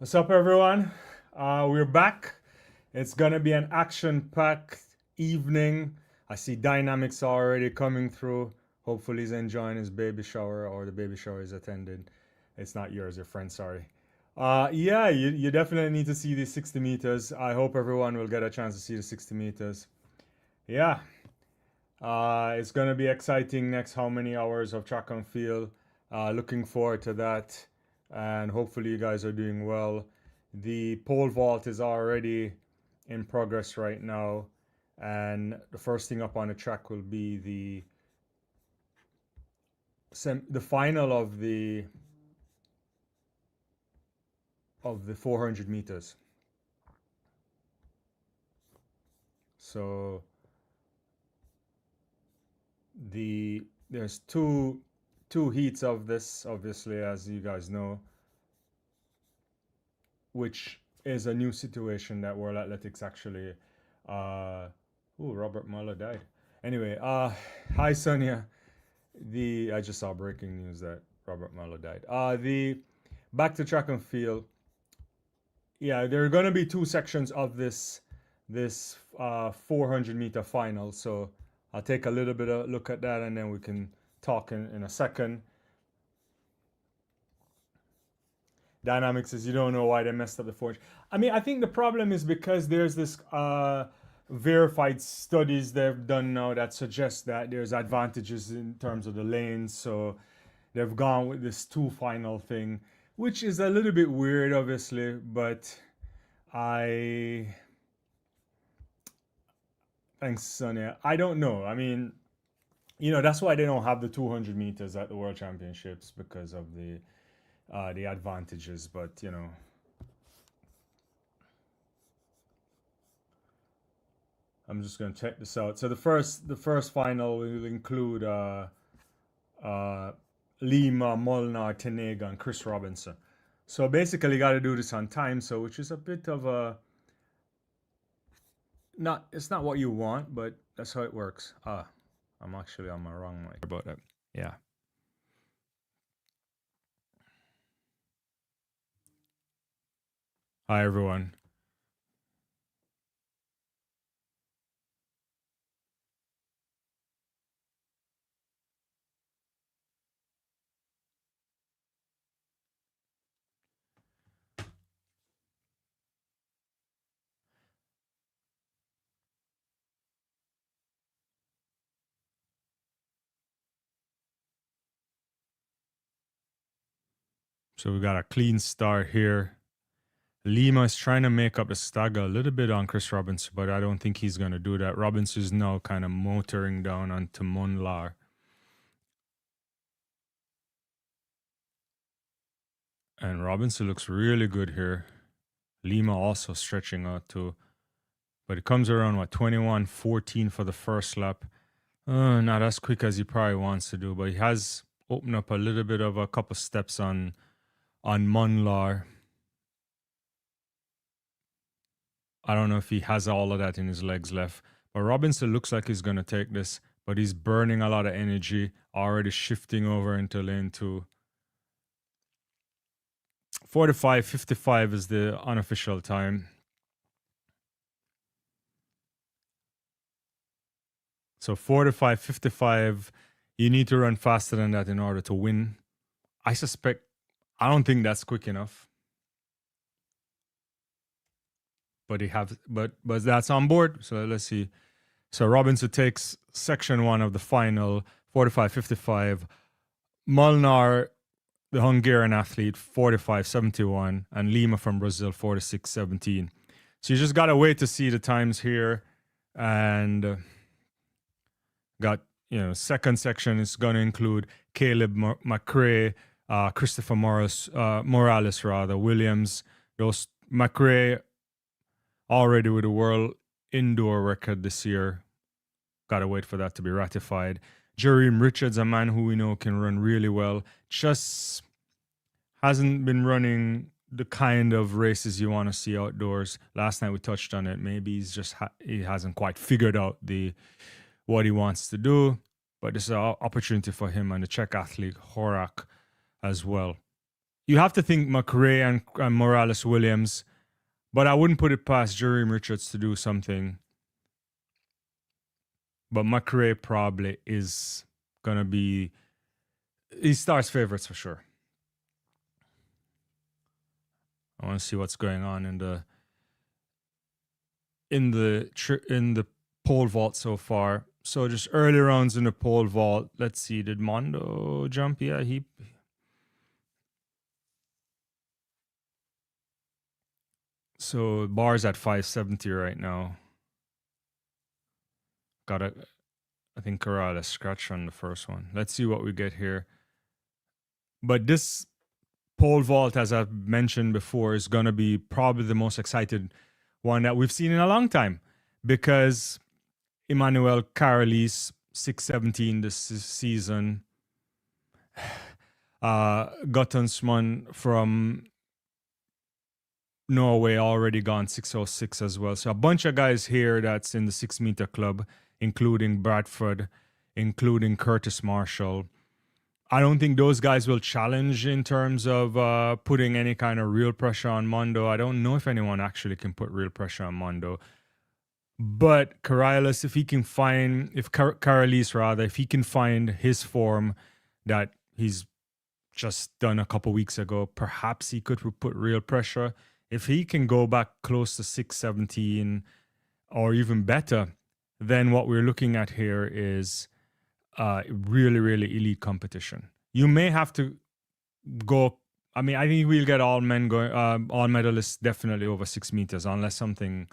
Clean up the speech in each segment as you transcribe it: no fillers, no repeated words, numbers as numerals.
What's up, everyone? We're back. It's gonna be an action-packed evening. I see Dynamics already coming through. Hopefully, he's enjoying his baby shower or the baby shower he's attended. It's not yours, your friend. Sorry. Yeah, you definitely need to see these 60 meters. I hope everyone will get a chance to see the 60 meters. Yeah, it's gonna be exciting next how many hours of track and field. Looking forward to that, and hopefully you guys are doing well. The pole vault is already in progress right now, and the first thing up on the track will be the final of the 400 meters. So there's two heats of this, obviously, as you guys know, which is a new situation that World Athletics actually. Robert Mueller died. Anyway, hi Sonia. I just saw breaking news that Robert Mueller died. The back to track and field. Yeah, there are gonna be two sections of this 400-meter final. So I'll take a little bit of look at that, and then we can talk in a second. Dynamics is you don't know why they messed up the forge. I mean, I think the problem is because there's this verified studies they've done now that suggest that there's advantages in terms of the lanes. So they've gone with this two final thing, which is a little bit weird, obviously, but thanks, Sonia. I don't know. I mean, that's why they don't have the 200 meters at the World Championships because of the advantages, but I'm just gonna check this out. So the first final will include Lima, Molnar, Tenega, and Chris Robinson. So basically, got to do this on time. So which is a bit of a it's not what you want, but that's how it works. I'm actually on my wrong mic about that. Yeah. Hi everyone. So we got a clean start here. Lima is trying to make up the stagger a little bit on Chris Robinson, but I don't think he's going to do that. Robinson is now kind of motoring down onto Monlar. And Robinson looks really good here. Lima also stretching out too. But it comes around, 21:14 for the first lap. Not as quick as he probably wants to do, but he has opened up a little bit of a couple steps on Monlar. I don't know if he has all of that in his legs left. But Robinson looks like he's going to take this, but he's burning a lot of energy, already shifting over into lane 2. 45:55 is the unofficial time. So 45:55, you need to run faster than that in order to win. I don't think that's quick enough. But that's on board. So let's see. So Robinson takes section 1 of the final, 45:55. Molnar, the Hungarian athlete, 45:71, and Lima from Brazil, 46:17. So you just gotta wait to see the times here, and got second section is gonna include Caleb McRae, Christopher Morales rather, Williams. Those McRae already with a world indoor record this year. Gotta wait for that to be ratified. Jereme Richards, a man who we know can run really well, just hasn't been running the kind of races you want to see outdoors. Last night we touched on it. Maybe he hasn't quite figured out what he wants to do, but this is an opportunity for him and the Czech athlete Horak as well. you have to think McRae and Morales Williams, but I wouldn't put it past Jeremy Richards to do something. But McRae probably is gonna be, he starts favorites for sure. I want to see what's going on in the pole vault so far. So just early rounds in the pole vault. Let's see. Did Mondo jump? Yeah, he. So bar's at 570 right now. I think Corral has scratched on the first one. Let's see what we get here. But this pole vault, as I've mentioned before, is going to be probably the most excited one that we've seen in a long time, because Emmanuel Carolis, 617 this season. Gottensman from Norway already gone 606 as well. So a bunch of guys here that's in the 6 meter club, including Bradford, including Curtis Marshall. I don't think those guys will challenge in terms of putting any kind of real pressure on Mondo. I don't know if anyone actually can put real pressure on Mondo. But Corrales, if he can find, if he can find his form that he's just done a couple weeks ago, perhaps he could put real pressure. If he can go back close to 617 or even better, then what we're looking at here is really, really elite competition. You may have to go. I mean, I think we'll get all men going, all medalists definitely over 6 meters, unless something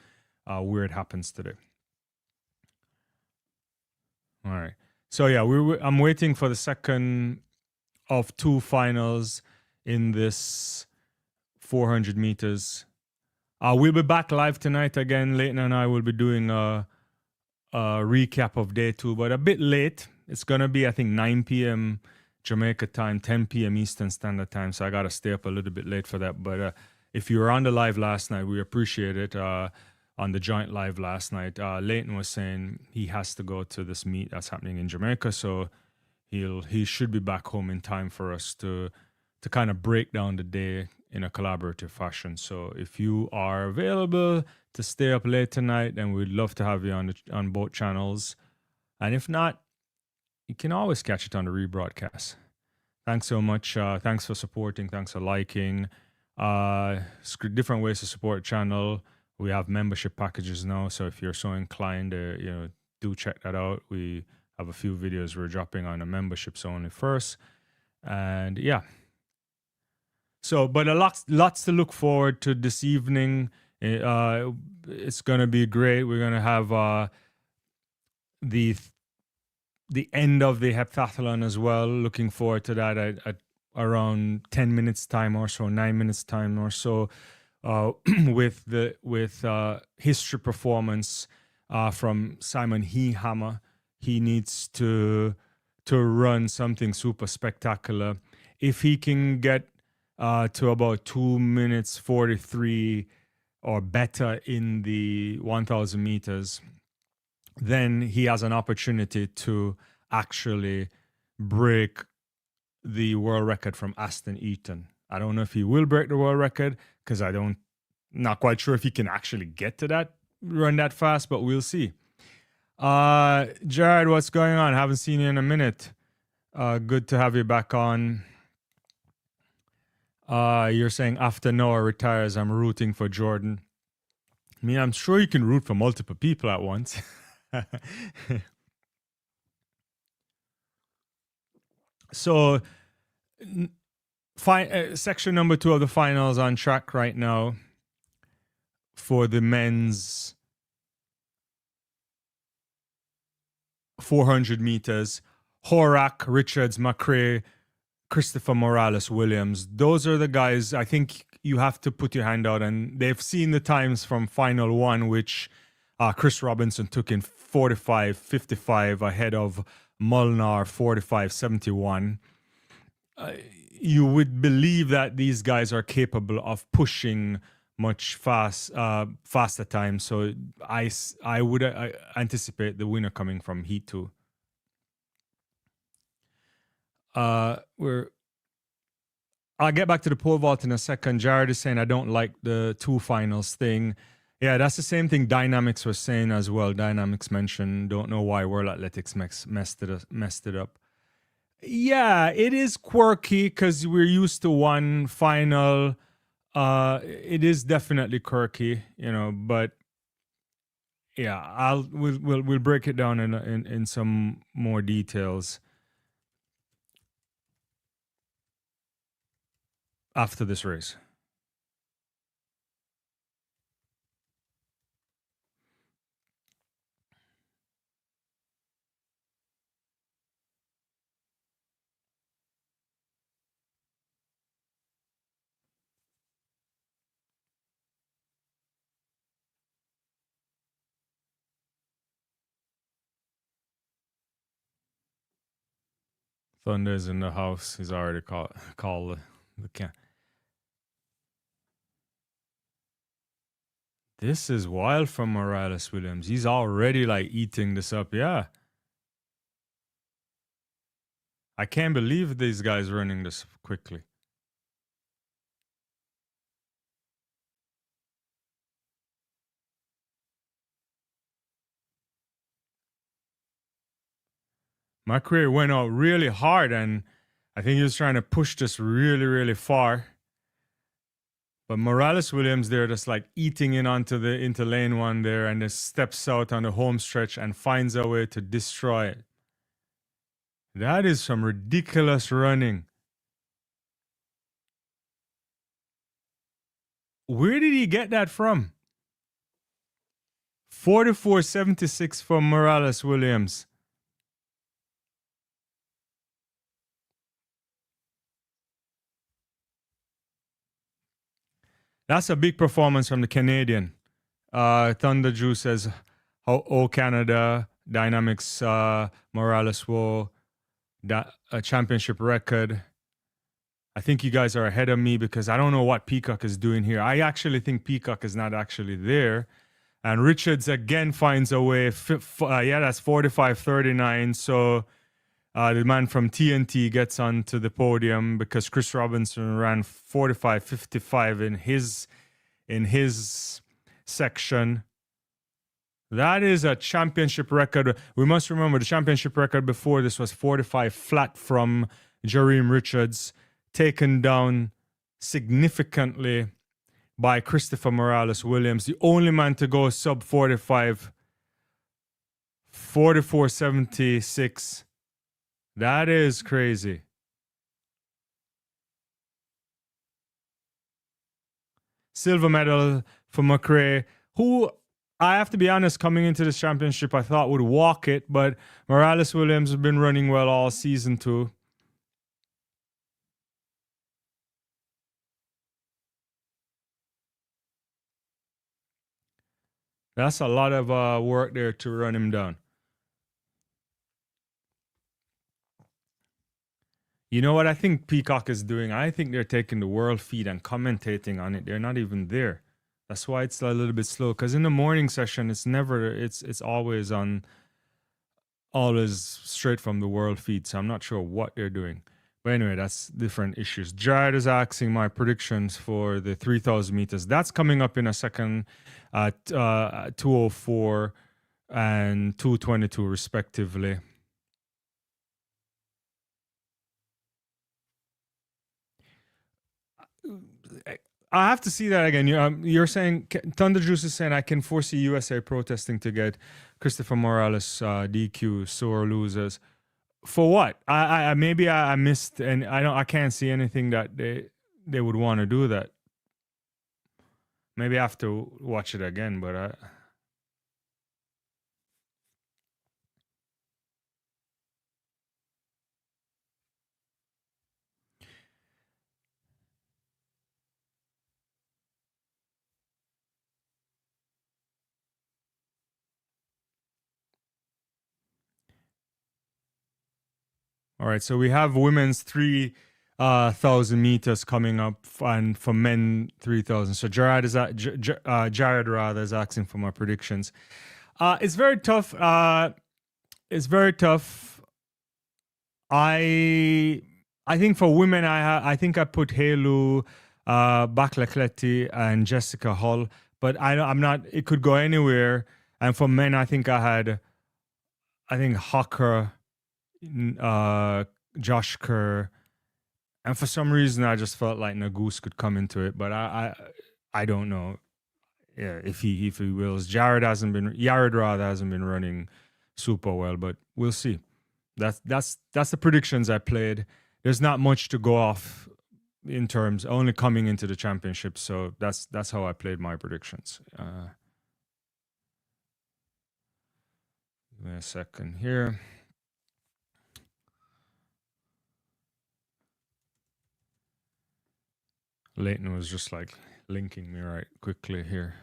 weird happens today. All right. So yeah, I'm waiting for the second of two finals in this 400 meters. We'll be back live tonight again. Leighton and I will be doing a recap of day 2, but a bit late. It's going to be, I think, 9 p.m. Jamaica time, 10 p.m. Eastern Standard Time. So I got to stay up a little bit late for that. But if you were on the live last night, we appreciate it. On the joint live last night, Leighton was saying he has to go to this meet that's happening in Jamaica. So he should be back home in time for us to kind of break down the day in a collaborative fashion. So if you are available to stay up late tonight, then we'd love to have you on both channels. And if not, you can always catch it on the rebroadcast. Thanks so much. Thanks for supporting. Thanks for liking. Different ways to support the channel. We have membership packages now. So if you're so inclined, do check that out. We have a few videos we're dropping on the memberships only first. And yeah. So, but lots to look forward to this evening. It's gonna be great. We're gonna have the end of the heptathlon as well. Looking forward to that at around 10 minutes time or so, 9 minutes time or so, with history performance from Simon Hehammer. He needs to run something super spectacular. If he can get to about 2 minutes 43 or better in the 1,000 meters, then he has an opportunity to actually break the world record from Aston Eaton. I don't know if he will break the world record, because not quite sure if he can actually get to run that fast, but we'll see. Jared, what's going on? Haven't seen you in a minute. Good to have you back on. You're saying after Noah retires, I'm rooting for Jordan. I mean, I'm sure you can root for multiple people at once. So, section number 2 of the finals on track right now for the men's 400 meters. Horak, Richards, McRae, Christopher Morales, Williams. Those are the guys I think you have to put your hand out, and they've seen the times from final 1, which Chris Robinson took in 45:55 ahead of Molnar 45:71. You would believe that these guys are capable of pushing much faster times. So I would anticipate the winner coming from Heat 2. I'll get back to the pole vault in a second. Jared is saying I don't like the two finals thing. Yeah, that's the same thing Dynamics was saying as well. Dynamics mentioned, don't know why World Athletics messed it up. Yeah, it is quirky because we're used to one final. It is definitely quirky, but yeah, we'll break it down in some more details after this race. Thunder's in the house. He's already called the can. This is wild from Morales Williams. He's already like eating this up. Yeah. I can't believe these guys running this quickly. McRae went out really hard, and I think he was trying to push this really, really far. But Morales Williams there just like eating in into lane one there, and just steps out on the home stretch and finds a way to destroy it. That is some ridiculous running. Where did he get that from? 44.76 for Morales Williams. That's a big performance from the Canadian. Thunder Drew says, "Oh Canada, Dynamics, Morales will a championship record." I think you guys are ahead of me because I don't know what Peacock is doing here. I actually think Peacock is not actually there. And Richards again finds a way. That's 45.39. So the man from TNT gets onto the podium because Chris Robinson ran 45.55 in his section. That is a championship record. We must remember the championship record before this was 45 flat from Jareem Richards, taken down significantly by Christopher Morales Williams, the only man to go sub 45, 44.76. That is crazy. Silver medal for McRae, who I have to be honest, coming into this championship, I thought would walk it, but Morales Williams has been running well all season too. That's a lot of work there to run him down. You know what I think Peacock is doing? I think they're taking the world feed and commentating on it. They're not even there. That's why it's a little bit slow. Because in the morning session, it's always straight from the world feed. So I'm not sure what they're doing. But anyway, that's different issues. Jared is asking my predictions for the 3,000 meters. That's coming up in a second at 2:04 and 2:22 respectively. I have to see that again. You're saying Thunder Juice is saying I can foresee USA protesting to get Christopher Morales DQ sore losers. For what? I maybe I missed, and I can't see anything that they would want to do that. Maybe I have to watch it again, but all right. So we have women's 3,000 meters coming up, and for men 3,000. So Jared is Jared rather is asking for my predictions. It's very tough. It's very tough. I I think for women, I think I put Helu, Baklecletti, and Jessica Hull. But I'm not. It could go anywhere. And for men, I think I think Hocker, Josh Kerr, and for some reason, I just felt like Nagoose could come into it. But I don't know. Yeah, if he wills. Jared rather hasn't been running super well, but we'll see. That's the predictions I played. There's not much to go off in terms only coming into the championship, so that's how I played my predictions. Give me a second here. Leighton was just like linking me right quickly here.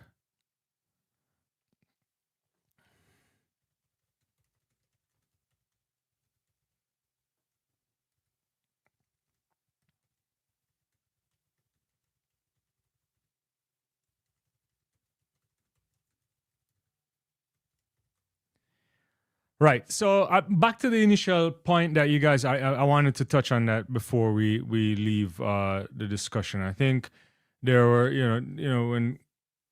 Right. So back to the initial point that you guys, I wanted to touch on that before we leave the discussion. I think there were, when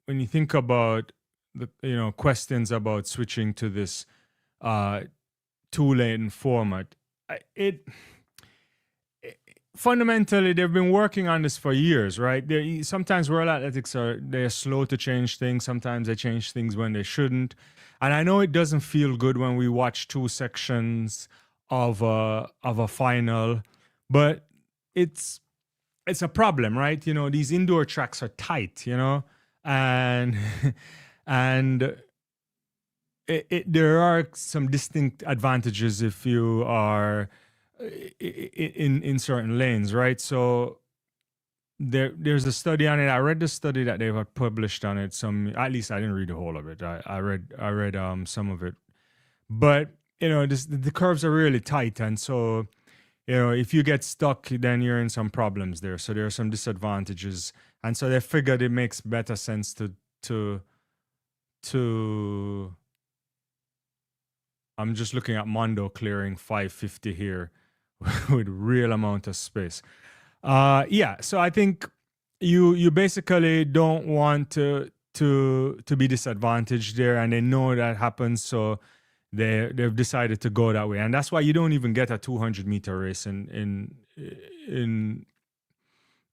you think about the questions about switching to this two-lane format, it fundamentally they've been working on this for years, right? Sometimes World Athletics they're slow to change things. Sometimes they change things when they shouldn't. And I know it doesn't feel good when we watch two sections of a final, but it's a problem, right? These indoor tracks are tight, and and there are some distinct advantages if you are in certain lanes, right? So there's a study on it. I read the study that they had published on it. At least I didn't read the whole of it. I read some of it, but the curves are really tight, and so if you get stuck, then you're in some problems there. So there are some disadvantages, and so they figured it makes better sense to I'm just looking at Mondo clearing 550 here with real amount of space. So I think you basically don't want to be disadvantaged there, and they know that happens, so they've decided to go that way, and that's why you don't even get a 200-meter race in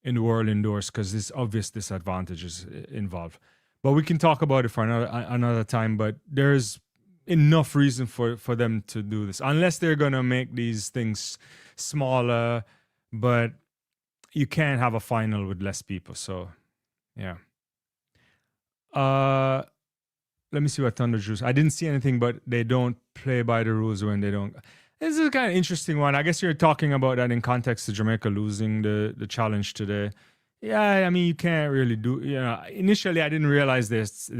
the world indoors, because there's obvious disadvantages involved. But we can talk about it for another time. But there's enough reason for them to do this, unless they're gonna make these things smaller. But you can't have a final with less people. So, yeah. Let me see what Thunder Juice. I didn't see anything, but they don't play by the rules when they don't. This is a kind of interesting one. I guess you're talking about that in context to Jamaica losing the challenge today. Yeah, I mean, you can't really do. Initially, I didn't realize there's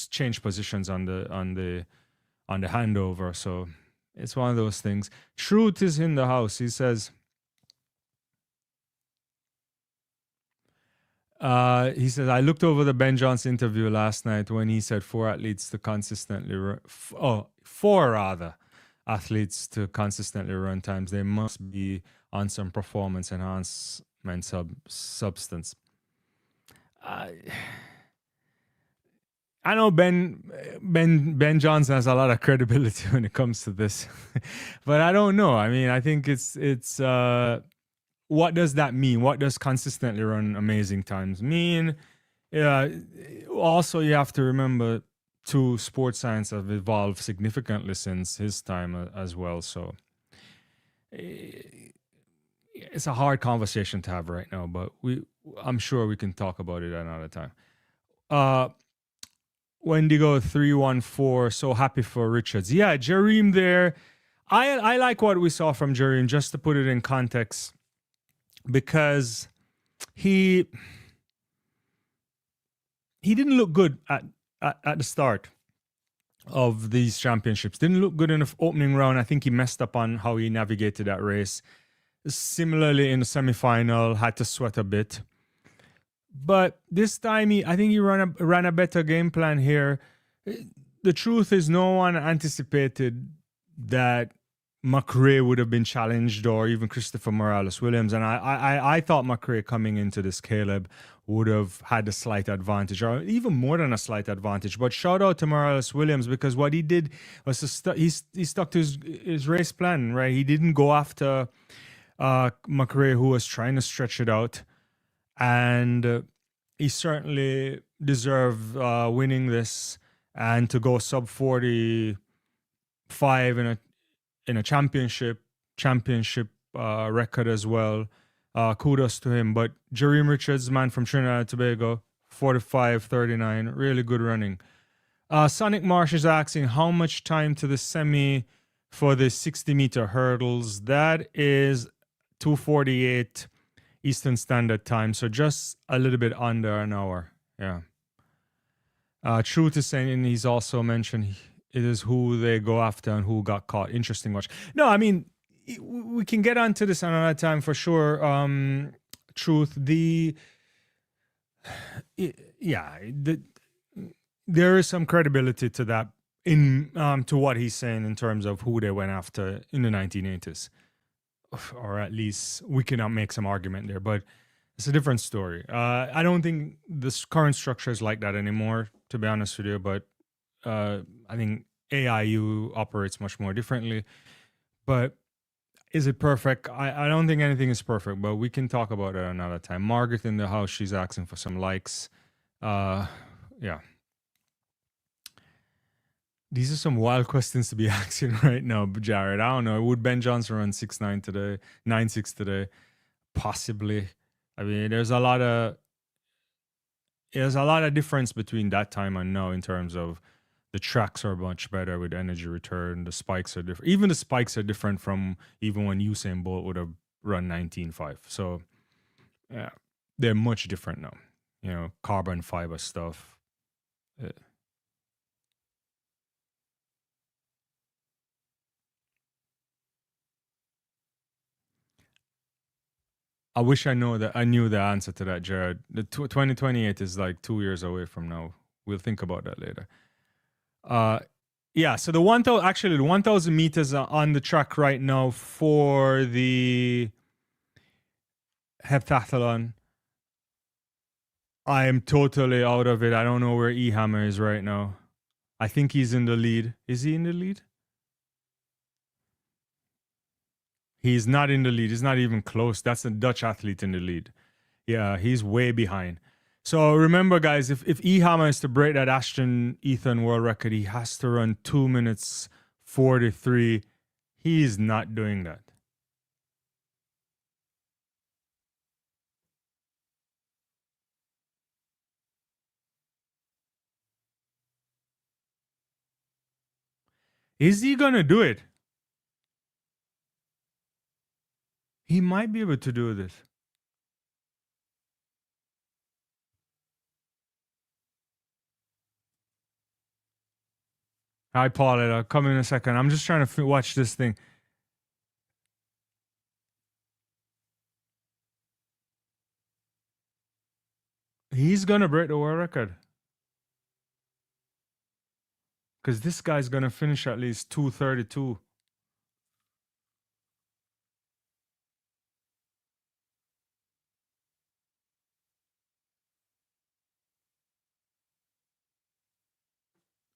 changed positions on the handover. So it's one of those things. Truth is in the house. He says. He says, I looked over the Ben Johnson interview last night when he said four athletes to consistently run times. They must be on some performance enhancement substance. I know Ben Johnson has a lot of credibility when it comes to this, but I don't know. I mean, I think it's what does that mean? What does consistently run amazing times mean? Also, you have to remember, too, sports science have evolved significantly since his time as well. So it's a hard conversation to have right now, but I'm sure we can talk about it another time. Wendigo 314, so happy for Richards. Yeah, Jareem there. I like what we saw from Jareem, just to put it in context, because he didn't look good at the start of these championships. Didn't look good in the opening round. I think he messed up on how he navigated that race. Similarly, in the semifinal, had to sweat a bit. But this time, I think he ran a better game plan here. The truth is, no one anticipated that McRae would have been challenged, or even Christopher Morales Williams. And I thought McRae coming into this, Caleb, would have had a slight advantage, or even more than a slight advantage. But shout out to Morales Williams, because what he did was he stuck to his race plan, right? He didn't go after McRae, who was trying to stretch it out. And he certainly deserved winning this, and to go sub 45 in a championship record as well. Kudos to him. But Jareem Richards, man from Trinidad and Tobago, 45.39, really good running. Sonic Marsh is asking how much time to the semi for the 60-meter hurdles. That is 2:48 Eastern Standard Time, so just a little bit under an hour. Yeah. Truth is saying, and he's also mentioned it is who they go after and who got caught. Interesting watch. No, I mean, we can get onto this another time for sure. Truth, there is some credibility to that in to what he's saying in terms of who they went after in the 1980s, or at least we cannot make some argument there. But it's a different story. I don't think this current structure is like that anymore, to be honest with you. But I think AIU operates much more differently. But is it perfect? I don't think anything is perfect, but we can talk about it another time. Margaret in the house, she's asking for some likes. Yeah. These are some wild questions to be asking right now, Jared. I don't know. Would Ben Johnson run 6'9" today, 9'6" today? Possibly. I mean, there's a lot of difference between that time and now in terms of the tracks are much better with energy return. The spikes are different. Even the spikes are different from even when Usain Bolt would have run 19.5. So yeah, they're much different now. You know, carbon fiber stuff. I wish I knew the answer to that, Jared. The 2028 is like 2 years away from now. We'll think about that later. Yeah, so the 1,000 meters are on the track right now for the heptathlon. I am totally out of it. I don't know where E-Hammer is right now. I think he's in the lead. Is he in the lead? He's not in the lead. He's not even close. That's a Dutch athlete in the lead. Yeah, he's way behind. So remember, guys, if E-Hammer is to break that Ashton Ethan world record, he has to run 2 minutes 43. He's not doing that. Is he going to do it? He might be able to do this. Hi, Paul. I'll come in a second. I'm just trying to watch this thing. He's going to break the world record. Because this guy's going to finish at least 2:32.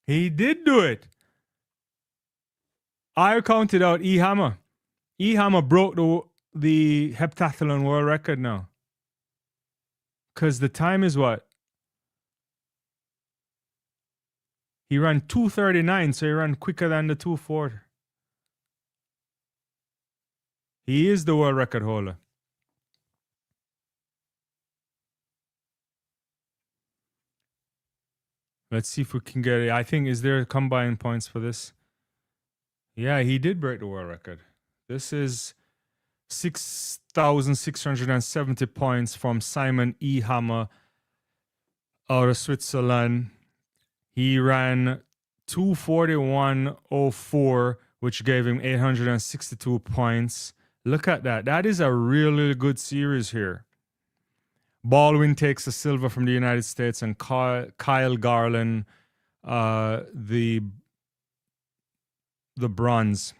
He did do it. I counted out E-Hammer. E-Hammer broke the heptathlon world record now. Because the time is what? He ran 2:39, so he ran quicker than the 2:40. He is the world record holder. Let's see if we can get it. I think, is there combined points for this? Yeah, he did break the world record. This is 6,670 points from Simon E-Hammer out of Switzerland. He ran 2:41.04, which gave him 862 points. Look at that. That is a really good series here. Baldwin takes the silver from the United States, and Kyle Garland the bronze.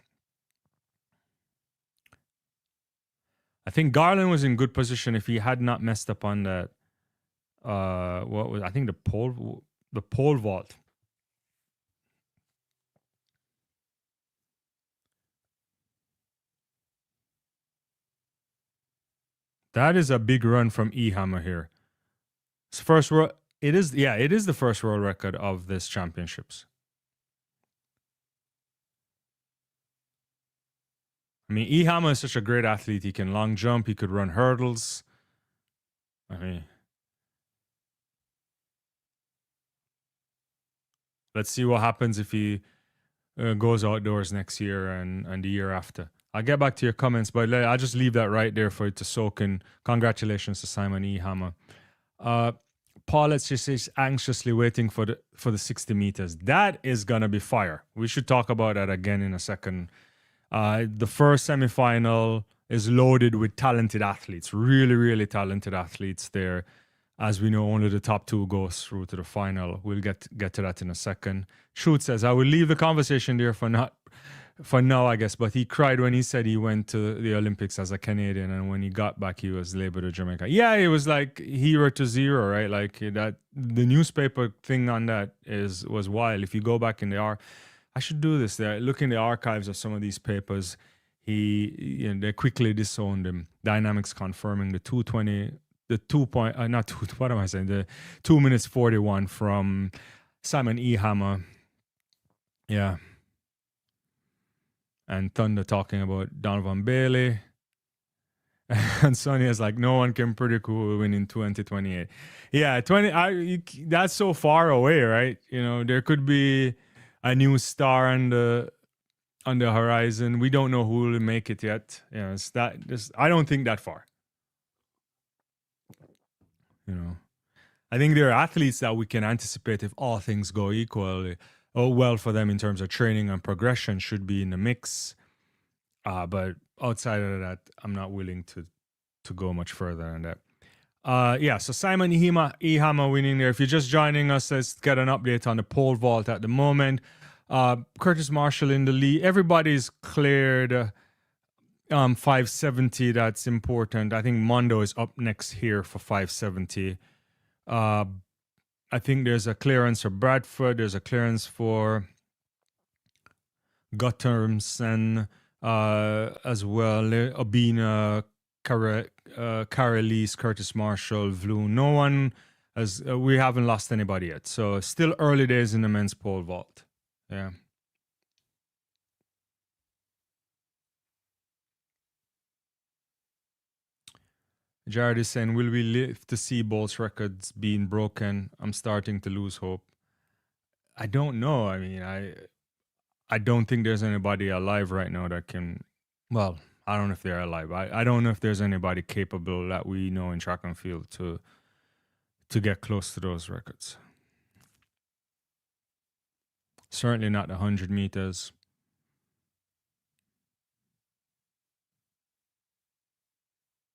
I think Garland was in good position if he had not messed up on that. What was I think the pole vault. That is a big run from E Hammer here. It's first world. It is the first world record of this championships. I mean, E Hammer is such a great athlete. He can long jump. He could run hurdles. I mean, let's see what happens if he goes outdoors next year and the year after. I'll get back to your comments, but I'll just leave that right there for you to soak in. Congratulations to Simon E. Hammer. Paul, let's just say, anxiously waiting for the 60 meters. That is gonna be fire. We should talk about that again in a second. The first semifinal is loaded with talented athletes, really, really talented athletes there. As we know, only the top two goes through to the final. We'll get to that in a second. Shoot says, I will leave the conversation there for now, I guess. But he cried when he said he went to the Olympics as a Canadian, and when he got back, he was labeled a Jamaican. Yeah, it was like 0 to 0, right? Like that. The newspaper thing on that was wild. If you go back in I should do this. There, look in the archives of some of these papers. They quickly disowned him. Dynamics confirming the 2:20. The 2 point, not 2, what am I saying? The 2 minutes 41 from Simon E. Hammer. Yeah. And Thunder talking about Donovan Bailey. And Sonia's like, no one can predict who will win in 2028. Yeah, that's so far away, right? You know, there could be a new star on the horizon. We don't know who will make it yet. You know, I don't think that far. You know, I think there are athletes that we can anticipate if all things go equally. Oh, well, for them in terms of training and progression should be in the mix. But outside of that, I'm not willing to go much further than that. So Simon E. Hammer winning there. If you're just joining us, let's get an update on the pole vault at the moment. Curtis Marshall in the lead. Everybody's cleared 570. That's important. I think Mondo is up next here for 570. I think there's a clearance for Bradford. There's a clearance for Guttermson as well. Obina, Carolis, Curtis Marshall, Vloon. No one we haven't lost anybody yet. So still early days in the men's pole vault. Yeah. Jared is saying, will we live to see Bolt's records being broken? I'm starting to lose hope. I don't know. I mean, I don't think there's anybody alive right now that can, well, I don't know if they're alive. I don't know if there's anybody capable that we know in track and field to get close to those records. Certainly not the 100 meters.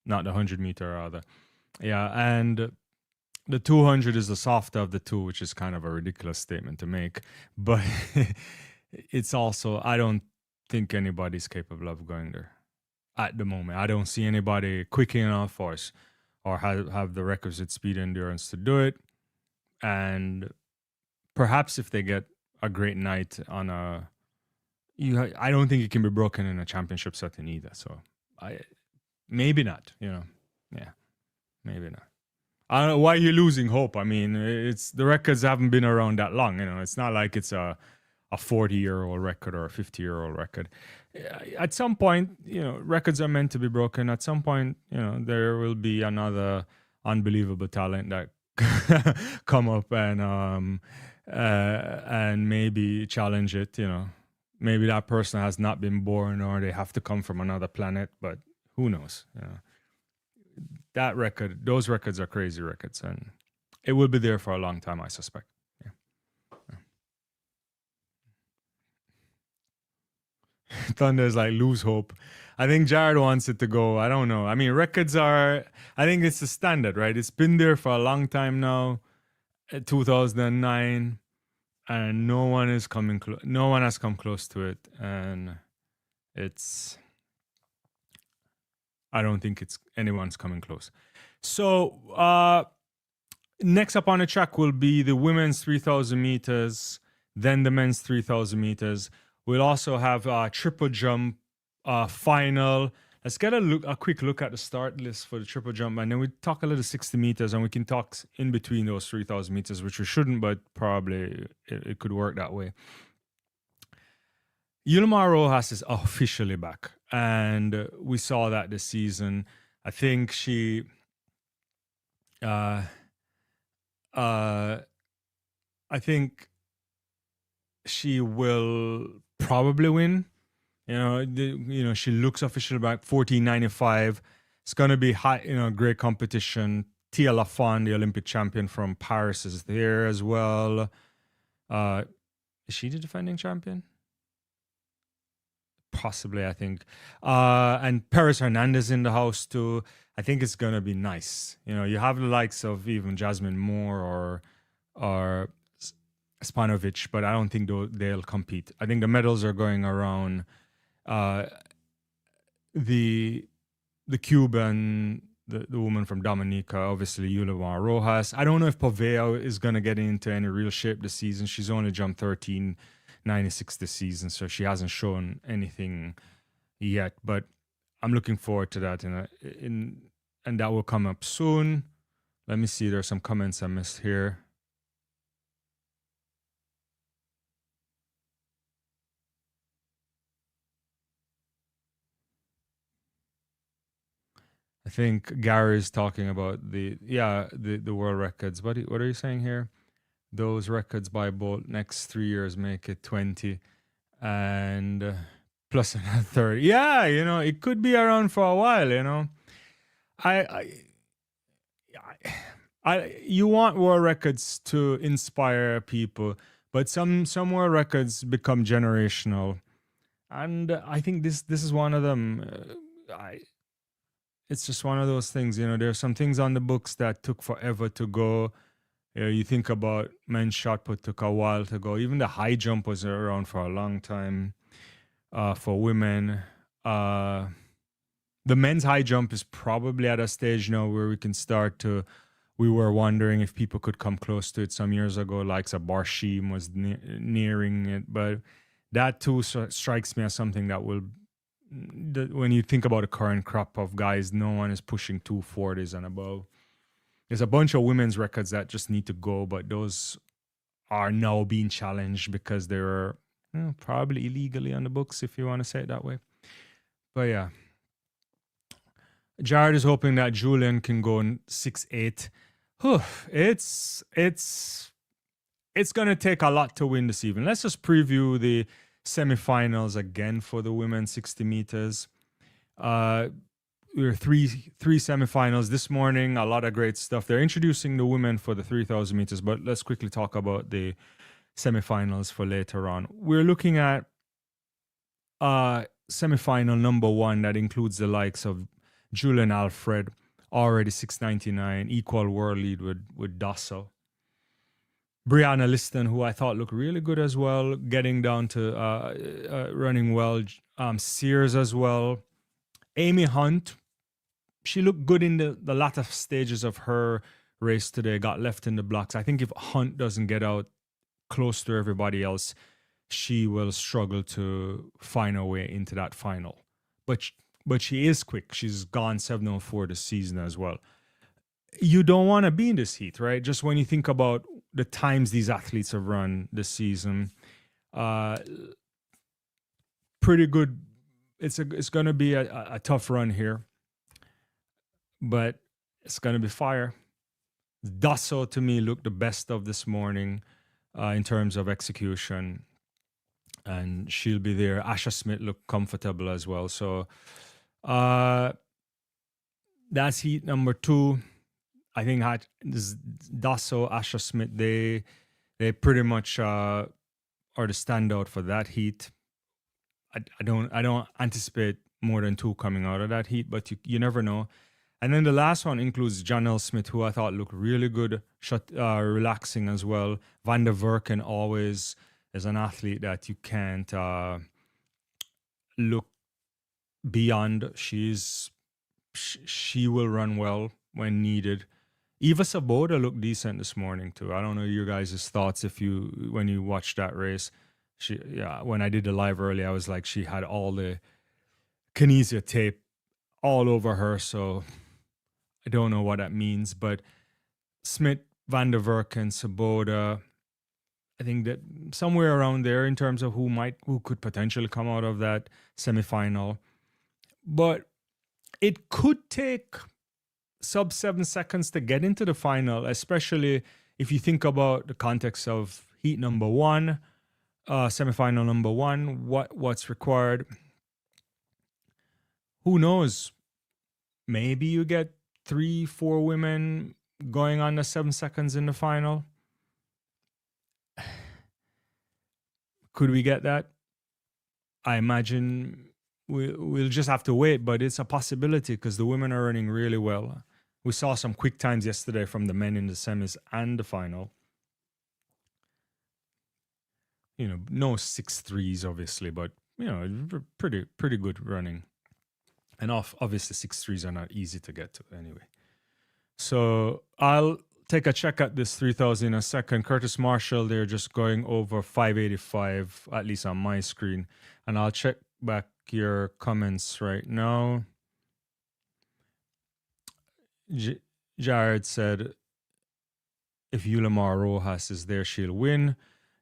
Not the 100 meter, rather. Yeah, and the 200 is the softer of the two, which is kind of a ridiculous statement to make. But it's also, I don't think anybody's capable of going there at the moment. I don't see anybody quick enough or have the requisite speed and endurance to do it. And perhaps if they get a great night on I don't think it can be broken in a championship setting either. So maybe not, you know. Yeah, maybe not. I don't know why you're losing hope. I mean, it's the records haven't been around that long. You know, it's not like it's a 40-year-old record or a 50-year-old record. At some point, you know, records are meant to be broken. At some point, you know, there will be another unbelievable talent that come up and maybe challenge it. You know, maybe that person has not been born or they have to come from another planet, but who knows? You know, those records are crazy records, and it will be there for a long time, I suspect. Yeah. Thunder's like, lose hope. I think Jared wants it to go. I don't know. I mean, records I think it's the standard, right? It's been there for a long time now. 2009, and no one has come close to it, and it's I don't think it's anyone's coming close. So next up on the track will be the women's 3,000 meters, then the men's 3,000 meters. We'll also have a triple jump final. Let's get a quick look at the start list for the triple jump, and then we talk a little 60 meters, and we can talk in between those 3,000 meters, which we shouldn't, but probably it could work that way. Yulimar Rojas is officially back, and we saw that this season. I think she, I think she will probably win. She looks officially back. 14.95. It's gonna be high. Great competition. Tia Lafon, the Olympic champion from Paris, is there as well. Is she the defending champion? Possibly, I think. And Perez Hernandez in the house too. I think it's gonna be nice. You have the likes of even Jasmine Moore or Spanovic, but I don't think they'll compete. I think the medals are going around the Cuban, the woman from Dominica, obviously Yulimar Rojas. I don't know if Povea is gonna get into any real shape this season. She's only jumped 13.96 this season, so she hasn't shown anything yet. But I'm looking forward to that, and that will come up soon. Let me see. There's some comments I missed here. I think Gary is talking about the world records. What are you saying here? Those records by Bolt next 3 years make it 20 and plus another 30. Yeah, it could be around for a while, you want world records to inspire people, but some world records become generational. And I think this is one of them. It's just one of those things, there's some things on the books that took forever to go. You think about men's shot put took a while to go. Even the high jump was around for a long time. For women, the men's high jump is probably at a stage now where we can start to. We were wondering if people could come close to it some years ago, like Barshim was nearing it, but that too strikes me as something that will. When you think about the current crop of guys, no one is pushing 240s and above. There's a bunch of women's records that just need to go, but those are now being challenged because they're probably illegally on the books, if you want to say it that way. But yeah, Jared is hoping that Julian can go in 6'8". It's gonna take a lot to win this evening. Let's just preview the semifinals again for the women 60 meters. We were three semifinals this morning. A lot of great stuff. They're introducing the women for the 3,000 meters, but let's quickly talk about the semifinals for later on. We're looking at semifinal number 1 that includes the likes of Julian Alfred, already 6.99, equal world lead with Dasso. Brianna Liston, who I thought looked really good as well, getting down to running well. Sears as well. Amy Hunt, she looked good in the latter stages of her race today, got left in the blocks. I think if Hunt doesn't get out close to everybody else, she will struggle to find her way into that final. But she is quick. She's gone 7:04 this season as well. You don't want to be in this heat, right? Just when you think about the times these athletes have run this season, pretty good. It's going to be a tough run here, but it's going to be fire. Dasso, to me, looked the best of this morning in terms of execution, and she'll be there. Asha Smith looked comfortable as well. So that's heat number 2. I think Dasso, Asha Smith, they pretty much are the standout for that heat. I don't anticipate more than 2 coming out of that heat, but you never know. And then the last one includes Janelle Smith, who I thought looked really good, relaxing as well. Van der Verken always is an athlete that you can't look beyond. She's she will run well when needed. Eva Saboda looked decent this morning too. I don't know your guys' thoughts when you watched that race. When I did the live early, I was like, she had all the kinesia tape all over her, so I don't know what that means. But Smith, Van der Werk, and Saboda, I think that somewhere around there in terms of who could potentially come out of that semifinal. But it could take sub 7 seconds to get into the final, especially if you think about the context of heat number one, semifinal number one, what's required. Who knows? Maybe you get 3-4 women going on the 7 seconds in the final. Could we get that? I imagine we'll just have to wait, but it's a possibility because the women are running really well. We saw some quick times yesterday from the men in the semis and the final. You know, no 6.3s obviously, but you know, pretty good running. And obviously 6.3s are not easy to get to anyway. So I'll take a check at this 3,000 in a second. Curtis Marshall, they're just going over 585, at least on my screen. And I'll check back your comments right now. Jared said, if Yulimar Rojas is there, she'll win.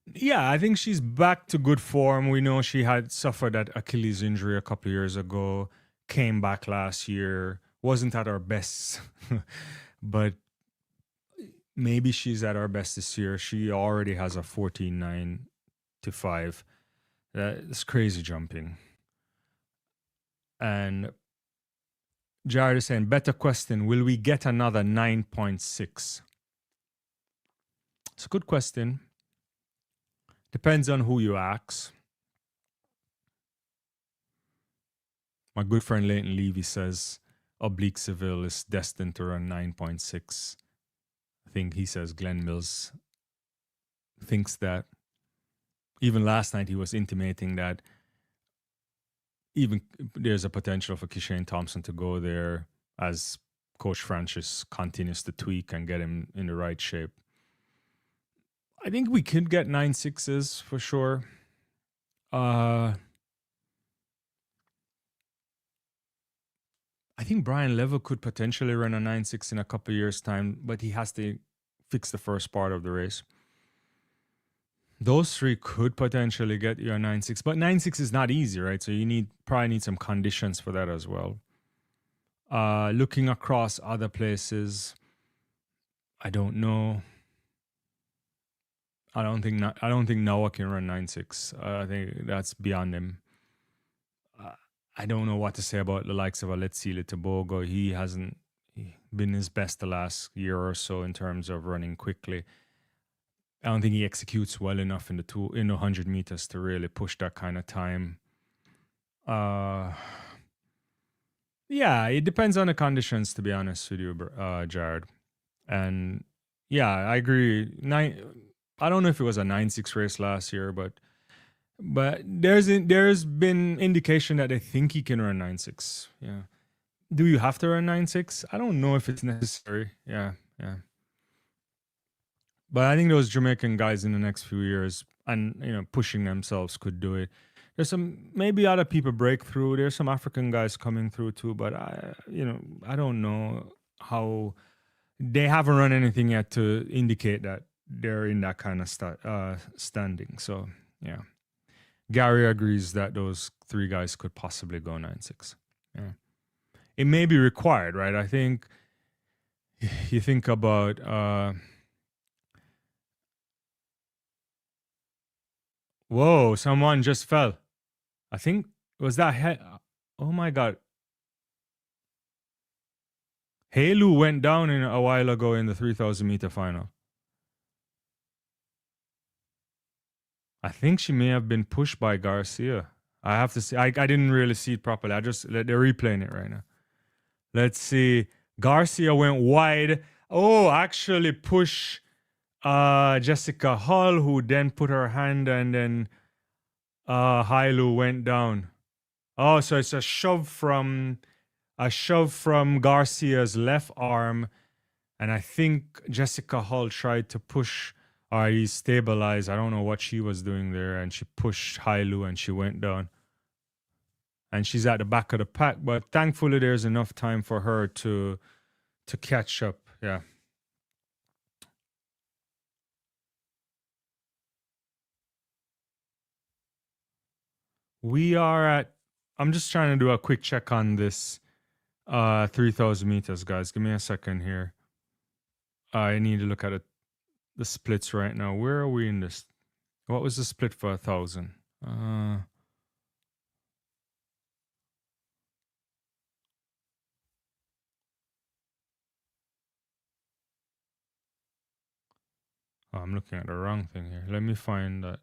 Yeah, I think she's back to good form. We know she had suffered that Achilles injury a couple of years ago, came back last year, wasn't at her best, but maybe she's at her best this year. She already has a 14.9 to 5. That's crazy jumping. And Jared is saying, better question, will we get another 9.6? It's a good question. Depends on who you ask. My good friend Leighton Levy says Oblique Seville is destined to run 9.6. I think he says Glenn Mills thinks that. Even last night he was intimating that even there's a potential for Kishane Thompson to go there as Coach Francis continues to tweak and get him in the right shape. I think we could get 9.6s for sure. I think Brian Level could potentially run a 9.6 in a couple of years' time, but he has to fix the first part of the race. Those three could potentially get you a 9.6, but 9.6 is not easy, right? So you probably need some conditions for that as well. Looking across other places, I don't know. I don't think Noah can run 9.6. I think that's beyond him. I don't know what to say about the likes of Aletsile Tobogo. He hasn't been his best the last year or so in terms of running quickly. I don't think he executes well enough in the 100 meters to really push that kind of time. Yeah, it depends on the conditions, to be honest with you, Jared. And yeah, I agree. I don't know if it was a 9.6 race last year, but there's been indication that they think he can run 9.6. Yeah. Do you have to run 9.6? I don't know if it's necessary. Yeah. But I think those Jamaican guys in the next few years and pushing themselves could do it. There's some maybe other people break through. There's some African guys coming through too, but I don't know how they haven't run anything yet to indicate that they're in that kind of standing. So yeah, Gary agrees that those three guys could possibly go 9.6. Yeah, it may be required, right? I think you think about. Whoa, someone just fell. I think, was that oh my God. Helu went down a while ago in the 3,000 meter final. I think she may have been pushed by Garcia. I have to see. I didn't really see it properly. They're replaying it right now. Let's see. Garcia went wide. Oh, actually push Jessica Hull, who then put her hand, and then Hailu went down. Oh, so it's a shove from a shove from Garcia's left arm, and I think Jessica Hull tried to push or he stabilized. I don't know what she was doing there, and she pushed Hailu and she went down. And she's at the back of the pack, but thankfully there's enough time for her to catch up. Yeah. We are at I'm just trying to do a quick check on this 3000 meters, guys. Give me a second here. I need to look at the splits right now. Where are we in this? What was the split for 1,000? I'm looking at the wrong thing here. Let me find that.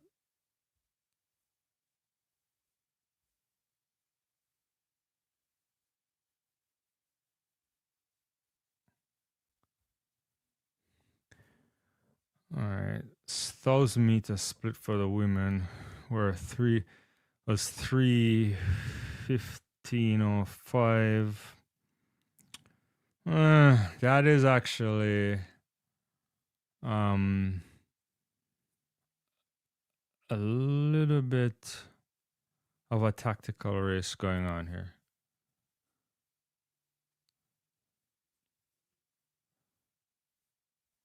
All right, 1,000 meters split for the women. Were 3:15:05. That is actually a little bit of a tactical race going on here.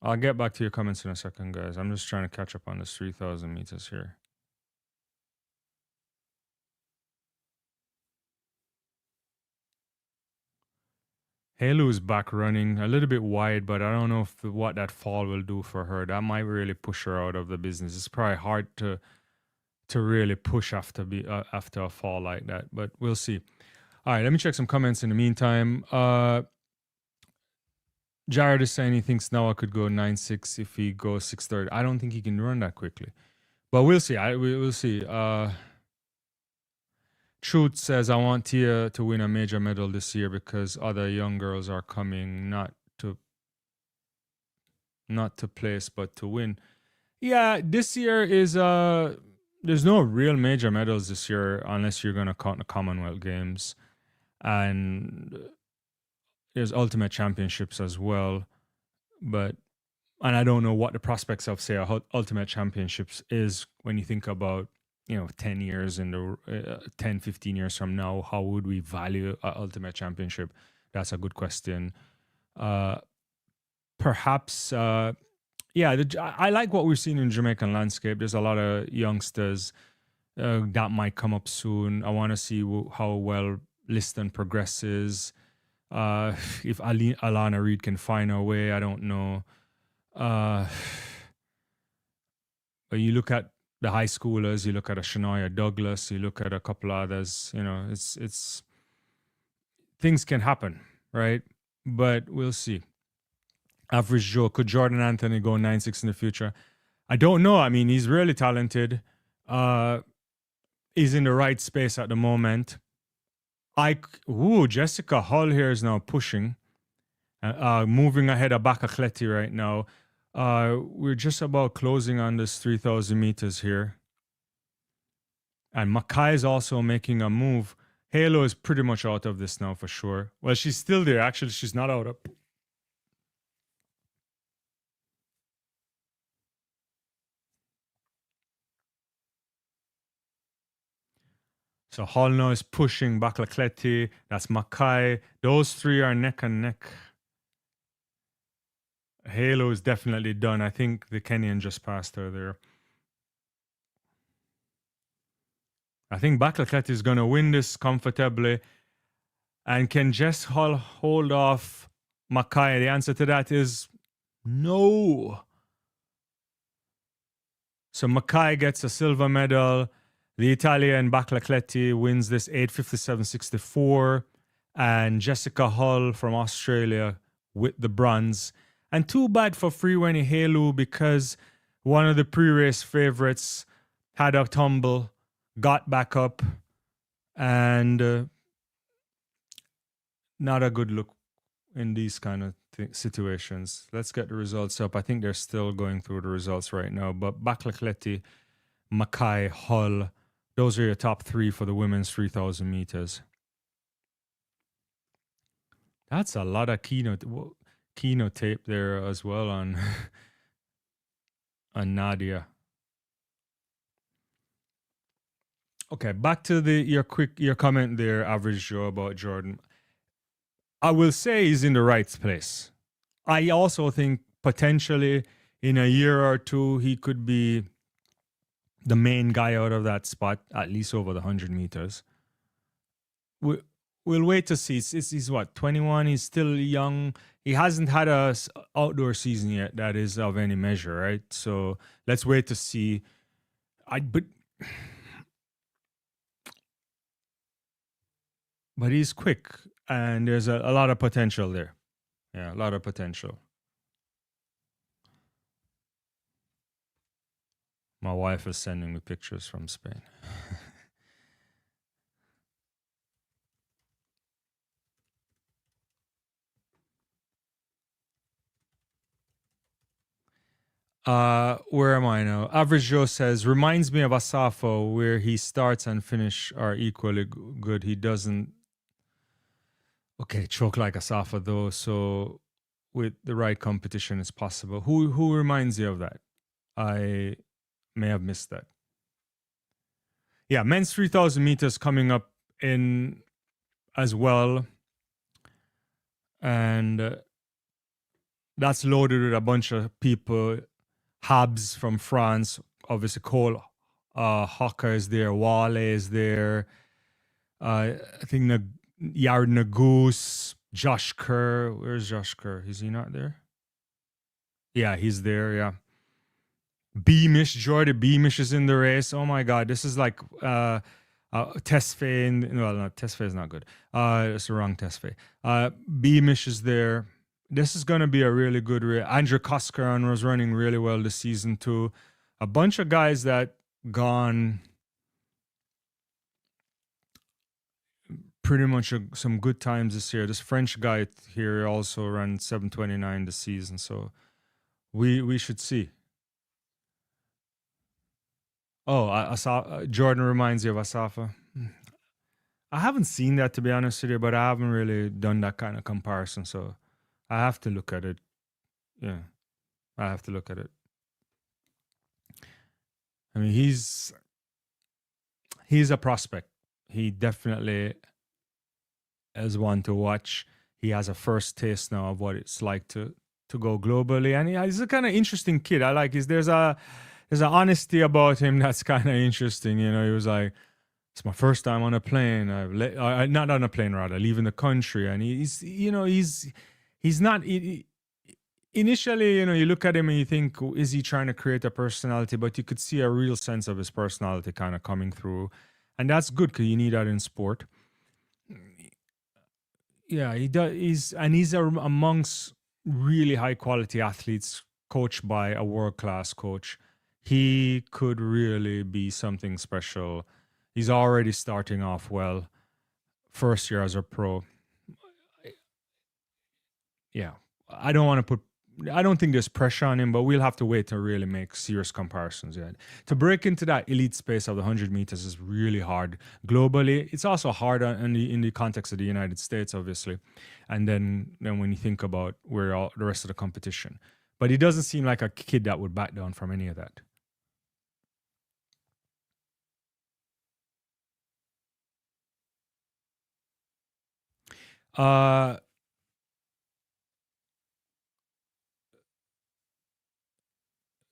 I'll get back to your comments in a second, guys. I'm just trying to catch up on this 3,000 meters here. Halo is back running a little bit wide, but I don't know what that fall will do for her. That might really push her out of the business. It's probably hard to really push after a fall like that, but we'll see. All right, let me check some comments in the meantime. Jared is saying he thinks Noah could go 9.6 if he goes 6.30. I don't think he can run that quickly, but we'll see. We'll see. Truth says, I want Tia to win a major medal this year because other young girls are coming not to place but to win. Yeah, this year is there's no real major medals this year unless you're gonna count the Commonwealth Games, and there's Ultimate Championships as well. But and I don't know what the prospects of say Ultimate Championships is when you think about 10 years in the 10 15 years from now. How would we value a Ultimate Championship? That's a good question. Perhaps yeah, I like what we're seeing in Jamaican landscape. There's a lot of youngsters that might come up soon. I want to see how well Liston progresses. If Alana Reid can find her way, I don't know. But you look at the high schoolers, you look at a Shania Douglas, you look at a couple others. It's things can happen, right? But we'll see. Average Joe, could Jordan Anthony go 9.6 in the future? I don't know. I mean, he's really talented. He's in the right space at the moment. Jessica Hull here is now pushing, moving ahead of Bakacleti right now. We're just about closing on this 3,000 meters here. And Makai is also making a move. Halo is pretty much out of this now for sure. Well, she's still there. Actually, she's not out of. So Hall now is pushing Bakacleti. That's Makai. Those three are neck and neck. Halo is definitely done. I think the Kenyan just passed her there. I think Bakacleti is going to win this comfortably. And can Jess Hall hold off Makai? The answer to that is no. So Makai gets a silver medal. The Italian Bakacleti wins this 8:57.64. And Jessica Hull from Australia with the bronze. And too bad for Freeway Halo because one of the pre-race favorites had a tumble, got back up, and not a good look in these kind of situations. Let's get the results up. I think they're still going through the results right now. But Bakacleti, Makai, Hull, those are your top three for the women's 3,000 meters. That's a lot of keynote tape there as well on on Nadia. Okay, back to your comment there, Average Joe, about Jordan. I will say he's in the right place. I also think potentially in a year or two he could be the main guy out of that spot, at least over the 100 meters. We'll wait to see. He's what, 21? He's still young. He hasn't had a outdoor season yet that is of any measure, right? So let's wait to see. But he's quick, and there's a lot of potential there. Yeah, a lot of potential. My wife is sending me pictures from Spain. Where am I now? Average Joe says, reminds me of Asafo, where he starts and finish are equally good. He doesn't, okay, choke like Asafo though. So with the right competition, it's possible. Who reminds you of that? I may have missed that. Yeah, men's 3,000 meters coming up in as well. And that's loaded with a bunch of people. Habs from France, obviously Cole Hawker is there, Wale is there. I think Yard Nagoose, Josh Kerr. Where's Josh Kerr? Is he not there? Yeah, he's there. Yeah. Beamish, Jordy Beamish is in the race. Oh my God, this is like Tesfaye. Well, no, Tesfaye is not good. It's the wrong Tesfaye. Beamish is there. This is going to be a really good race. Andrew Koskaran was running really well this season too. A bunch of guys that gone pretty much some good times this year. This French guy here also ran 7:29 this season, so we should see. Oh, Jordan reminds you of Asafa. I haven't seen that, to be honest with you, but I haven't really done that kind of comparison, so I have to look at it. Yeah, I have to look at it. I mean, he's a prospect. He definitely is one to watch. He has a first taste now of what it's like to go globally, and he's a kind of interesting kid. I like there's an honesty about him that's kind of interesting. You know, he was like, it's my first time on a plane. Not on a plane, rather, leaving the country. And he's not. Initially, you look at him and you think, is he trying to create a personality? But you could see a real sense of his personality kind of coming through. And that's good because you need that in sport. Yeah, he does. He's amongst really high quality athletes coached by a world class coach. He could really be something special. He's already starting off well. First year as a pro. Yeah. I don't think there's pressure on him, but we'll have to wait to really make serious comparisons yet. To break into that elite space of the 100 meters is really hard globally. It's also hard in the context of the United States, obviously. And then when you think about where all the rest of the competition. But he doesn't seem like a kid that would back down from any of that.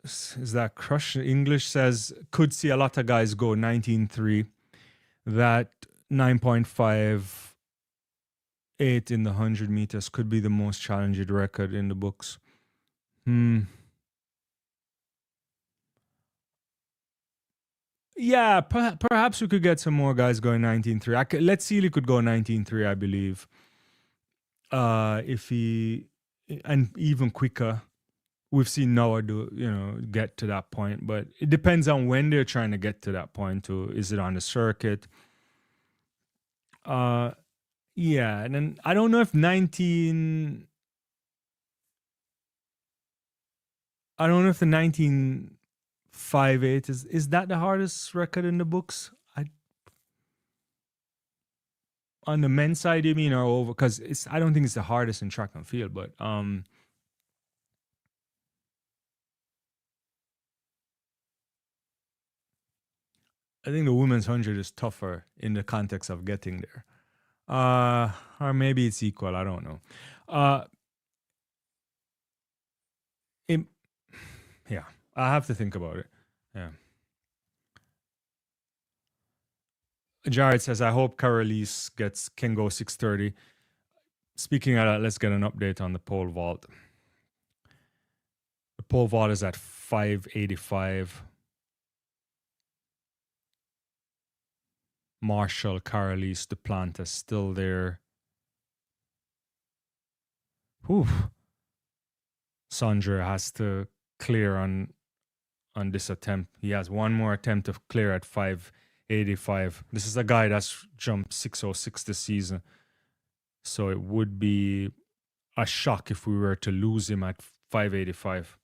Is that Crush English says could see a lot of guys go 19.3. That 9.58 in the 100 meters could be the most challenging record in the books. Yeah, perhaps we could get some more guys going 19.3. Let's see, he could go 19.3, I believe. If he, and even quicker. We've seen Noah get to that point, but it depends on when they're trying to get to that point too. Is it on the circuit? Yeah, and then I don't know if 19. I don't know if the 19.58 is that the hardest record in the books. On the men's side, you mean, or over? Because I don't think it's the hardest in track and field, but I think the women's 100 is tougher in the context of getting there. Or maybe it's equal. I don't know. Uh, it, yeah, I have to think about it. Yeah. Jared says, I hope Carolise can go 6:30. Speaking of that, let's get an update on the pole vault. The pole vault is at 585. Marshall, Carolise, Duplantis still there. Whew. Sandra has to clear on this attempt. He has one more attempt to clear at 585. This is a guy that's jumped 606 this season. So it would be a shock if we were to lose him at 585.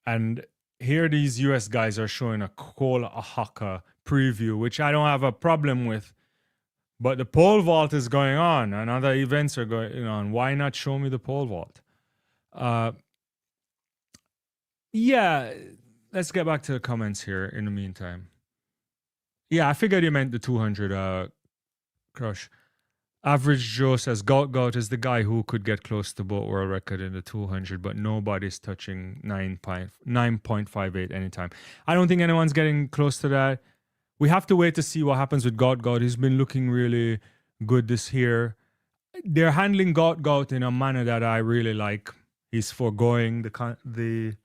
And here these US guys are showing a Cole Ahaka preview, which I don't have a problem with. But the pole vault is going on and other events are going on. Why not show me the pole vault? Yeah, let's get back to the comments here in the meantime. Yeah, I figured you meant the 200 crush. Average Joe says Gout is the guy who could get close to boat world record in the 200, but nobody's touching 9.58 anytime. I don't think anyone's getting close to that. We have to wait to see what happens with Gout. He's been looking really good this year. They're handling Gout in a manner that I really like. He's foregoing the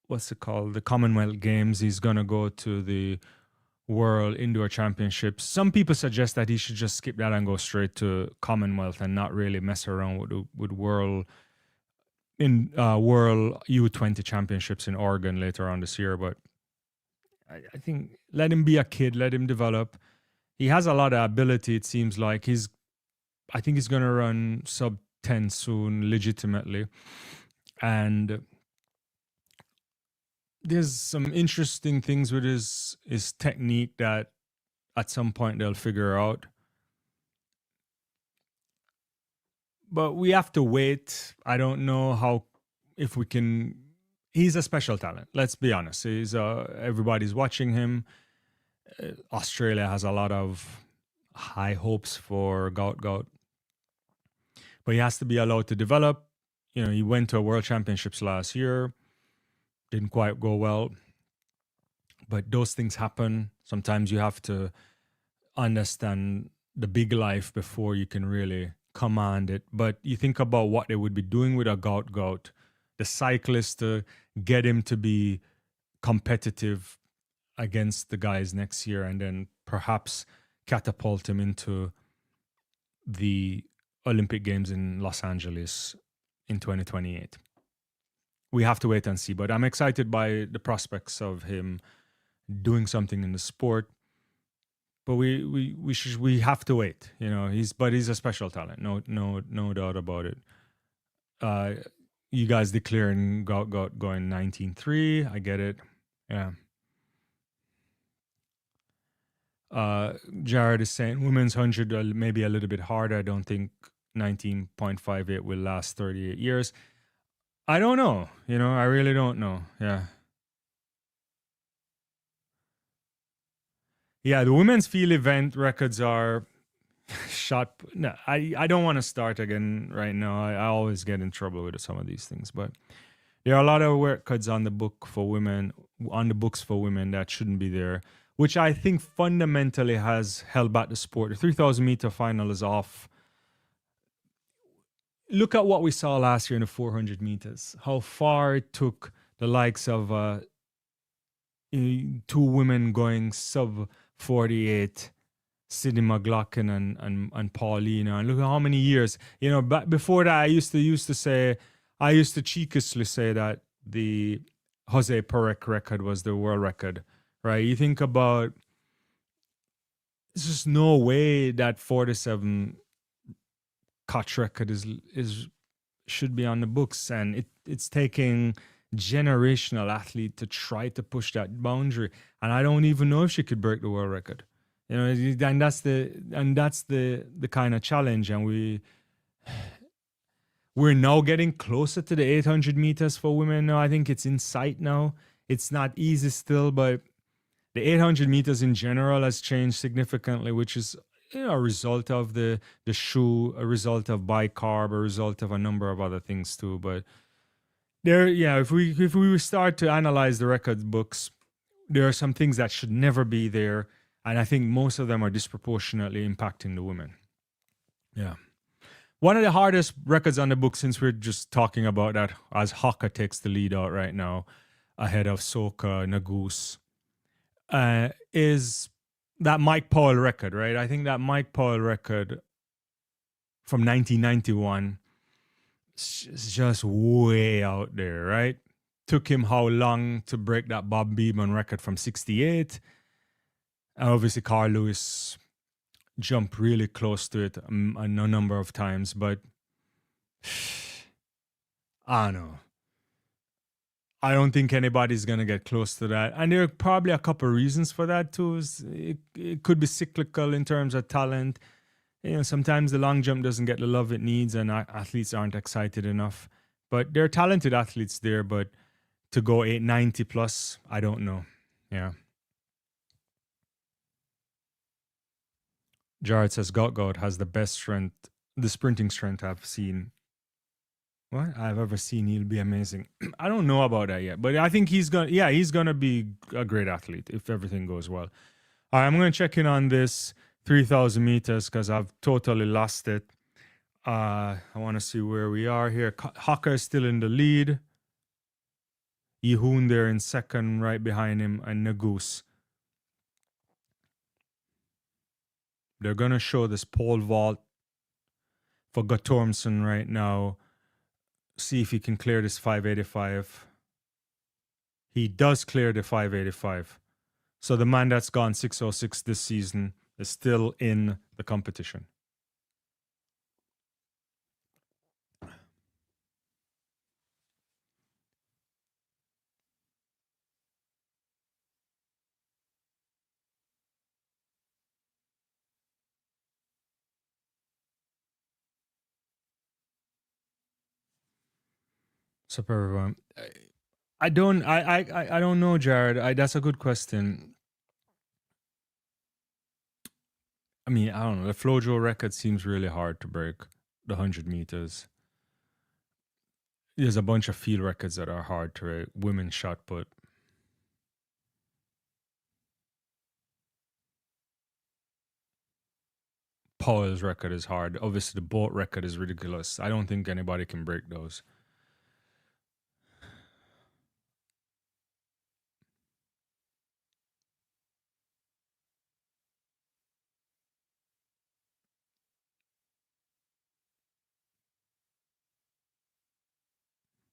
what's it called? The Commonwealth Games. He's gonna go to the World Indoor Championships. Some people suggest that he should just skip that and go straight to Commonwealth and not really mess around with World U20 Championships in Oregon later on this year. But I think let him be a kid, let him develop. He has a lot of ability. It seems like I think he's gonna run sub 10 soon, legitimately, and there's some interesting things with his technique that at some point they'll figure out. But we have to wait. I don't know if we can. He's a special talent. Let's be honest. He's everybody's watching him. Australia has a lot of high hopes for Gout. But he has to be allowed to develop. You know, he went to World Championships last year. Didn't quite go well. But those things happen. Sometimes you have to understand the big life before you can really command it. But you think about what they would be doing with a Gout, the cyclist, to get him to be competitive against the guys next year and then perhaps catapult him into the Olympic Games in Los Angeles in 2028. We have to wait and see, but I'm excited by the prospects of him doing something in the sport. But we have to wait, you know. He's a special talent, no doubt about it. You guys declaring Gout going 19.3, I get it, yeah. Jared is saying women's 100 maybe a little bit harder. I don't think 19.58 will last 38 years. I don't know. You know, I really don't know. Yeah. Yeah, the women's field event records are shot. No, I don't want to start again right now. I always get in trouble with some of these things, but there are a lot of records on the books for women that shouldn't be there, which I think fundamentally has held back the sport. The 3,000 meter final is off. Look at what we saw last year in the 400 meters, how far it took the likes of two women going sub 48, Sydney McLaughlin and Paulina. And look at how many years, you know, but before that, I used to cheekishly say that the Jose Perec record was the world record, right? You think about, there's just no way that 47 Koch record should be on the books, and it's taking generational athlete to try to push that boundary, and I don't even know if she could break the world record. You know, and that's the kind of challenge, and we're now getting closer to the 800 meters for women. Now I think it's in sight now. It's not easy still, but the 800 meters in general has changed significantly, which is a result of the shoe, a result of bicarb, a result of a number of other things too. But there, yeah, if we start to analyze the record books, there are some things that should never be there, and I think most of them are disproportionately impacting the women. Yeah. One of the hardest records on the book, since we're just talking about that, as Haka takes the lead out right now, ahead of Soka Nagus, is that Mike Powell record, right? I think that Mike Powell record from 1991 is just way out there, right? Took him how long to break that Bob Beamon record from 68? And obviously, Carl Lewis jumped really close to it a number of times, but I don't know. I don't think anybody's going to get close to that. And there are probably a couple of reasons for that too. It could be cyclical in terms of talent. Sometimes the long jump doesn't get the love it needs and athletes aren't excited enough. But there are talented athletes there, but to go 890 plus, I don't know. Yeah. Jared says Gout has the best strength, the sprinting strength I've seen. What I've ever seen. He'll be amazing. I don't know about that yet, but I think he's gonna be a great athlete if everything goes well. All right, I'm gonna check in on this 3,000 meters because I've totally lost it. I want to see where we are here. Haka is still in the lead. Yehoon there in second, right behind him, and Nagus. They're gonna show this pole vault for Guttormson right now. See if he can clear this 585. He does clear the 585. So the man that's gone 606 this season is still in the competition. Sup everyone. I don't know, Jared. That's a good question. I mean, I don't know. The Flojo record seems really hard to break. The 100 meters. There's a bunch of field records that are hard to break. Women's shot put. Powell's record is hard. Obviously, the boat record is ridiculous. I don't think anybody can break those.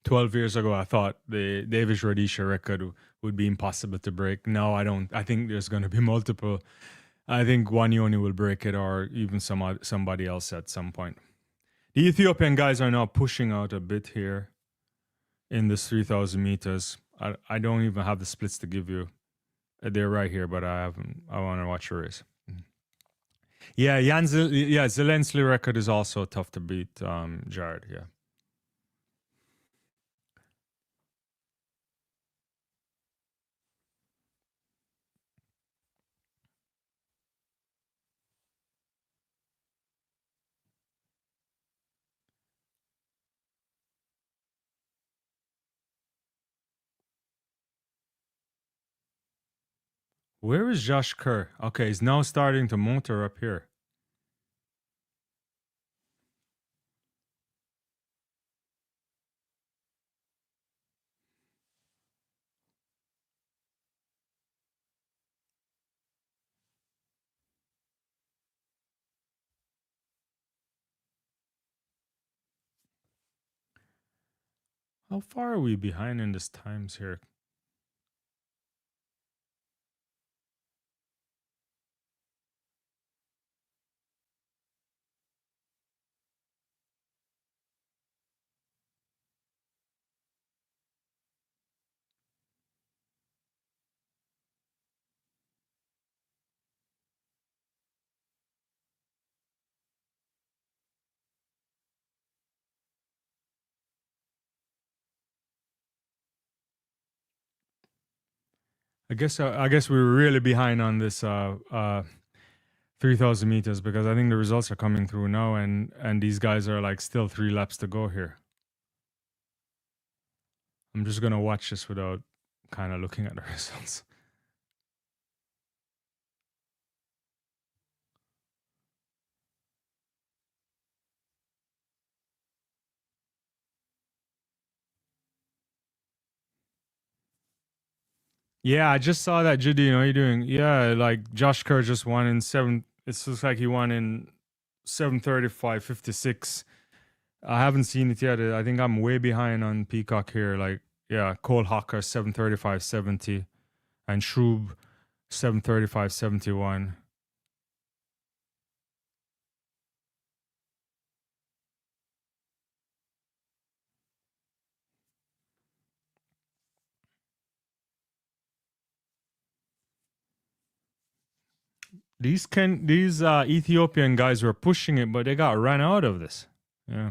12 years ago, I thought the Davis Rhodesia record would be impossible to break. Now I don't. I think there's going to be multiple. I think Wanyoni will break it, or even somebody else at some point. The Ethiopian guys are now pushing out a bit here in this 3,000 meters. I don't even have the splits to give you. They're right here, but I haven't. I want to watch the race. Yeah, Zelensky record is also tough to beat, Jared. Yeah. Where is Josh Kerr? Okay, he's now starting to motor up here. How far are we behind in this times here? I guess we were really behind on this 3,000 meters because I think the results are coming through now, and these guys are like still 3 laps to go here. I'm just gonna watch this without kind of looking at the results. Yeah, I just saw that, Judy. How you doing? Yeah, like Josh Kerr just won in seven. It looks like he won in 7:35:56. I haven't seen it yet. I think I'm way behind on Peacock here. Like, yeah, Cole Hocker 7:35:70 and Shrub 7:35:71. These Ethiopian guys were pushing it, but they got run out of this. Yeah.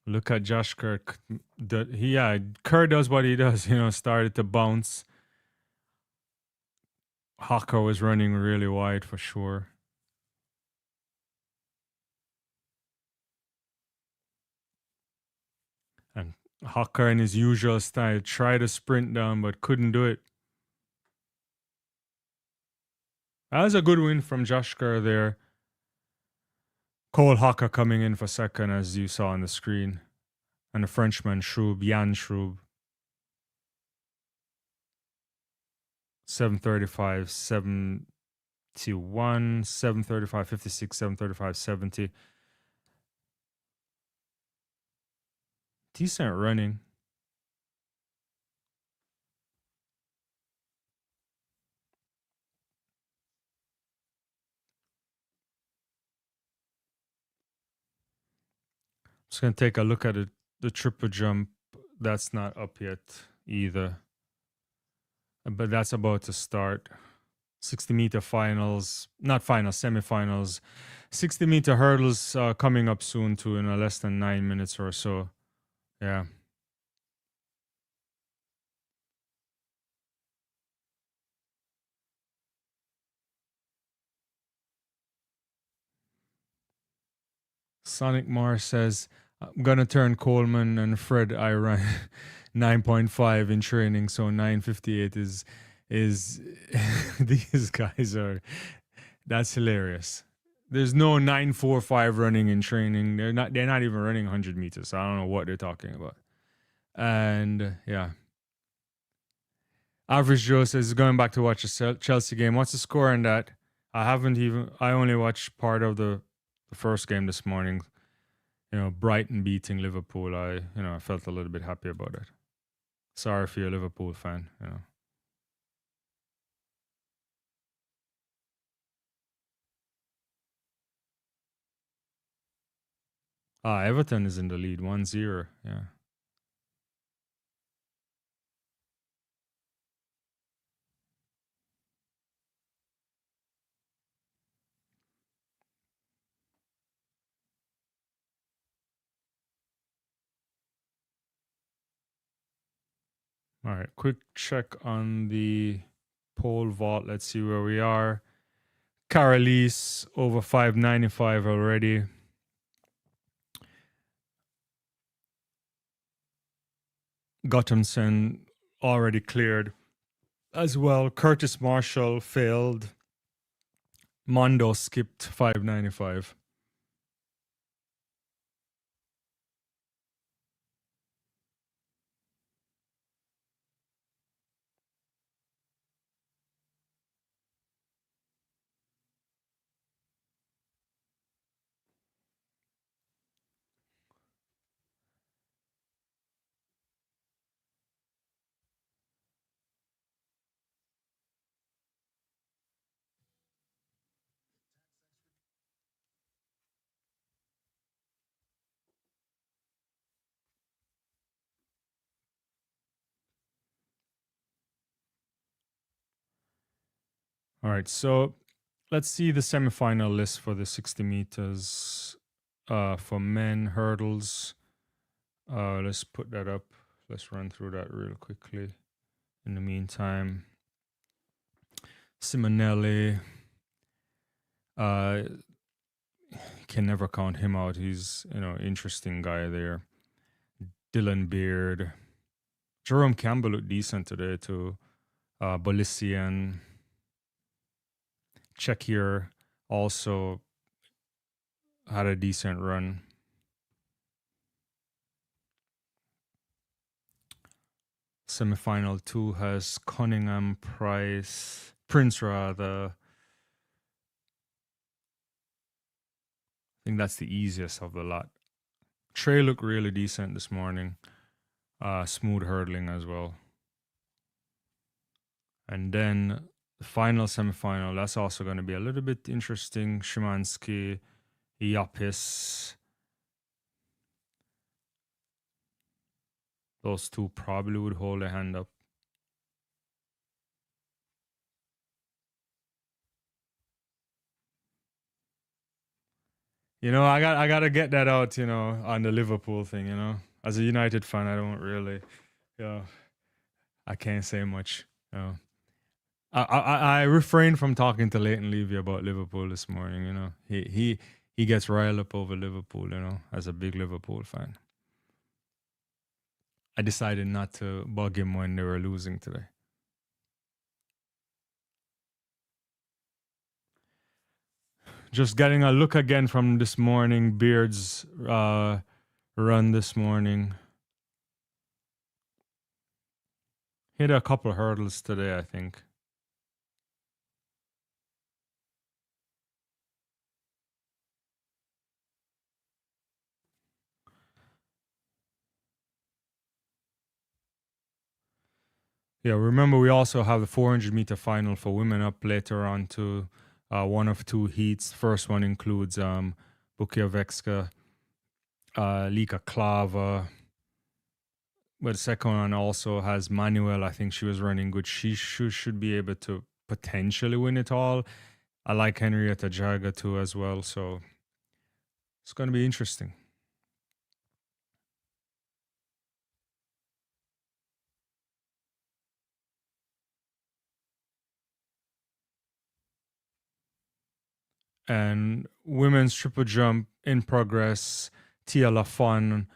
Look at Josh Kirk. Kerr does what he does. Started to bounce. Haka was running really wide for sure. And Haka in his usual style tried to sprint down but couldn't do it. That was a good win from Josh Kerr there. Cole Haka coming in for second, as you saw on the screen. And the Frenchman, Jan Shrub. 7:35, 71, 7:35, 56, 7:35, 70. Decent running. Just gonna take a look at it. The triple jump. That's not up yet either. But that's about to start. 60-meter finals, not finals, semifinals. 60-meter hurdles coming up soon too, in less than 9 minutes or so. Yeah. Sonic Mars says, I'm gonna turn Coleman and Fred. I run 9.5 in training, so 9:58 is these guys are. That's hilarious. There's no 9:45 running in training. They're not even running 100 meters. So I don't know what they're talking about. And yeah. Average Joe says going back to watch a Chelsea game. What's the score on that? I only watched part of the first game this morning. Brighton beating Liverpool. I felt a little bit happy about it. Sorry if you're a Liverpool fan. Everton is in the lead, 1-0. Yeah. All right, quick check on the pole vault. Let's see where we are. Carolis over 595 already. Guttomson already cleared as well. Curtis Marshall failed. Mondo skipped 595. All right, so let's see the semifinal list for the 60 meters. for men hurdles. Let's put that up. Let's run through that real quickly. In the meantime, Simonelli, can never count him out. He's interesting guy there. Dylan Beard, Jerome Campbell looked decent today too. Bolisian, Czechir also had a decent run. Semifinal 2 has Cunningham, Prince rather. I think that's the easiest of the lot. Trey looked really decent this morning. Smooth hurdling as well. And then the final semifinal, that's also going to be a little bit interesting. Szymanski, Yapis. Those two probably would hold a hand up. I gotta get that out, on the Liverpool thing, As a United fan, I don't really, I can't say much. I refrained from talking to Leighton Levy about Liverpool this morning. He gets riled up over Liverpool, as a big Liverpool fan. I decided not to bug him when they were losing today. Just getting a look again from this morning, Beard's run this morning. Hit a couple of hurdles today, I think. Yeah, remember we also have the 400-meter final for women up later on too. One of two heats. First one includes Bukievska, Lika Klava. But the second one also has Manuel. I think she was running good. She should be able to potentially win it all. I like Henrietta Jaga too as well. So it's going to be interesting. And women's triple jump in progress. Tia Lafon,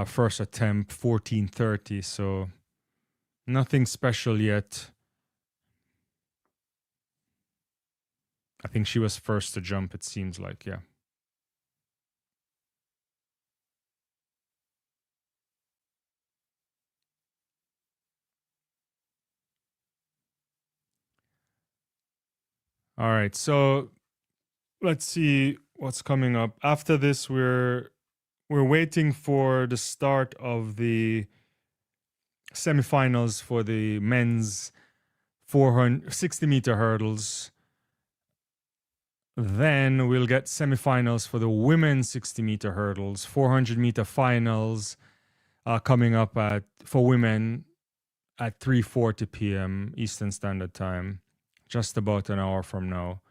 first attempt, 14:30. So nothing special yet. I think she was first to jump, it seems like, yeah. All right, so let's see what's coming up. After this, we're waiting for the start of the semifinals for the men's 460-meter hurdles. Then we'll get semifinals for the women's 60-meter hurdles, 400-meter finals coming up for women at 3:40 p.m. Eastern Standard Time, just about an hour from now.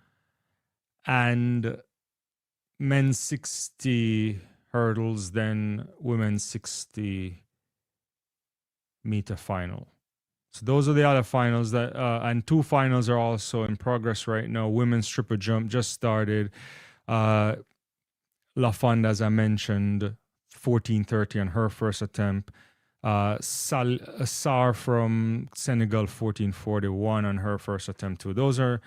And men's 60 hurdles, then women's 60-meter final. So those are the other finals that, and two finals are also in progress right now. Women's triple jump just started. Lafond, as I mentioned, 14:30 on her first attempt. Sar from Senegal, 14:41 on her first attempt too. Those are,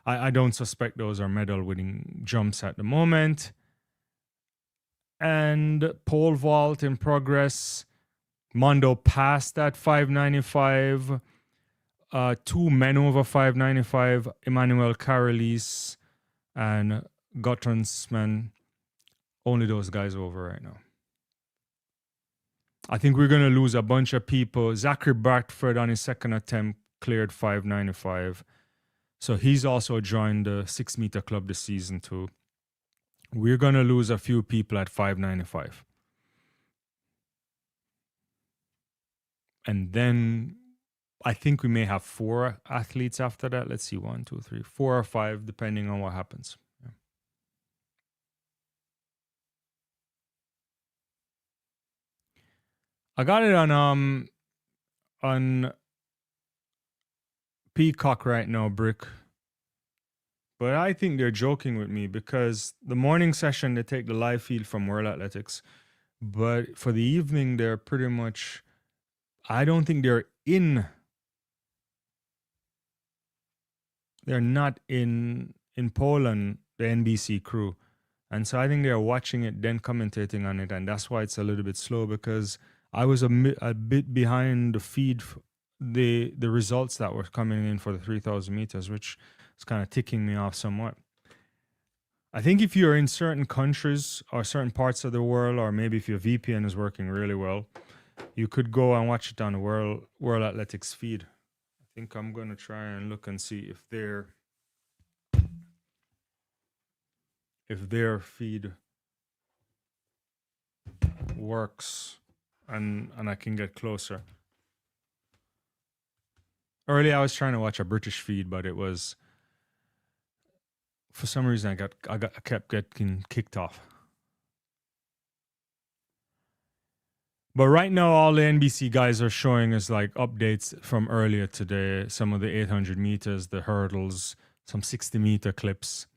I don't suspect those are medal-winning jumps at the moment. And pole vault in progress. Mondo passed at 595. Two men over 595, Emmanuel Carolis and Gottensman. Only those guys over right now. I think we're going to lose a bunch of people. Zachary Bradford on his second attempt cleared 595. So he's also joined the 6-meter club this season too. We're going to lose a few people at 595. And then I think we may have 4 athletes after that. Let's see, 1, 2, 3, 4 or 5, depending on what happens. I got it on Peacock right now, Brick. But I think they're joking with me because the morning session they take the live feed from World Athletics, but for the evening they're pretty much. I don't think they're in. They're not in Poland, the NBC crew, and so I think they're watching it then commentating on it, and that's why it's a little bit slow because I was a bit behind the feed, the results that were coming in for the 3,000 meters, which is kind of ticking me off somewhat. I think if you're in certain countries or certain parts of the world, or maybe if your VPN is working really well, you could go and watch it on the World Athletics feed. I think I'm gonna try and look and see if their feed works and I can get closer. Earlier I was trying to watch a British feed, but it was for some reason I kept getting kicked off. But right now, all the NBC guys are showing us like updates from earlier today. Some of the 800 meters, the hurdles, some 60-meter clips.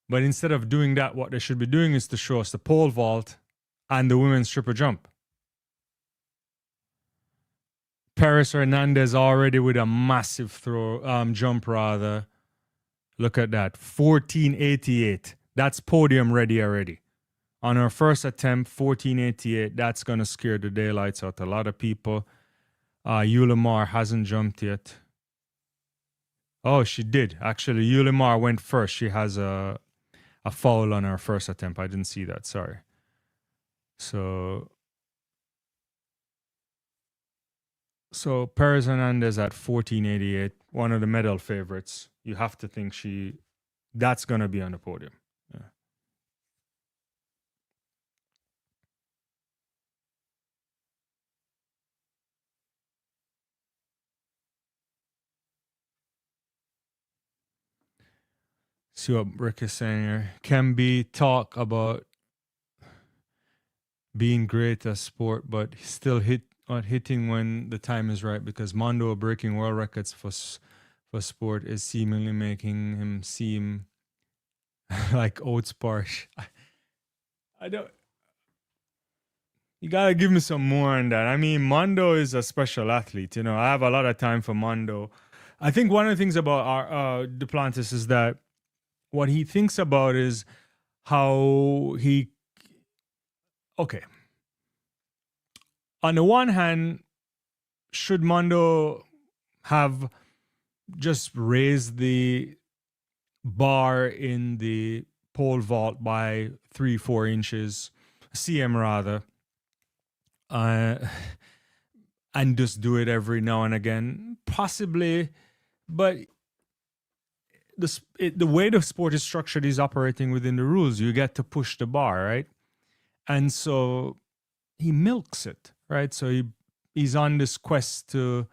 But instead of doing that, what they should be doing is to show us the pole vault and the women's triple jump. Paris Hernandez already with a massive jump rather. Look at that, 1488. That's podium ready already. On her first attempt, 1488. That's gonna scare the daylights out a lot of people. Yulimar hasn't jumped yet. Oh, she did. Actually, Yulimar went first. She has a foul on her first attempt. I didn't see that. Sorry. So Perez Hernandez at 1488, one of the medal favorites. You have to think that's going to be on the podium. Yeah. See what Rick is saying here. Can be talk about being great at sport, but still hitting when the time is right, because Mondo breaking world records for sport is seemingly making him seem like old sparsh. I don't. You gotta give me some more on that. I mean, Mondo is a special athlete. I have a lot of time for Mondo. I think one of the things about our Duplantis is that what he thinks about is how he. Okay. On the one hand, should Mondo have just raised the bar in the pole vault by 3-4 inches, cm rather, and just do it every now and again? Possibly, but the way the sport is structured is operating within the rules. You get to push the bar, right? And so he milks it, right? So he's on this quest to,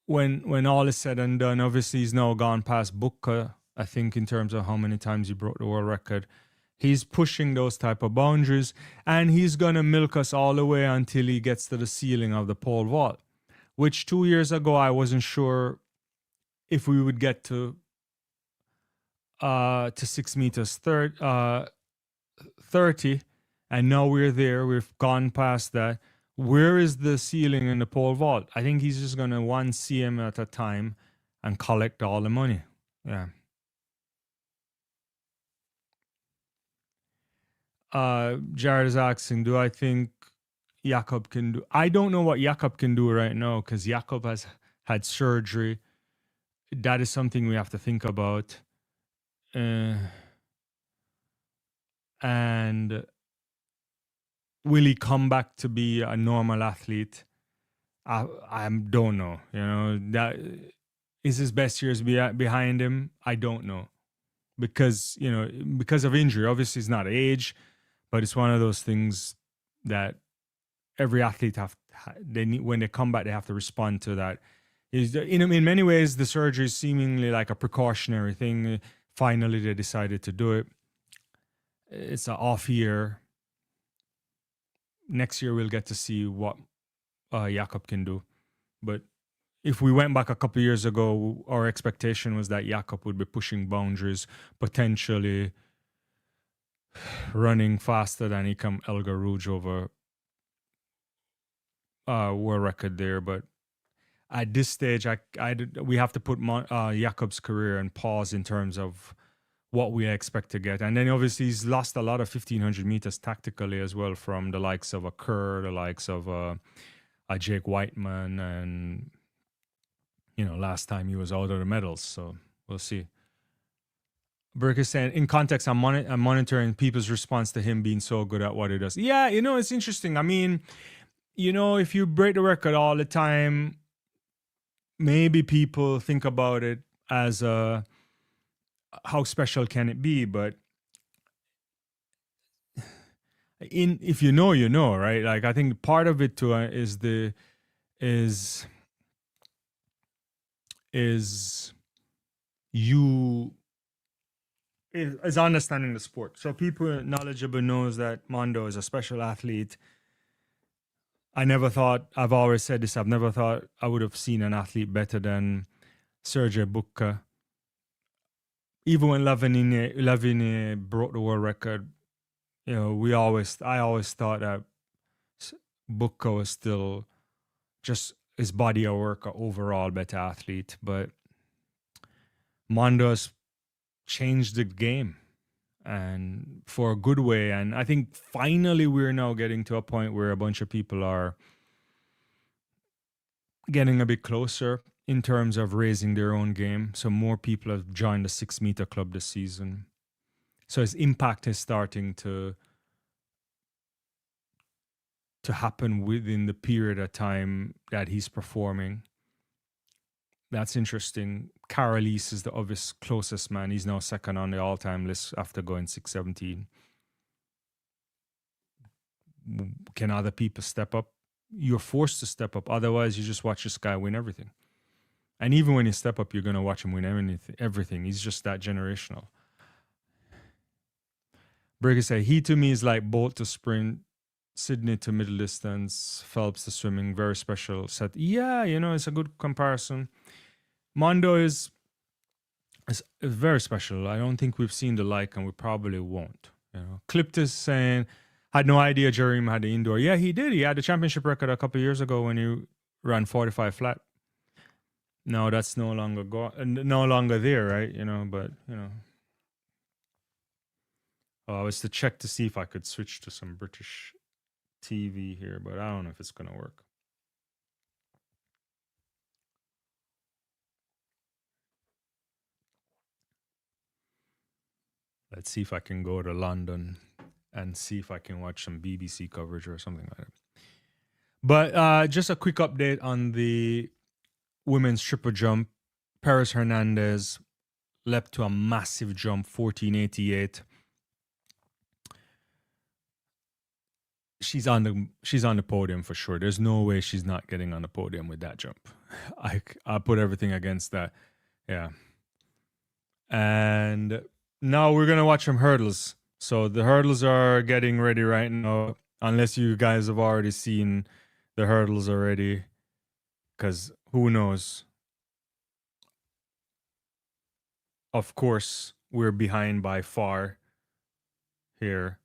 when all is said and done, obviously he's now gone past Bukka, I think, in terms of how many times he broke the world record. He's pushing those type of boundaries, and he's going to milk us all the way until he gets to the ceiling of the pole vault, which 2 years ago I wasn't sure if we would get to 6 meters 30, and now we're there. We've gone past that. Where is the ceiling in the pole vault? I think he's just going to 1 cm at a time and collect all the money. Yeah. Jared is asking, do I think Jakob can do? I don't know what Jakob can do right now because Jakob has had surgery. That is something we have to think about. And will he come back to be a normal athlete? I don't know. That is his best years behind him. I don't know because of injury. Obviously, it's not age, but it's one of those things that every athlete they need, when they come back, they have to respond to that. In many ways, the surgery is seemingly like a precautionary thing. Finally, they decided to do it. It's an off year. next year we'll get to see what Jakob can do. But if we went back a couple of years ago, our expectation was that Jakob would be pushing boundaries, potentially running faster than Ikam Elgar Rouge over world record there. But at this stage, we have to put Jakob's career on pause in terms of what we expect to get. And then obviously he's lost a lot of 1500 meters tactically as well from the likes of a Kerr, the likes of a Jake Whiteman, and last time he was out of the medals. So we'll see. Burke is saying, in context, I'm monitoring people's response to him being so good at what he does. Yeah, it's interesting. I mean, if you break the record all the time, maybe people think about it as how special can it be? But if you know, right? Like, I think part of it too is understanding the sport. So people knowledgeable knows that Mondo is a special athlete. I've always said this, I've never thought I would have seen an athlete better than Sergej Bubka. Even when Lavinier broke the world record, I always thought that Bubka was still just his body of work, an overall better athlete. But Mondo's changed the game, and for a good way. And I think finally we're now getting to a point where a bunch of people are getting a bit closer in terms of raising their own game. So more people have joined the 6 meter club this season. So his impact is starting to happen within the period of time that he's performing. That's interesting. Carolis is the obvious closest man. He's now second on the all-time list after going 6:17. Can other people step up? You're forced to step up. Otherwise, you just watch this guy win everything. And even when you step up, you're going to watch him win everything. He's just that generational. Briggs said, he to me is like Bolt to sprint, Sydney to middle distance, Phelps to swimming, very special set. Yeah, it's a good comparison. Mondo is very special. I don't think we've seen the like, and we probably won't. Clipped is saying, had no idea Jeremy had the indoor. Yeah, he did. He had the championship record a couple of years ago when he ran 45 flat. No, that's no longer there, right? But I was to check to see if I could switch to some British TV here, but I don't know if it's gonna work. Let's see if I can go to London and see if I can watch some BBC coverage or something like that. But just a quick update on the women's triple jump. Perez Hernandez leapt to a massive jump, 1488. She's on the podium for sure. There's no way she's not getting on the podium with that jump. I put everything against that. Yeah. And now we're gonna watch some hurdles. So the hurdles are getting ready right now. Unless you guys have already seen the hurdles already, because who knows? Of course, we're behind by far here.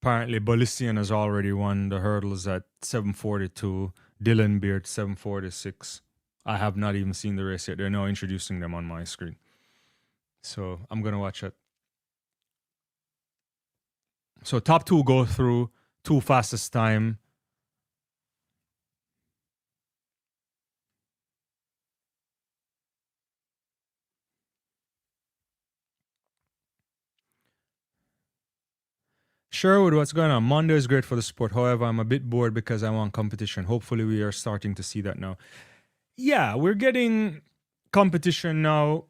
Apparently, Bolissian has already won the hurdles at 7:42. Dylan Beard 7:46. I have not even seen the race yet. They're now introducing them on my screen. So I'm going to watch it. So top two go through, two fastest time. Sherwood, what's going on? Monday is great for the sport. However, I'm a bit bored because I want competition. Hopefully, we are starting to see that now. Yeah, we're getting competition now.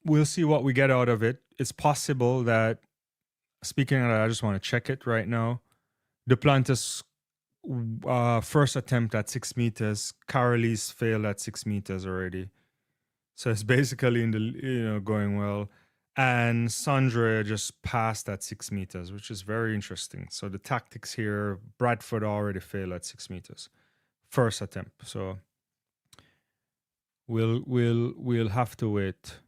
We'll see what we get out of it. It's possible that, speaking of that, I just want to check it right now. Duplantis first attempt at 6 meters. Carolis failed at 6 meters already. So it's basically in the going well. and Sandra just passed at 6 meters, which is very interesting. So the tactics here, Bradford already failed at 6 meters, first attempt. So we'll have to wait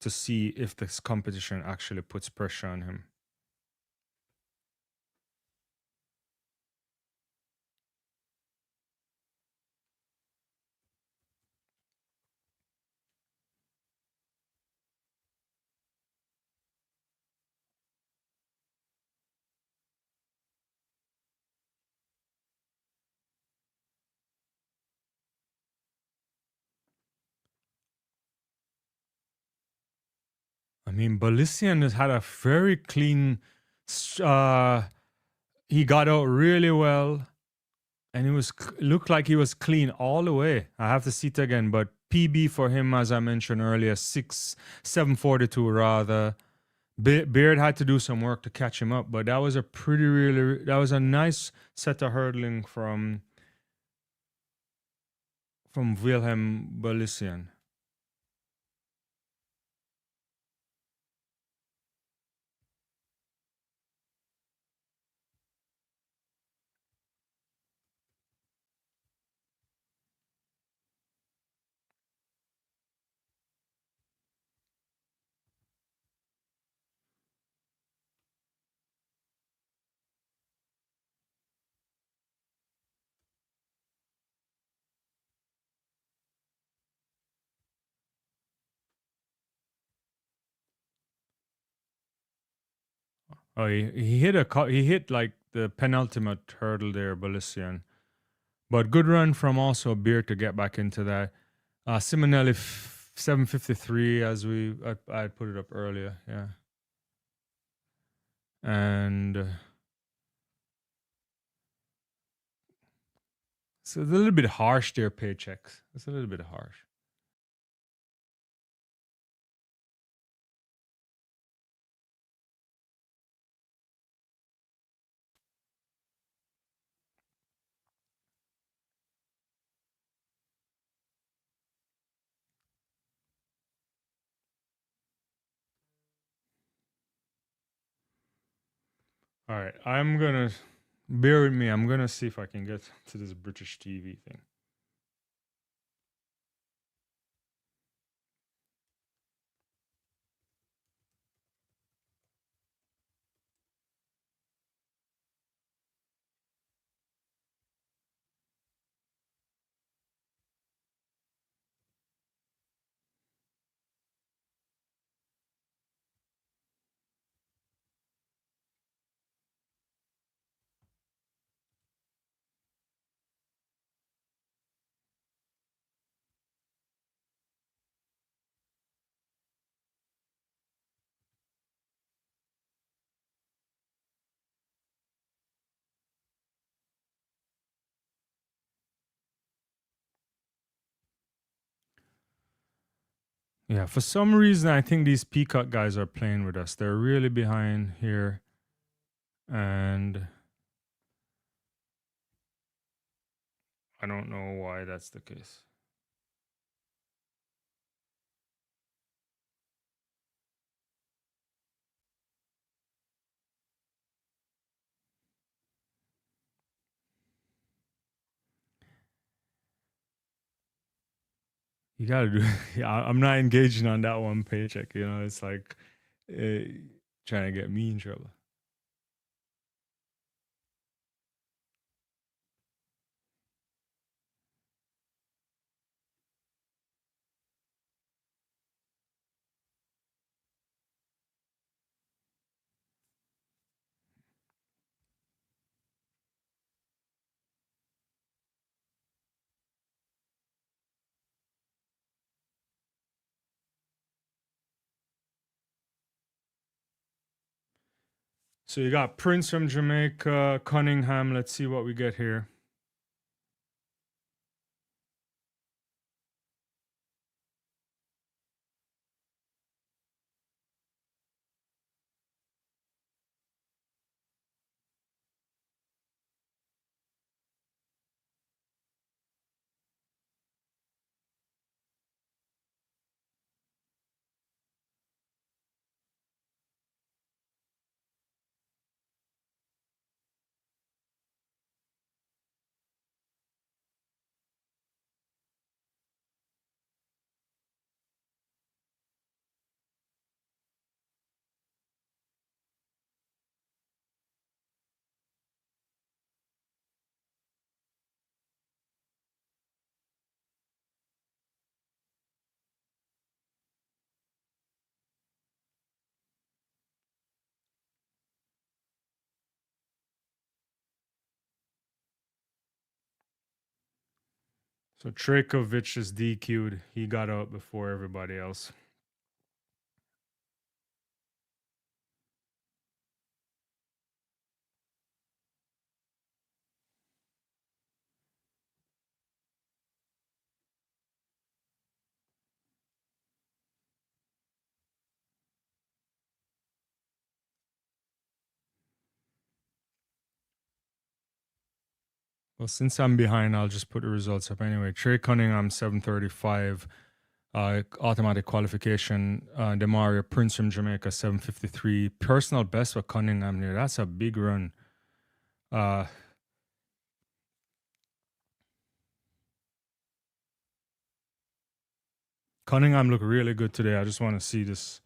to see if this competition actually puts pressure on him. I mean, Balisian has had a very clean. He got out really well, and he was looked like he was clean all the way. I have to see it again, but PB for him, as I mentioned earlier, 742 rather. Beard had to do some work to catch him up, but that was that was a nice set of hurdling from Wilhelm Balisian. Oh, he hit like the penultimate hurdle there, Balisian. But good run from also Beard to get back into that. Simonelli 753 as I put it up earlier, yeah. And it's a little bit harsh there, paychecks. It's a little bit harsh. All right, I'm gonna bear with me. I'm gonna see if I can get to this British TV thing. Yeah, for some reason, I think these Peacock guys are playing with us. They're really behind here. And I don't know why that's the case. You gotta do. Yeah, I'm not engaging on that one paycheck. You know, it's like trying to get me in trouble. So you got Prince from Jamaica, Cunningham. Let's see what we get here. So Trajkovic is DQ'd. He got out before everybody else. Well, since I'm behind, I'll just put the results up anyway. Trey Cunningham 735, automatic qualification. Demaria Prince from Jamaica 753. Personal best for Cunningham there. That's a big run. Cunningham looked really good today. I just want to see this.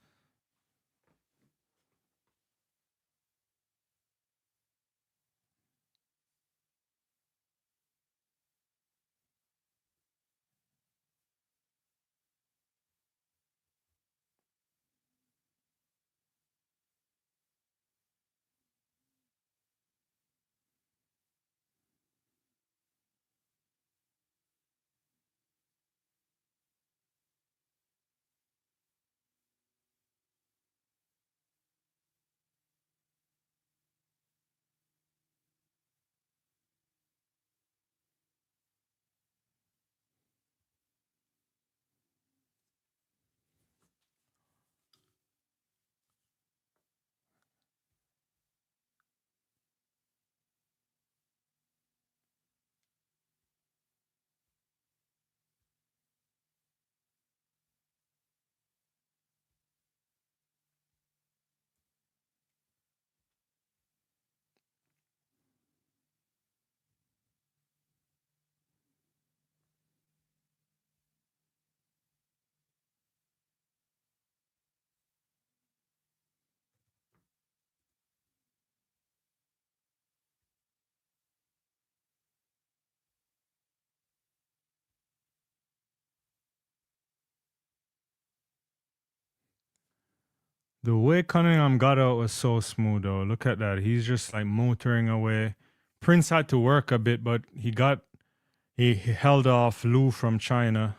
The way Cunningham got out was so smooth, though. Look at that. He's just like motoring away. Prince had to work a bit, but he held off Lou from China.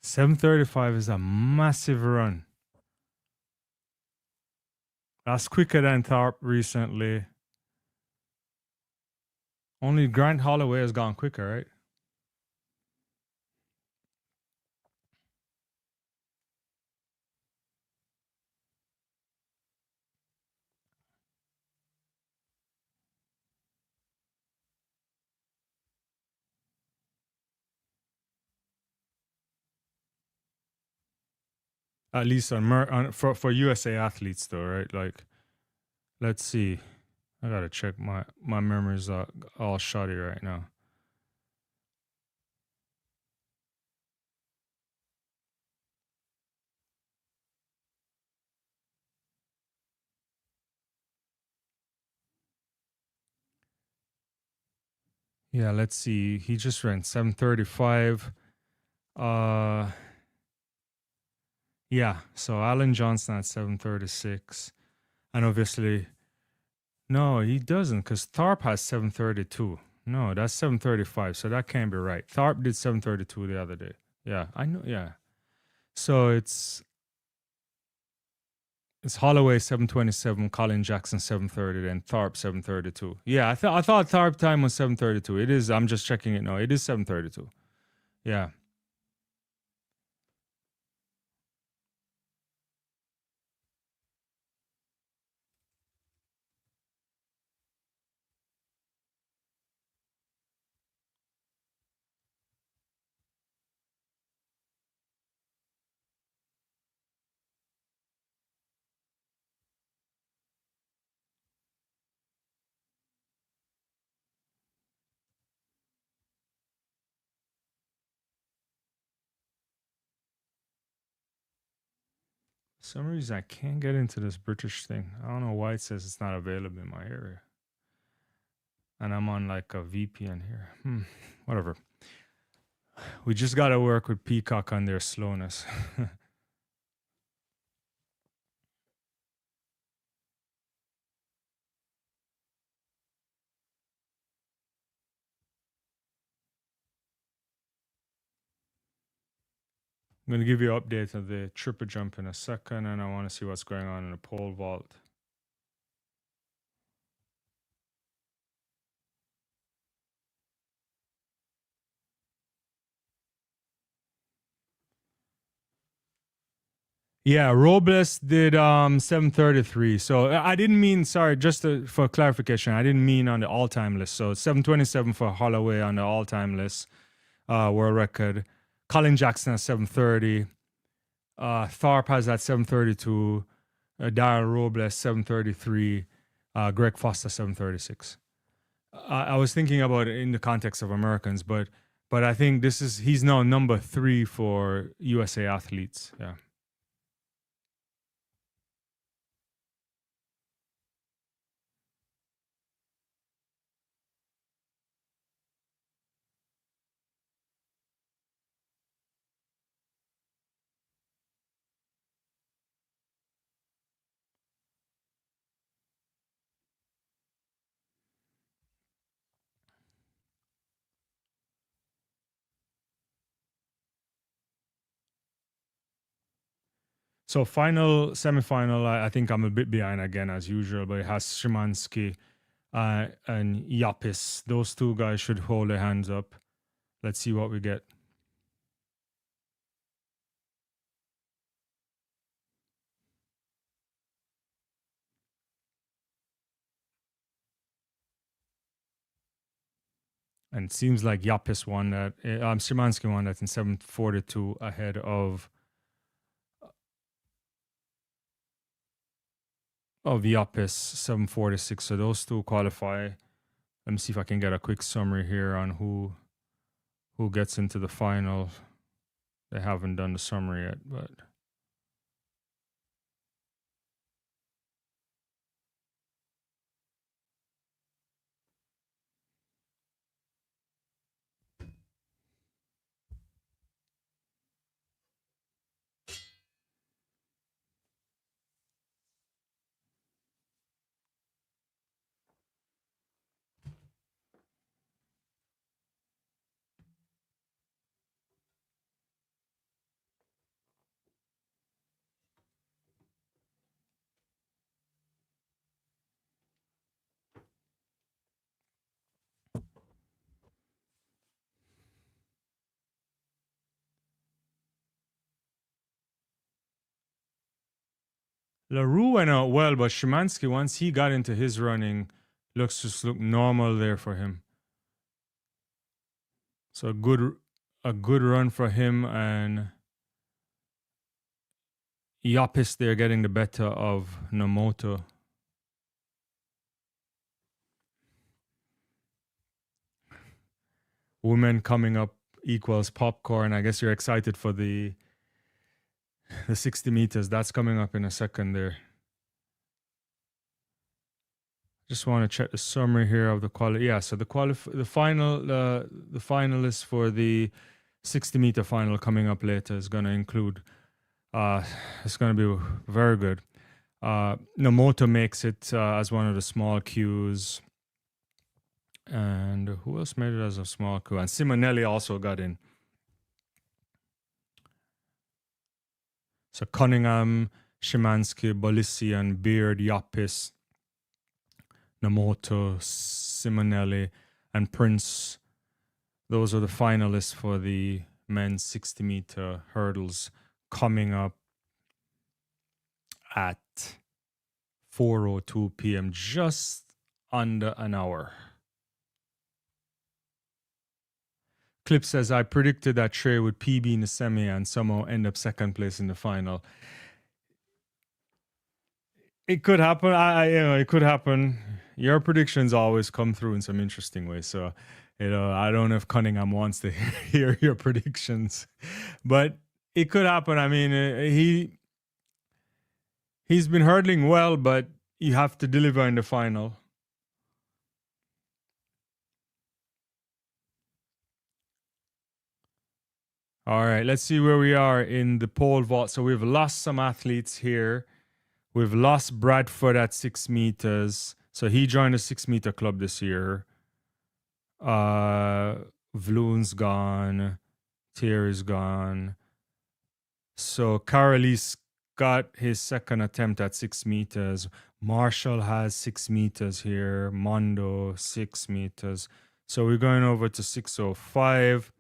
$735 is a massive run. That's quicker than Tharp recently. Only Grant Holloway has gone quicker, right? At least for USA athletes, though, right? Like, let's see. I gotta check my memories are all shoddy right now. Yeah, let's see. He just ran 735. Uh yeah, so Alan Johnson at 736. And obviously no, he doesn't because Tharp has 732. No, that's 735, so that can't be right. Tharp did 732 the other day. Yeah, I know, yeah. So it's Holloway 727, Colin Jackson 730, then Tharp 732. Yeah, I thought Tharp time was 732. It is. I'm just checking it now. It is 732. Yeah. For some reason I can't get into this British thing. I don't know why it says it's not available in my area. And I'm on like a VPN here. Whatever. We just gotta work with Peacock on their slowness. I'm going to give you an update of the triple jump in a second, and I want to see what's going on in the pole vault. Yeah, Robles did 733. So I didn't mean, sorry, just for clarification, I didn't mean on the all-time list. So 727 for Holloway on the all-time list, world record. Colin Jackson at 730. Tharp has at 732. Daryl Robles 733. Greg Foster 736. I was thinking about it in the context of Americans, but I think he's now number 3 for USA athletes. Yeah. So semifinal, I think I'm a bit behind again as usual, but it has Szymanski and Yapis. Those two guys should hold their hands up. Let's see what we get. And it seems like Yapis won that. Szymanski won that in 742 ahead of Yapis 746. So those two qualify. Let me see if I can get a quick summary here on who gets into the final. They haven't done the summary yet, but LaRue went out well, but Szymanski, once he got into his running, looked normal there for him. So a good run for him, and Yapis there getting the better of Nomoto. Women coming up equals popcorn. I guess you're excited for the 60 meters. That's coming up in a second there. Just want to check the summary here of the quality. Yeah, so the finalists for the 60 meter final coming up later is going to include. It's going to be very good. Nomoto makes it as one of the small queues. And who else made it as a small queue? And Simonelli also got in. So Cunningham, Szymanski, Bolisian, Beard, Yapis, Nomoto, Simonelli, and Prince. Those are the finalists for the men's 60 meter hurdles coming up at 4:02 p.m., just under an hour. Clip says, I predicted that Trey would PB in the semi and somehow end up second place in the final. It could happen. It could happen. Your predictions always come through in some interesting ways. So, I don't know if Cunningham wants to hear your predictions, but it could happen. I mean, he's been hurdling well, but you have to deliver in the final. All right, let's see where we are in the pole vault. So we've lost some athletes here. We've lost Bradford at 6 meters. So he joined the 6 meter club this year. Vloon's gone. Tier is gone. So Carolis got his second attempt at 6 meters. Marshall has 6 meters here. Mondo 6 meters. So we're going over to 605.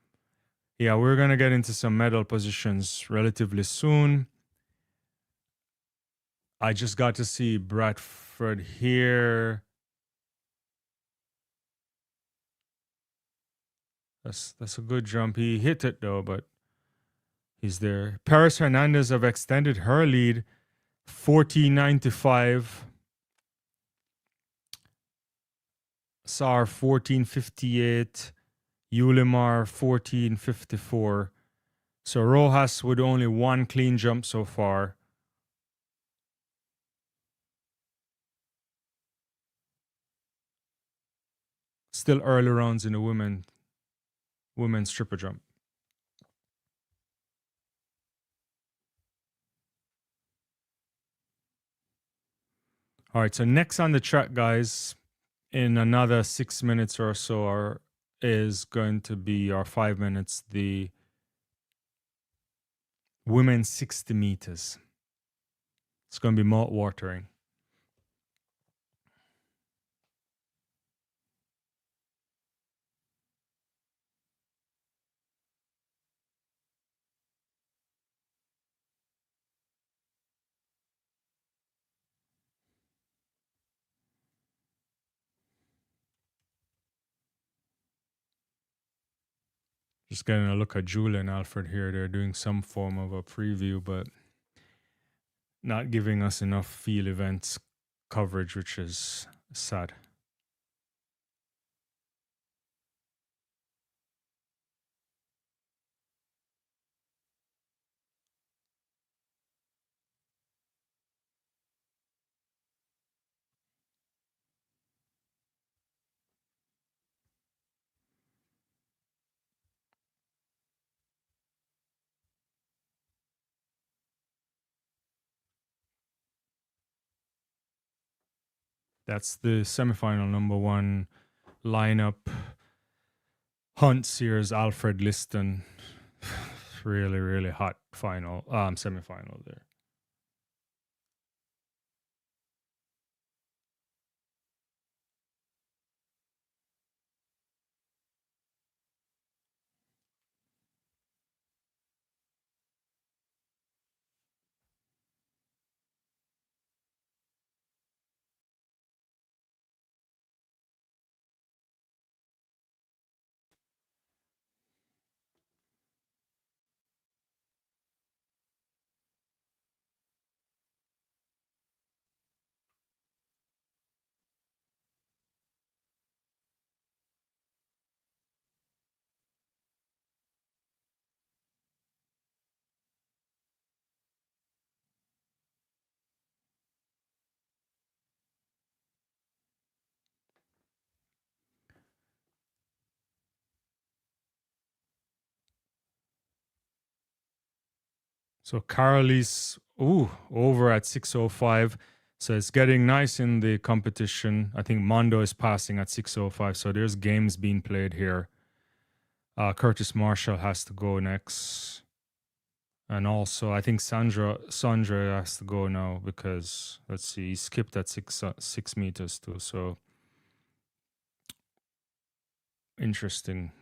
Yeah, we're going to get into some medal positions relatively soon. I just got to see Bradford here. That's a good jump. He hit it though, but he's there. Paris Hernandez have extended her lead 1495. Sar 1458. Yulimar 1454. So Rojas with only one clean jump so far. Still early rounds in the women's triple jump. All right, so next on the track, guys, in another 6 minutes or so is going to be our 5 minutes, the women's 60 meters. It's going to be mouth watering. Just getting a look at Julia and Alfred here. They're doing some form of a preview, but not giving us enough field events coverage, which is sad. That's the semifinal number one lineup. Hunt, Sears, Alfred, Liston. Really, really hot final, semifinal there. So Carolis, over at 605. So it's getting nice in the competition. I think Mondo is passing at 605. So there's games being played here. Curtis Marshall has to go next. And also, I think Sandra has to go now because, let's see, he skipped at 6 meters too. So interesting.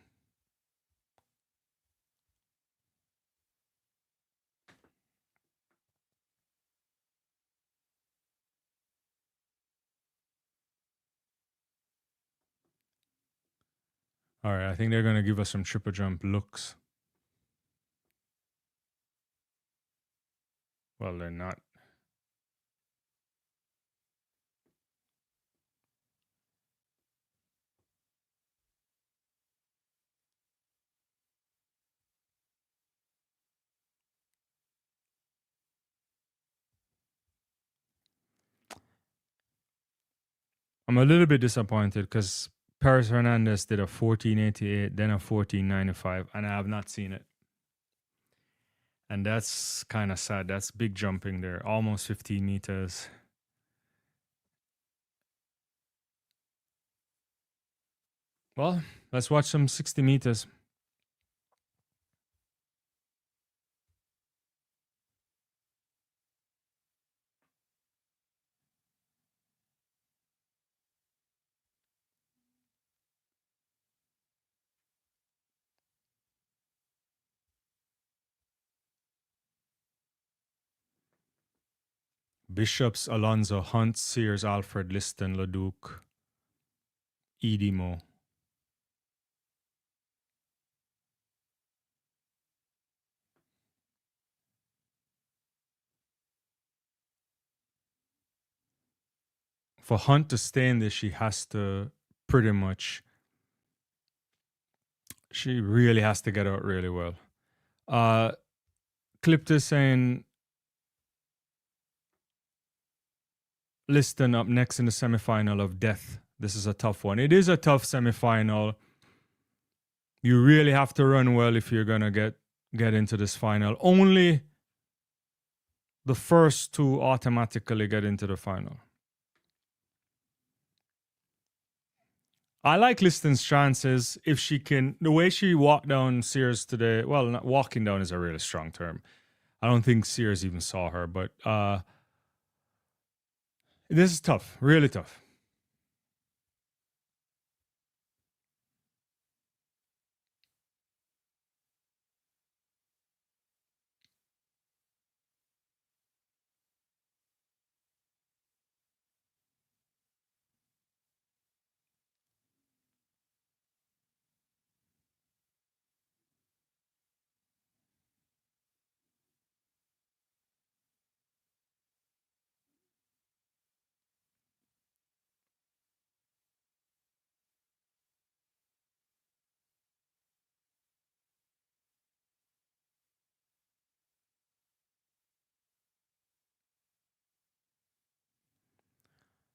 All right, I think they're going to give us some triple jump looks. Well, they're not. I'm a little bit disappointed because Paris Hernandez did a 1488, then a 1495, and I have not seen it. And that's kind of sad. That's big jumping there, almost 15 meters. Well, let's watch some 60 meters. Bishops, Alonso, Hunt, Sears, Alfred, Liston, Leduc, Edimo. For Hunt to stay in this, she has to pretty much, she really has to get out really well. Clipter saying Liston up next in the semifinal of death. This is a tough one. It is a tough semifinal. You really have to run well if you're gonna get into this final. Only the first two automatically get into the final. I like Liston's chances if she can. The way she walked down Sears today, well, not walking down is a really strong term. I don't think Sears even saw her, but this is tough, really tough.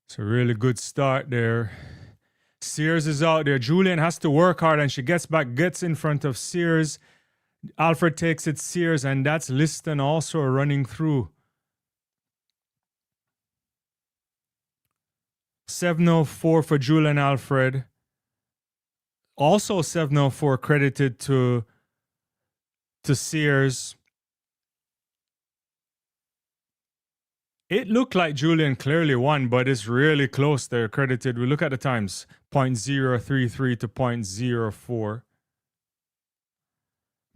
It's a really good start there. Sears is out there. Julian has to work hard, and she gets back, gets in front of Sears. Alfred takes it, Sears, and that's Liston also running through. 704 for Julian Alfred. Also 704 credited to Sears. It looked like Julian clearly won, but it's really close there, credited. We look at the times, 0.033 to 0.04.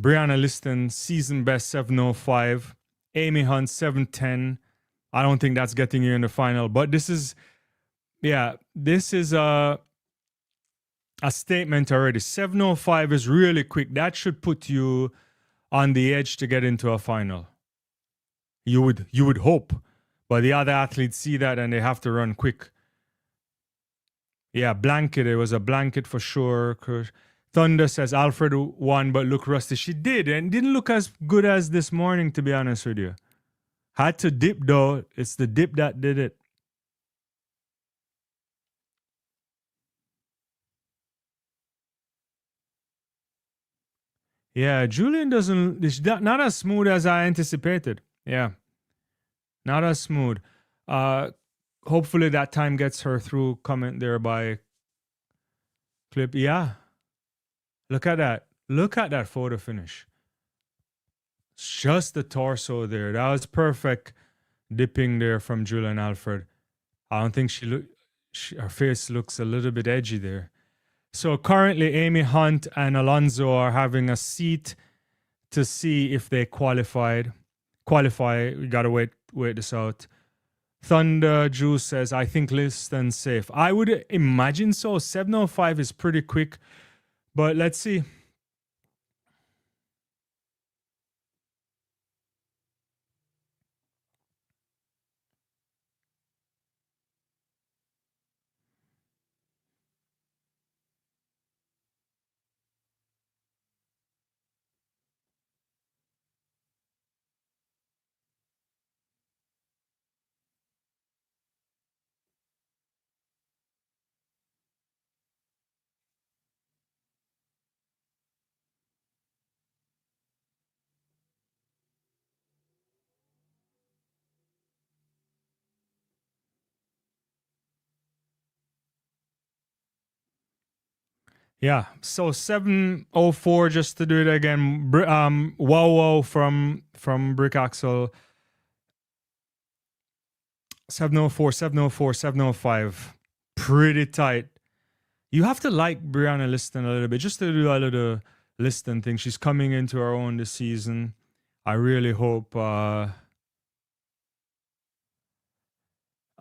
Brianna Liston, season best 705. Amy Hunt, 710. I don't think that's getting you in the final, but this is a statement already. 705 is really quick. That should put you on the edge to get into a final. You would hope. But the other athletes see that and they have to run quick. Yeah, blanket. It was a blanket for sure. Thunder says Alfred won but looked rusty. She did, and didn't look as good as this morning, to be honest with you. Had to dip though. It's the dip that did it. Yeah, Julian is not as smooth as I anticipated. Yeah. Not as smooth. Hopefully that time gets her through. Comment there by Clip. Yeah. Look at that. Look at that photo finish. Just the torso there. That was perfect dipping there from Julian Alfred. I don't think her face looks a little bit edgy there. So currently Amy Hunt and Alonso are having a seat to see if they qualify. We gotta wait this out. Thunder Juice says, I think Liston's safe. I would imagine so. 705 is pretty quick, but let's see. Yeah, so 704 just to do it again. Wow from Brick Axel. 704, 704, 705. Pretty tight. You have to like Brianna Liston a little bit, just to do a little Liston thing. She's coming into her own this season. I really hope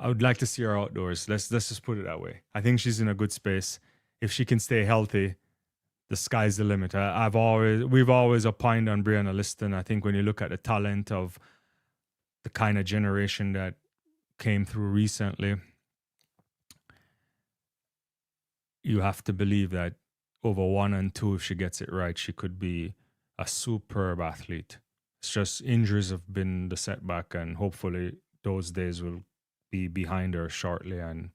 I would like to see her outdoors. Let's just put it that way. I think she's in a good space. If she can stay healthy, the sky's the limit. We've always opined on Brianna Liston. I think when you look at the talent of the kind of generation that came through recently, you have to believe that over 1 and 2, if she gets it right, she could be a superb athlete. It's just injuries have been the setback, and hopefully those days will be behind her shortly and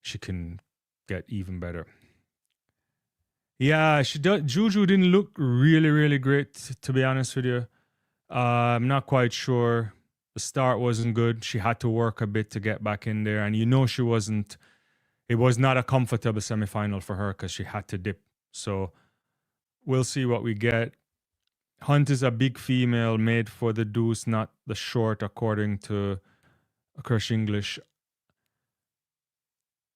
she can get even better. Yeah, she does. Juju didn't look really, really great, to be honest with you. I'm not quite sure. The start wasn't good. She had to work a bit to get back in there, and she wasn't. It was not a comfortable semifinal for her because she had to dip. So we'll see what we get. Hunt is a big female made for the deuce, not the short, according to Kirsch English.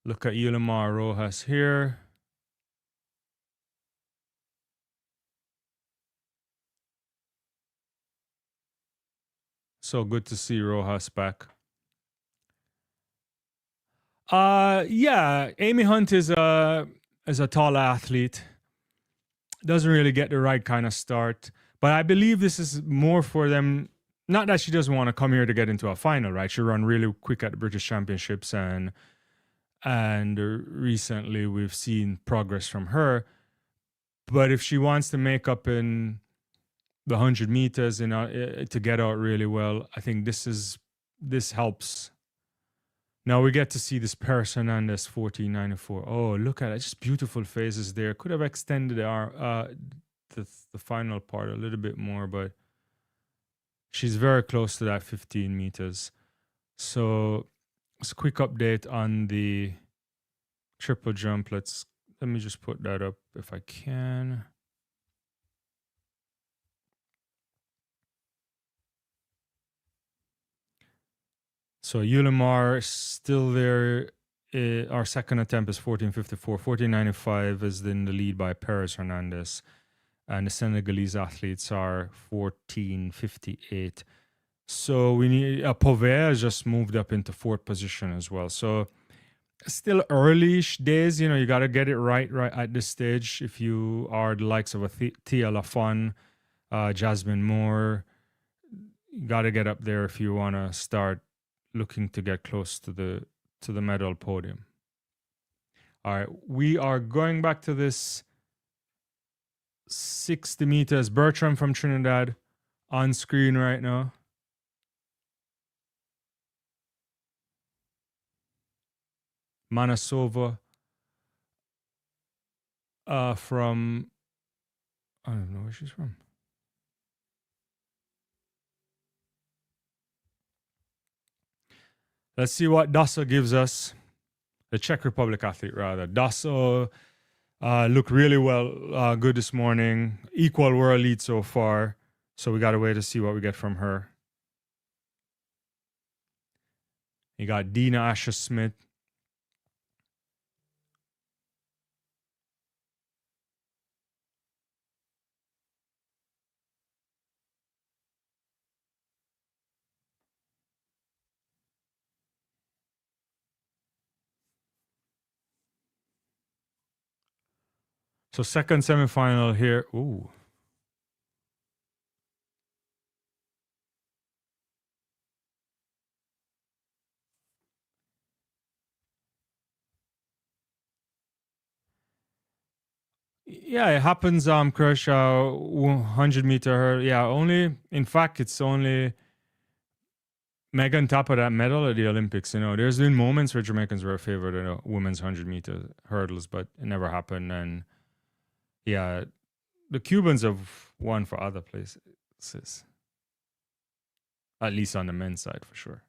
Look at Yulimar Rojas here. So good to see Rojas back. Yeah, Amy Hunt is a tall athlete. Doesn't really get the right kind of start, but I believe this is more for them. Not that she doesn't want to come here to get into a final, right? She ran really quick at the British Championships, and recently we've seen progress from her. But if she wants to make up in the 100 meters to get out really well, I think this helps. Now we get to see this Paris Hernandez 1494. Oh, look at it. Just beautiful phases there. Could have extended the final part a little bit more, but she's very close to that 15 meters. So it's a quick update on the triple jump. Let me just put that up if I can. So Yulimar still there. Our second attempt is 1454. 1495 is in the lead by Paris Hernandez. And the Senegalese athletes are 1458. So we need Povea has just moved up into 4th position as well. So still early-ish days, you got to get it right at this stage. If you are the likes of a Tia Lafon, Jasmine Moore, you got to get up there if you want to start looking to get close to the medal podium. All right, we are going back to this 60 meters. Bertram from Trinidad on screen right now. Manasova from, I don't know where she's from. Let's see what Dasso gives us. The Czech Republic athlete, rather. Dasso looked really well, good this morning. Equal world lead so far. So we got to wait to see what we get from her. You got Dina Asher-Smith. So second semifinal here. Ooh. Yeah, it happens. Crush 100-meter hurdle. Yeah, in fact, it's only Megan top of that medal at the Olympics. There's been moments where Jamaicans were favored in women's 100-meter hurdles, but it never happened. And yeah, the Cubans have won for other places, at least on the men's side for sure.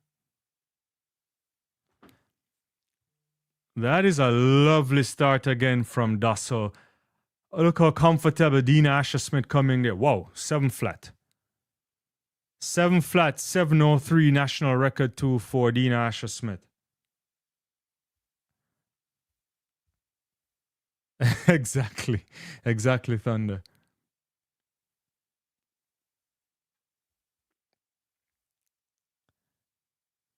That is a lovely start again from Dasso. Look how comfortable Dina Asher-Smith coming there. Whoa, 7 flat. 7 flat, 703 national record 2 for Dina Asher-Smith. Exactly, Thunder.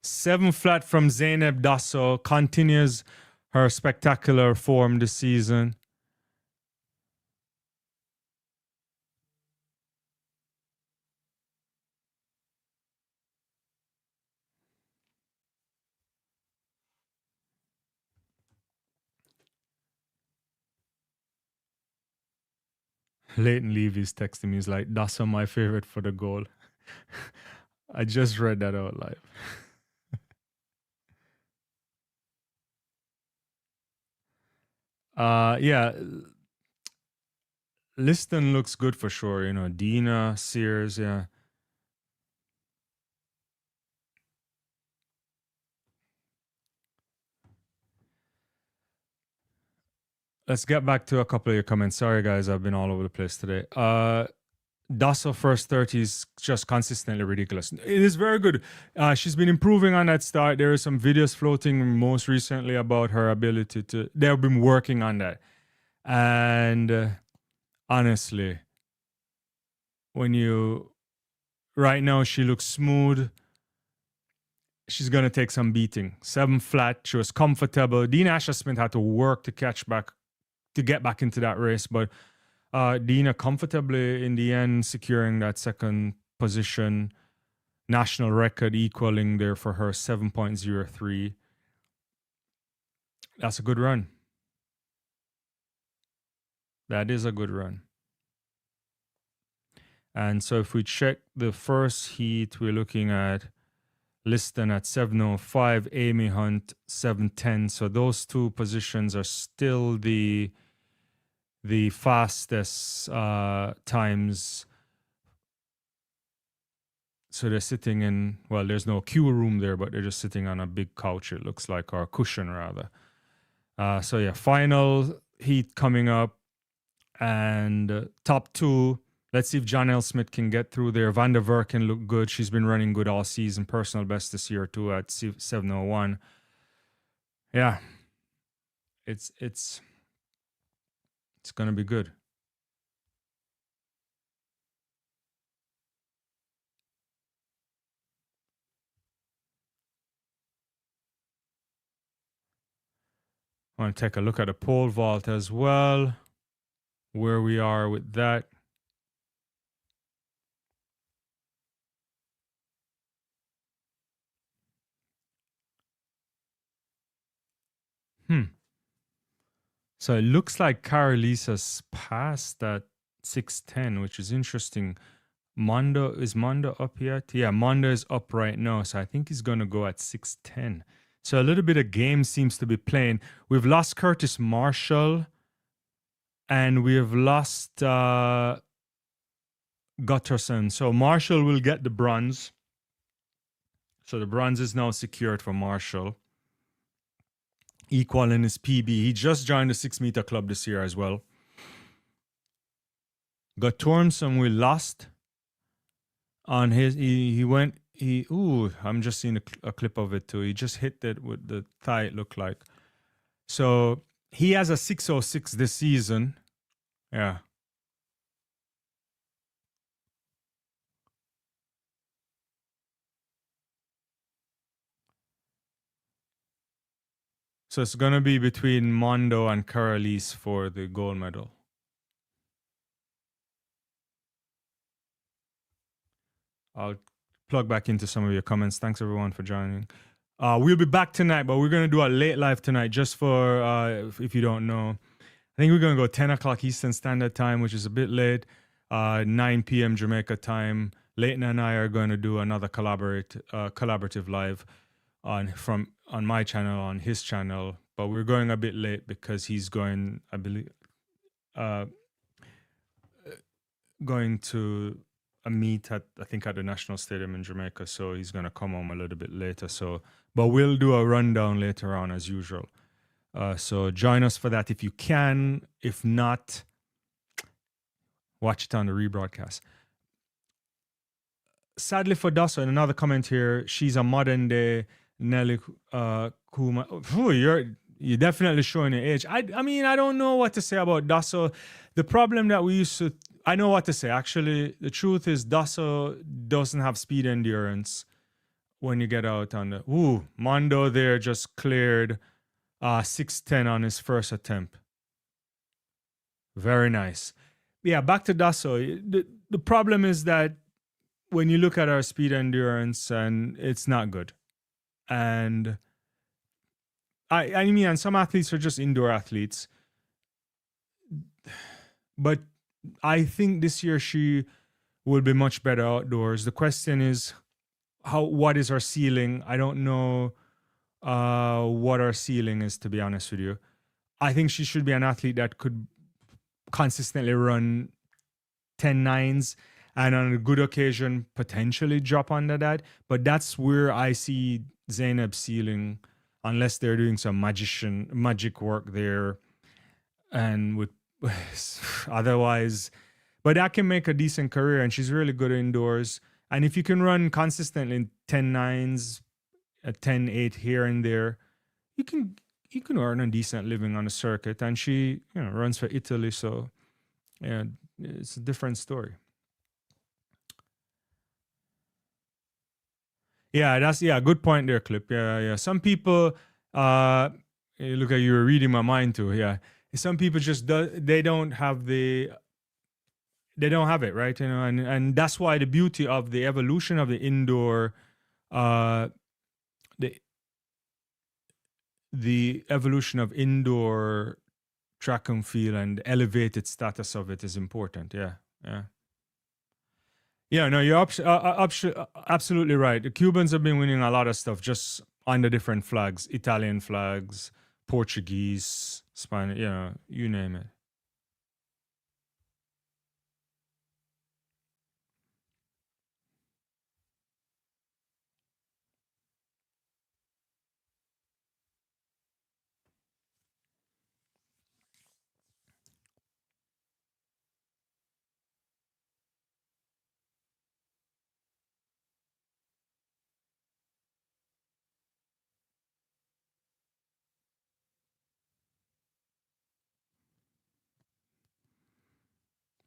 7 flat from Zeynep Dasso, continues her spectacular form this season. Leighton Levy's texting me. He's like, Dasso, my favorite for the goal. I just read that out live. Yeah, Liston looks good for sure. You know, Dina, Sears, yeah. Let's get back to a couple of your comments. Sorry, guys, I've been all over the place today. Dasso first 30 is just consistently ridiculous. It is very good. She's been improving on that start. There are some videos floating most recently about her ability to. They've been working on that, and honestly, when you right now she looks smooth. She's gonna take some beating. 7 flat. She was comfortable. Dean Asher-Smith had to work to get back into that race, but Dina comfortably in the end securing that second position, national record equaling there for her 7.03. That's a good run. That is a good run. And so if we check the first heat, we're looking at Liston at 7:05, Amy Hunt 7:10. So those two positions are still the fastest times. So they're sitting in, well, there's no queue room there, but they're just sitting on a big couch, it looks like, or a cushion rather. So yeah, final heat coming up, and top two. Let's see if John L. Smith can get through there. Van der Verken look good. She's been running good all season. Personal best this year too at 7:01. Yeah, it's gonna be good. I want to take a look at the pole vault as well, where we are with that. So it looks like Carolisa's passed that 6:10, which is interesting. Is Mondo up yet? Yeah, Mondo is up right now. So I think he's going to go at 6:10. So a little bit of game seems to be playing. We've lost Curtis Marshall and we have lost Gutterson. So Marshall will get the bronze. So the bronze is now secured for Marshall, equaling his PB. He just joined the 6-meter club this year as well. Guttormson we lost on his. I'm just seeing a clip of it too. He just hit it with the thigh, it looked like. So he has a 6:06 this season. Yeah. So it's going to be between Mondo and Carolise for the gold medal. I'll plug back into some of your comments. Thanks everyone for joining. We'll be back tonight, but we're going to do a late live tonight just for, if you don't know. I think we're going to go 10 o'clock Eastern Standard Time, which is a bit late. 9 p.m. Jamaica time. Leighton and I are going to do another collaborative live on my channel, on his channel. But we're going a bit late because he's going, I believe, going to a meet at the National Stadium in Jamaica. So he's going to come home a little bit later. So, but we'll do a rundown later on as usual. So join us for that if you can. If not, watch it on the rebroadcast. Sadly for Dasso, and another comment here, she's a modern day Nelly Kuma. You're definitely showing your age. I mean, I don't know what to say about Dasso. The problem that we used to, I know what to say. Actually, the truth is Dasso doesn't have speed endurance. when you get out on the Mondo there just cleared 610 on his first attempt. Very nice. Yeah, back to Dasso. The problem is that when you look at our speed endurance, and it's not good. And I mean, and some athletes are just indoor athletes. But I think this year she will be much better outdoors. The question is, what is our ceiling? I don't know what our ceiling is, to be honest with you. I think she should be an athlete that could consistently run 10 nines and on a good occasion potentially drop under that. But that's where I see Zainab's ceiling, unless they're doing some magic work there, and with otherwise. But that can make a decent career, and she's really good indoors. And if you can run consistently 10 nines, a 10-8 here and there, you can earn a decent living on the circuit. And she, runs for Italy, so yeah, it's a different story. Yeah, that's good point there, Clip. Yeah. Some people, look at you were reading my mind too. Yeah, some people just they don't have it, right? And that's why the beauty of the evolution of the indoor, the evolution of indoor track and field and the elevated status of it is important. Yeah. Yeah, no, you're absolutely right. The Cubans have been winning a lot of stuff just under different flags, Italian flags, Portuguese, Spanish, you name it.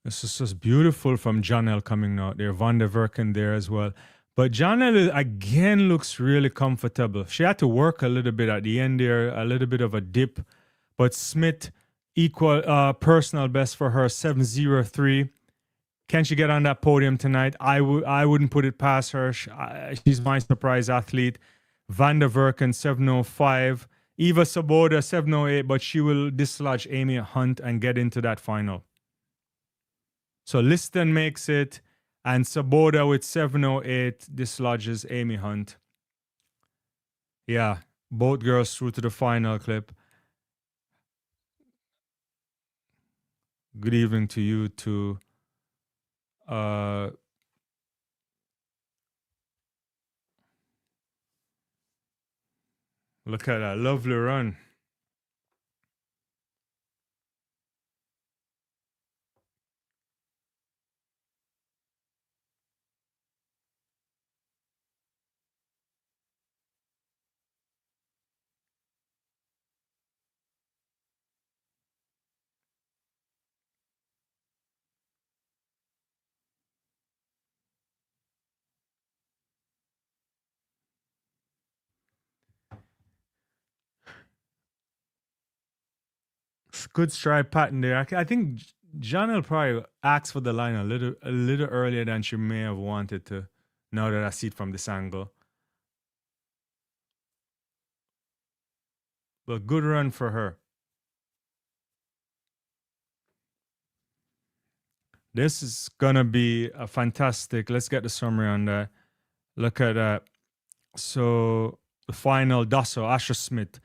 This is just beautiful from Janelle coming out there. Van der Verken there as well. But Janelle, again, looks really comfortable. She had to work a little bit at the end there, a little bit of a dip. But Smith, equal personal best for her, 7:03. Can she get on that podium tonight? I wouldn't put it past her. She's my surprise athlete. Van der Verken, 7:05. Eva Saboda, 7:08, but she will dislodge Amy Hunt and get into that final. So Liston makes it, and Saboda with 7:08 dislodges Amy Hunt. Yeah, both girls through to the final, Clip. Good evening to you too. Look at that lovely run. Good stride pattern there. I think Janelle probably asked for the line a little earlier than she may have wanted to. Now that I see it from this angle, but good run for her. This is gonna be a fantastic. Let's get the summary on that. Look at that. So the final: Dasso, Asher Smith,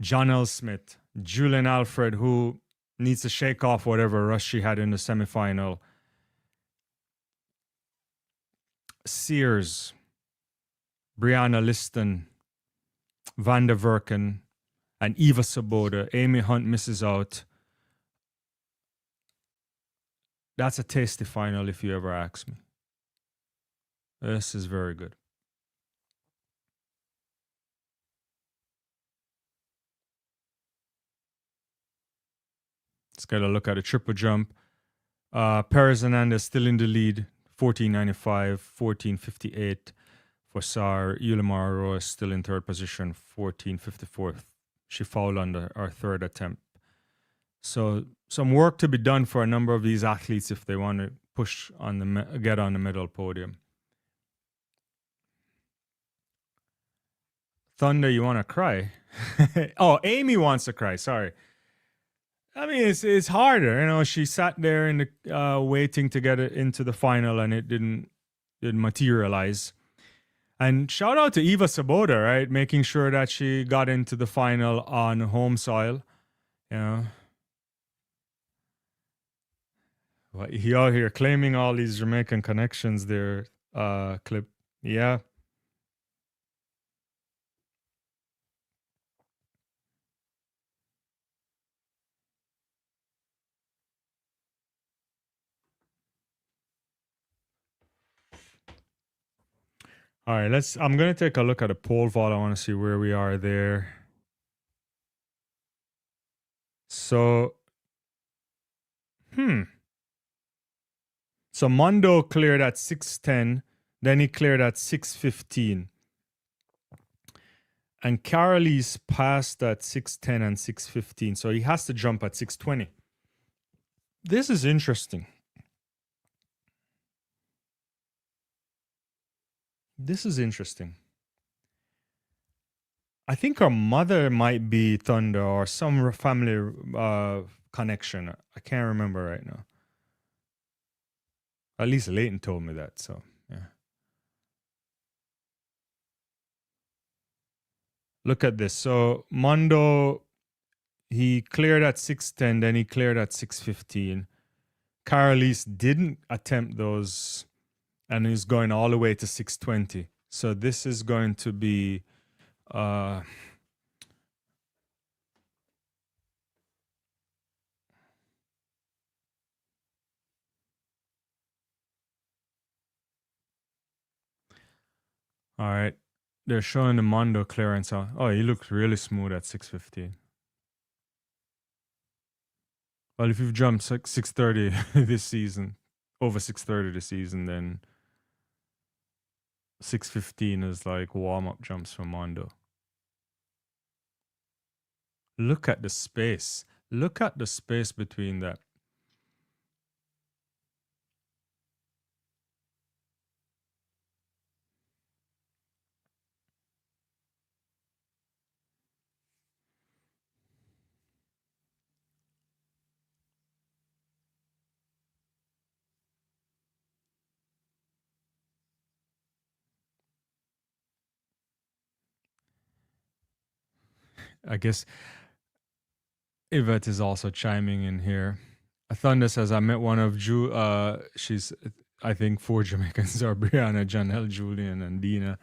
Janelle Smith, Julian Alfred, who needs to shake off whatever rush she had in the semifinal. Sears, Brianna Liston, Van der Verken, and Eva Saboda. Amy Hunt misses out. That's a tasty final if you ever ask me. This is very good. Let's get a look at a triple jump. Perez Hernandez still in the lead, 1495, 1458 for Sar. Yulimar Roa still in third position, 1454. She fouled on our third attempt. So some work to be done for a number of these athletes if they want to push on get on the medal podium. Thunder, you want to cry? Oh, Amy wants to cry. Sorry. I mean, it's harder. You know, she sat there in the waiting to get it into the final, and it didn't materialize. And shout out to Eva Sabota, right? Making sure that she got into the final on home soil. You know, well, he out here claiming all these Jamaican connections there, Clip. Yeah. All right, I'm going to take a look at a pole vault. I want to see where we are there. So, So Mondo cleared at 6:10, then he cleared at 6:15. And Carolis passed at 6:10 and 6:15, so he has to jump at 6:20. This is interesting. This is interesting. I think her mother might be Thunder or some family connection. I can't remember right now. At least Leighton told me that, so yeah. Look at this. So Mondo, he cleared at 6:10, then he cleared at 6:15. Carolis didn't attempt those and is going all the way to 6:20. So this is going to be all right. They're showing the Mondo clearance. Oh, he looks really smooth at 6:15. Well, if you've jumped 6:30 this season, over 6:30 this season, then 6:15 is like warm-up jumps for Mondo. Look at the space. Look at the space between that. I guess Yvette is also chiming in here. Thunder says, I met one of she's, I think 4 Jamaicans are Brianna, Janelle, Julian, and Dina.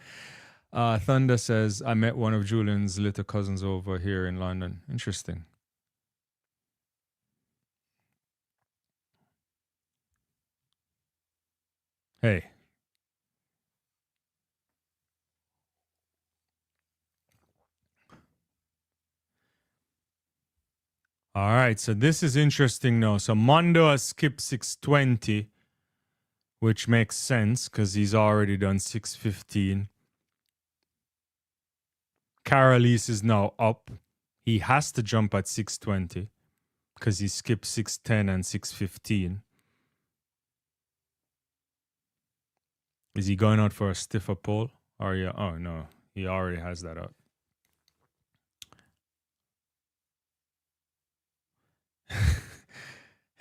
Thunder says, I met one of Julian's little cousins over here in London. Interesting. Hey. All right, so this is interesting now. So Mondo has skipped 6:20, which makes sense because he's already done 6:15. Carolis is now up. He has to jump at 6:20 because he skipped 6:10 and 6:15. Is he going out for a stiffer pole? Or yeah, oh no, he already has that out.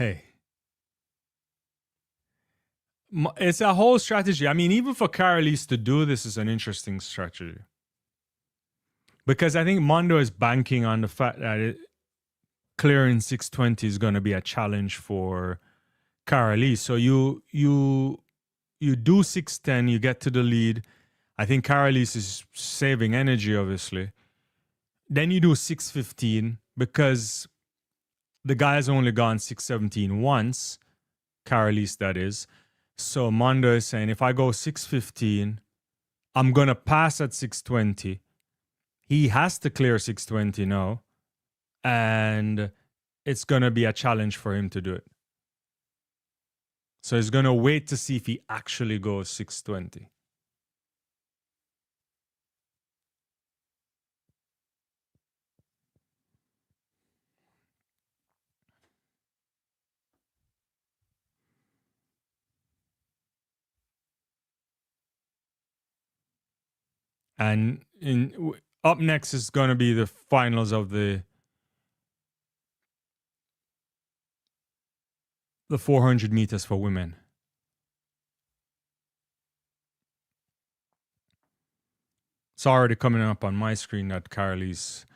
Hey. It's a whole strategy. I mean, even for Carolis to do this is an interesting strategy. Because I think Mondo is banking on the fact that clearing 6:20 is going to be a challenge for Carolis. So you do 6:10, you get to the lead. I think Carolis is saving energy, obviously. Then you do 6:15 because the guy's only gone 6:17 once, Carolis that is. So Mondo is saying, if I go 6:15, I'm going to pass at 6:20. He has to clear 6:20 now. And it's going to be a challenge for him to do it. So he's going to wait to see if he actually goes 620. And up next is going to be the finals of the 400 meters for women. It's already coming up on my screen that Carly's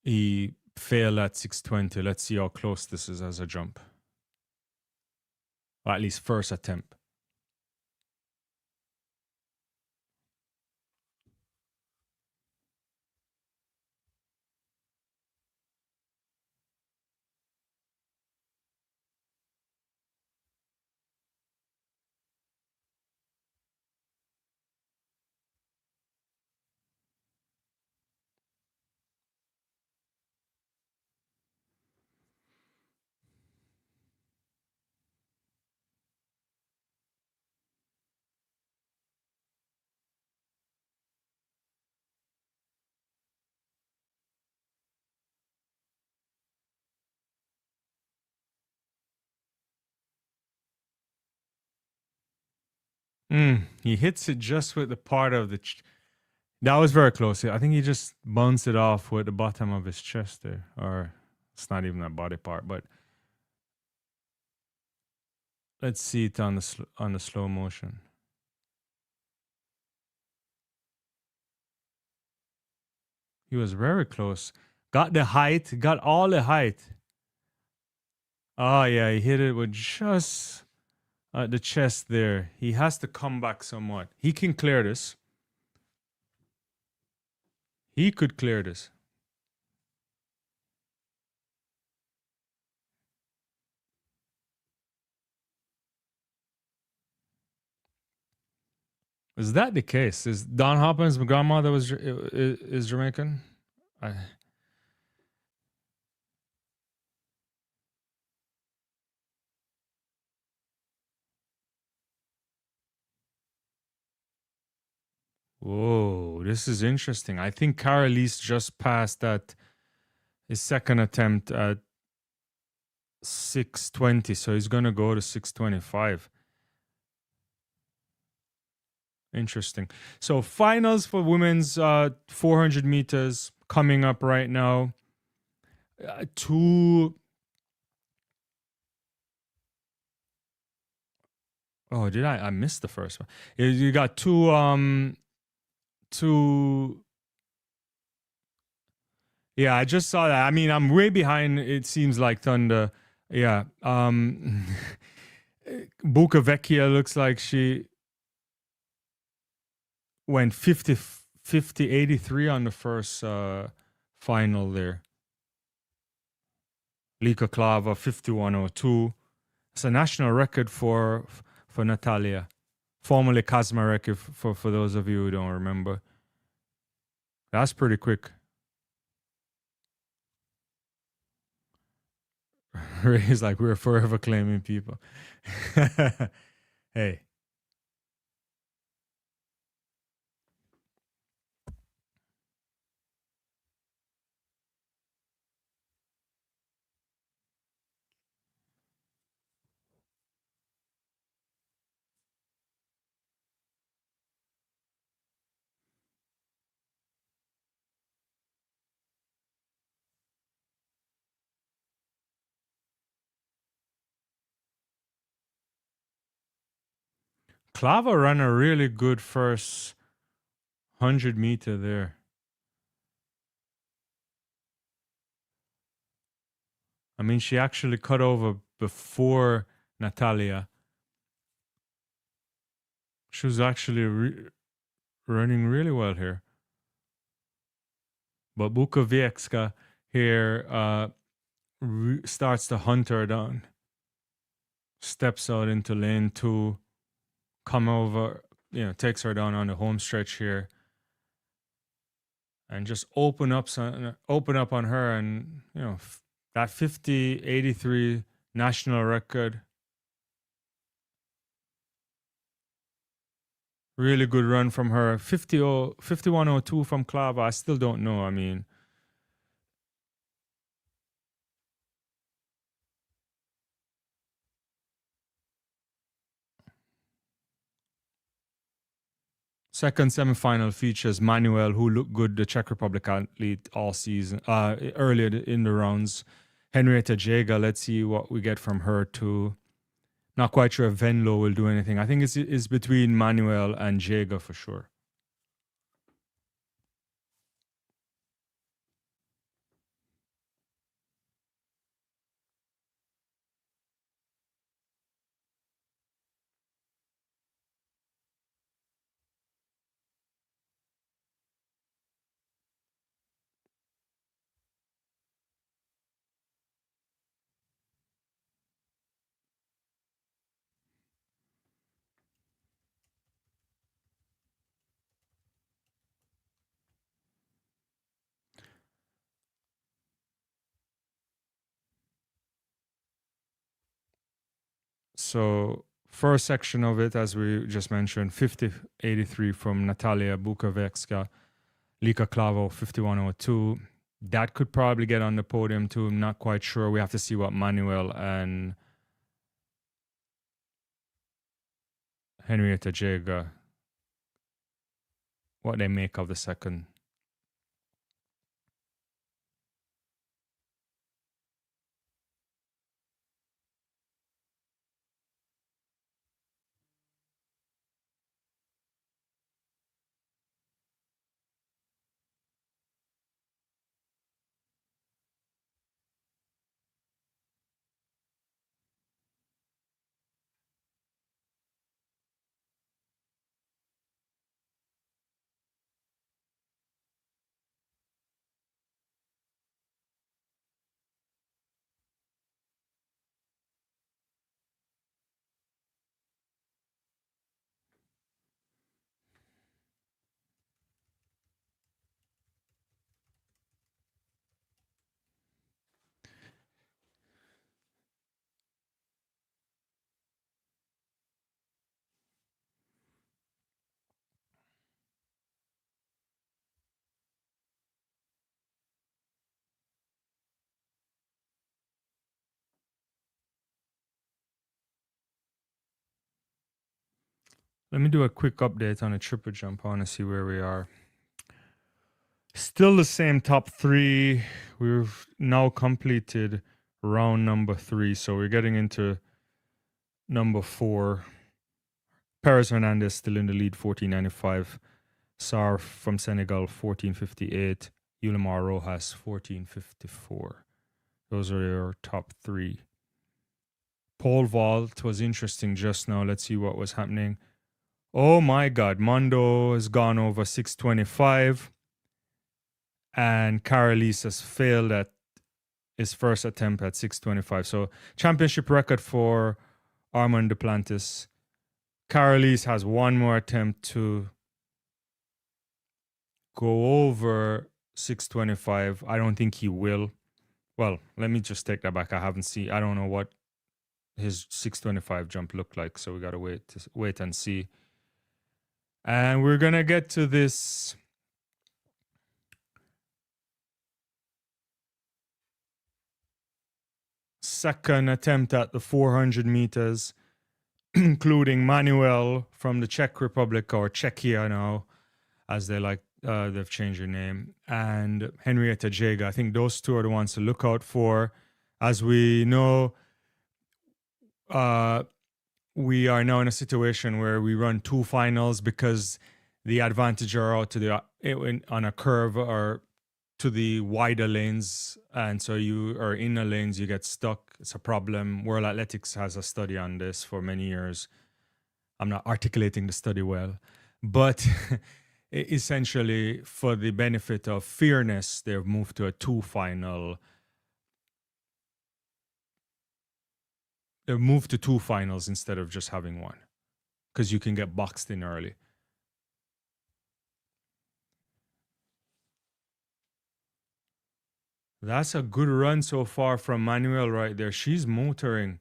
he failed at 620. Let's see how close this is as a jump. Or at least first attempt. He hits it just with the part of the. That was very close. I think he just bounced it off with the bottom of his chest there, or it's not even that body part. But let's see it on the slow motion. He was very close. Got the height. Got all the height. Oh yeah, he hit it with just the chest there. He has to come back somewhat. He can clear this. He could clear this. Is that the case? Is Don Hopkins' grandmother is Jamaican? Whoa, this is interesting. I think Carolis just passed that his second attempt at 620, so he's gonna go to 625. Interesting. So finals for women's 400 meters coming up right now. Oh, did I missed the first one. You got two. Yeah, I just saw that. I mean, I'm way behind. It seems like Thunder. Yeah. Bucavecchia looks like she went 50 83 on the first final there. Lika Klava 5102. It's a national record for Natalia. Formerly Kazmarek, for those of you who don't remember. That's pretty quick. Ray's like, we're forever claiming people. Hey. Klava ran a really good first 100-meter there. I mean, she actually cut over before Natalia. She was actually running really well here. But Bukowiecka here starts to hunt her down. Steps out into lane 2. Come over, takes her down on the home stretch here. And just open up on her, and that 50-83 national record. Really good run from her. 51.02 from Clava. I still don't know. I mean, second semifinal features Manuel, who looked good, the Czech Republic athlete all season, earlier in the rounds. Henrietta Jager, let's see what we get from her too. Not quite sure if Venlo will do anything. I think it's between Manuel and Jager for sure. So first section of it, as we just mentioned, 50.83 from Natalia Bukovecka, Lika Klavo 51.02. That could probably get on the podium too. I'm not quite sure. We have to see what Manuel and Henrietta Jager, what they make of the second. Let me do a quick update on a triple jump. I want to see where we are. Still the same top three. We've now completed round number 3, so we're getting into number 4. Perez Hernandez still in the lead, 14.95. Sar from Senegal, 14.58. Yulimar Rojas, 14.54. Those are your top 3. Pole vault was interesting just now. Let's see what was happening. Oh my God, Mondo has gone over 625. And Carolis has failed at his first attempt at 625. So championship record for Armand Duplantis. Carolis has one more attempt to go over 625. I don't think he will. Well, let me just take that back. I don't know what his 625 jump looked like, so we got to wait and see. And we're going to get to this second attempt at the 400 meters, including Manuel from the Czech Republic, or Czechia now, as they like, they've changed their name, and Henrietta Jager. I think those two are the ones to look out for. As we know, we are now in a situation where we run 2 finals because the advantage are out to the on a curve or to the wider lanes, and so you are in the lanes, you get stuck. It's a problem. World Athletics has a study on this for many years. I'm not articulating the study well, but essentially for the benefit of fairness, they've moved to a 2 final. They've moved to 2 finals instead of just having 1, because you can get boxed in early. That's a good run so far from Manuel right there. She's motoring.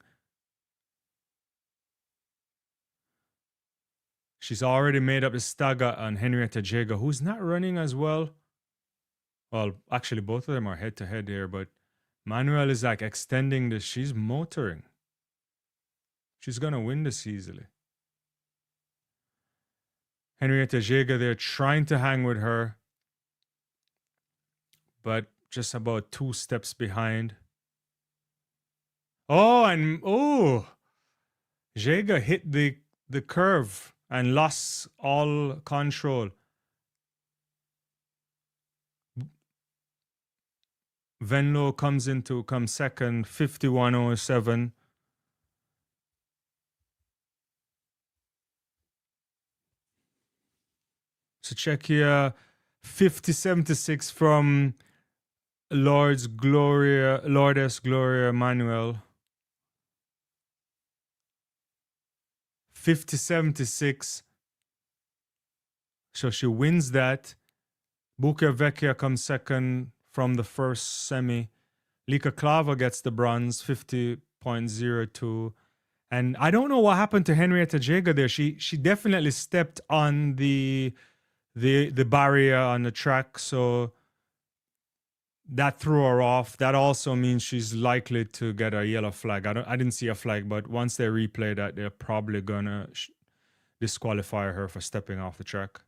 She's already made up the stagger on Henrietta Jager, who's not running as well. Well, actually, both of them are head to head here, but Manuel is like extending this. She's motoring. She's going to win this easily. Henrietta Jager, they're trying to hang with her, but just about 2 steps behind. Jager hit the curve and lost all control. Venlo comes second, 51.07. So check here, 50.76 from Lourdes Gloria Manuel. 50.76. So she wins that. Buca Vecchia comes second from the first semi. Lika Klava gets the bronze, 50.02. And I don't know what happened to Henrietta Jager there. She definitely stepped on the barrier on the track, so that threw her off. That also means she's likely to get a yellow flag. I didn't see a flag, but once they replay that, they're probably gonna disqualify her for stepping off the track.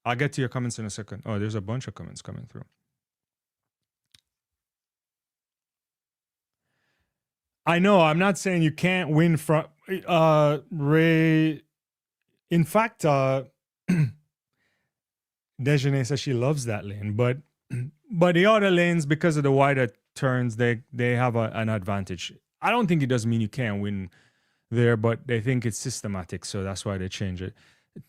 I'll get to your comments in a second. Oh, there's a bunch of comments coming through. I know. I'm not saying you can't win from Ray. In fact, Dejeuner says she loves that lane, but the other lanes, because of the wider turns, they have an advantage. I don't think it does mean you can't win there, but they think it's systematic, so that's why they change it.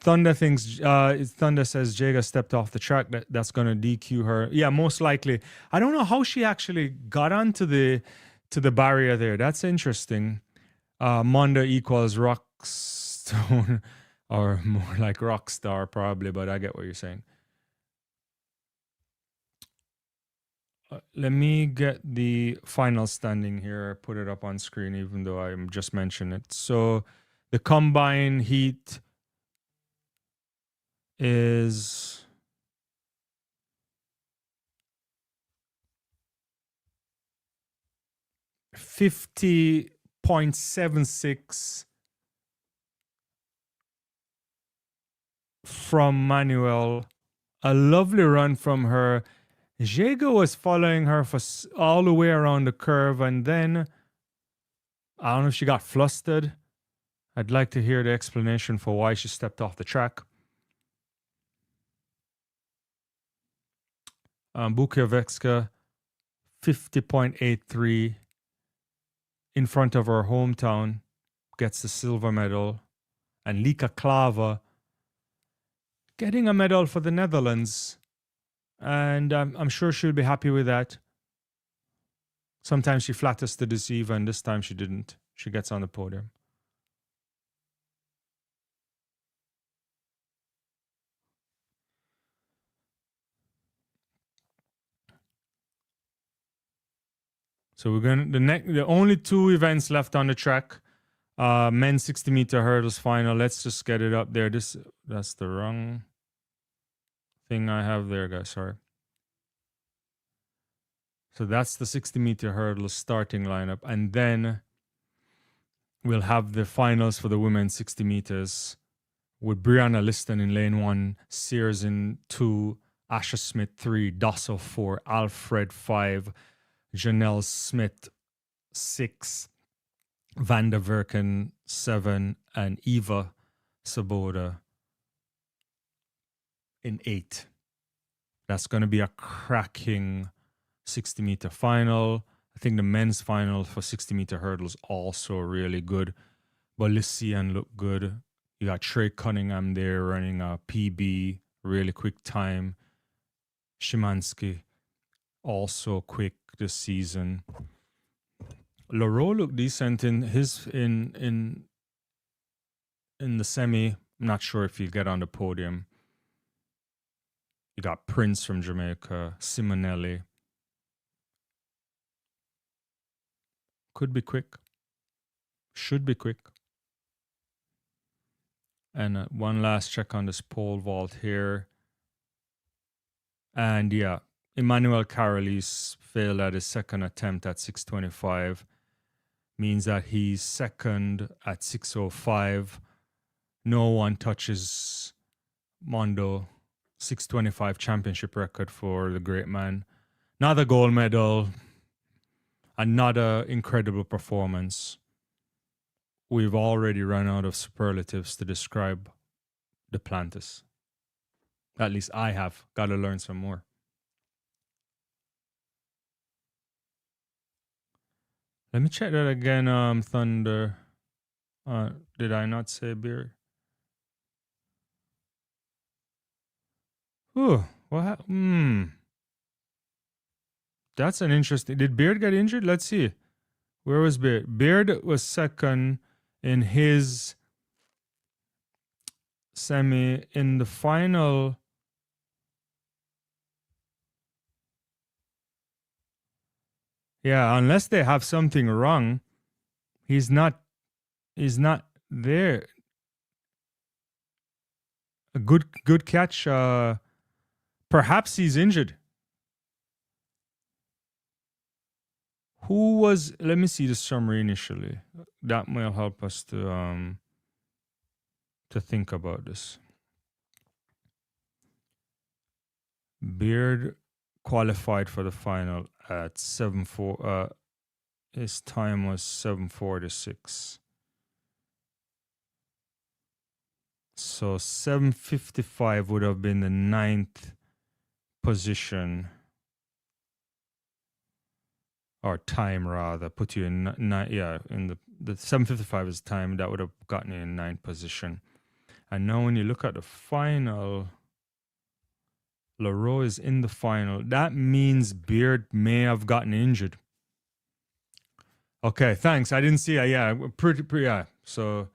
Thunder says Jaga stepped off the track. That's gonna DQ her. Yeah, most likely. I don't know how she actually got onto the barrier there. That's interesting. Monda equals Rockstone, or more like Rockstar probably, but I get what you're saying. Let me get the final standing here. Put it up on screen, even though I just mentioned it. So the combine heat is $50.76 from Manuel. A lovely run from her. Jago was following her for all the way around the curve, and then I don't know if she got flustered. I'd like to hear the explanation for why she stepped off the track. Bukowiecka, 50.83 in front of her hometown, gets the silver medal. And Lika Klava getting a medal for the Netherlands. And I'm sure she'll be happy with that. Sometimes she flatters to deceive, and this time she didn't. She gets on the podium. So we're gonna the only 2 events left on the track. Men's 60-meter hurdles final. Let's just get it up there. That's the wrong thing I have there, guys. Sorry. So that's the 60-meter hurdle starting lineup, and then we'll have the finals for the women's 60 meters with Brianna Liston in lane 1, Sears in 2, Asha Smith 3, Dosso 4, Alfred 5, Janelle Smith 6, Van der Verken 7, and Eva Saboda in 8. That's going to be a cracking 60-meter final. I think the men's final for 60-meter hurdles also really good. Bolisian looked good. You got Trey Cunningham there running a PB, really quick time. Szymanski also quick this season. Leroux looked decent in the semi. I'm not sure if he'll get on the podium. You got Prince from Jamaica, Simonelli. Could be quick. Should be quick. And one last check on this pole vault here. And yeah, Emmanuel Carolis failed at his second attempt at 625. Means that he's second at 605. No one touches Mondo 625 championship record for the great man. Another gold medal. Another incredible performance. We've already run out of superlatives to describe Duplantis. At least I have. Got to learn some more. Let me check that again, Thunder. Did I not say Beard? Ooh, what? That's an interesting. Did Beard get injured? Let's see. Where was Beard? Beard was second in his semi. In the final, yeah, unless they have something wrong, he's not there. A good catch. Perhaps he's injured. Who was? Let me see the summary initially. That will help us to think about this. Beard qualified for the final at 7:4. His time was 7:46. So 7:55 would have been the 9th position. Or time rather, put you in in the 7:55 is time that would have gotten you in 9th position. And now when you look at the final, Leroux is in the final. That means Beard may have gotten injured. Okay, thanks. I didn't see it. Yeah, pretty yeah. So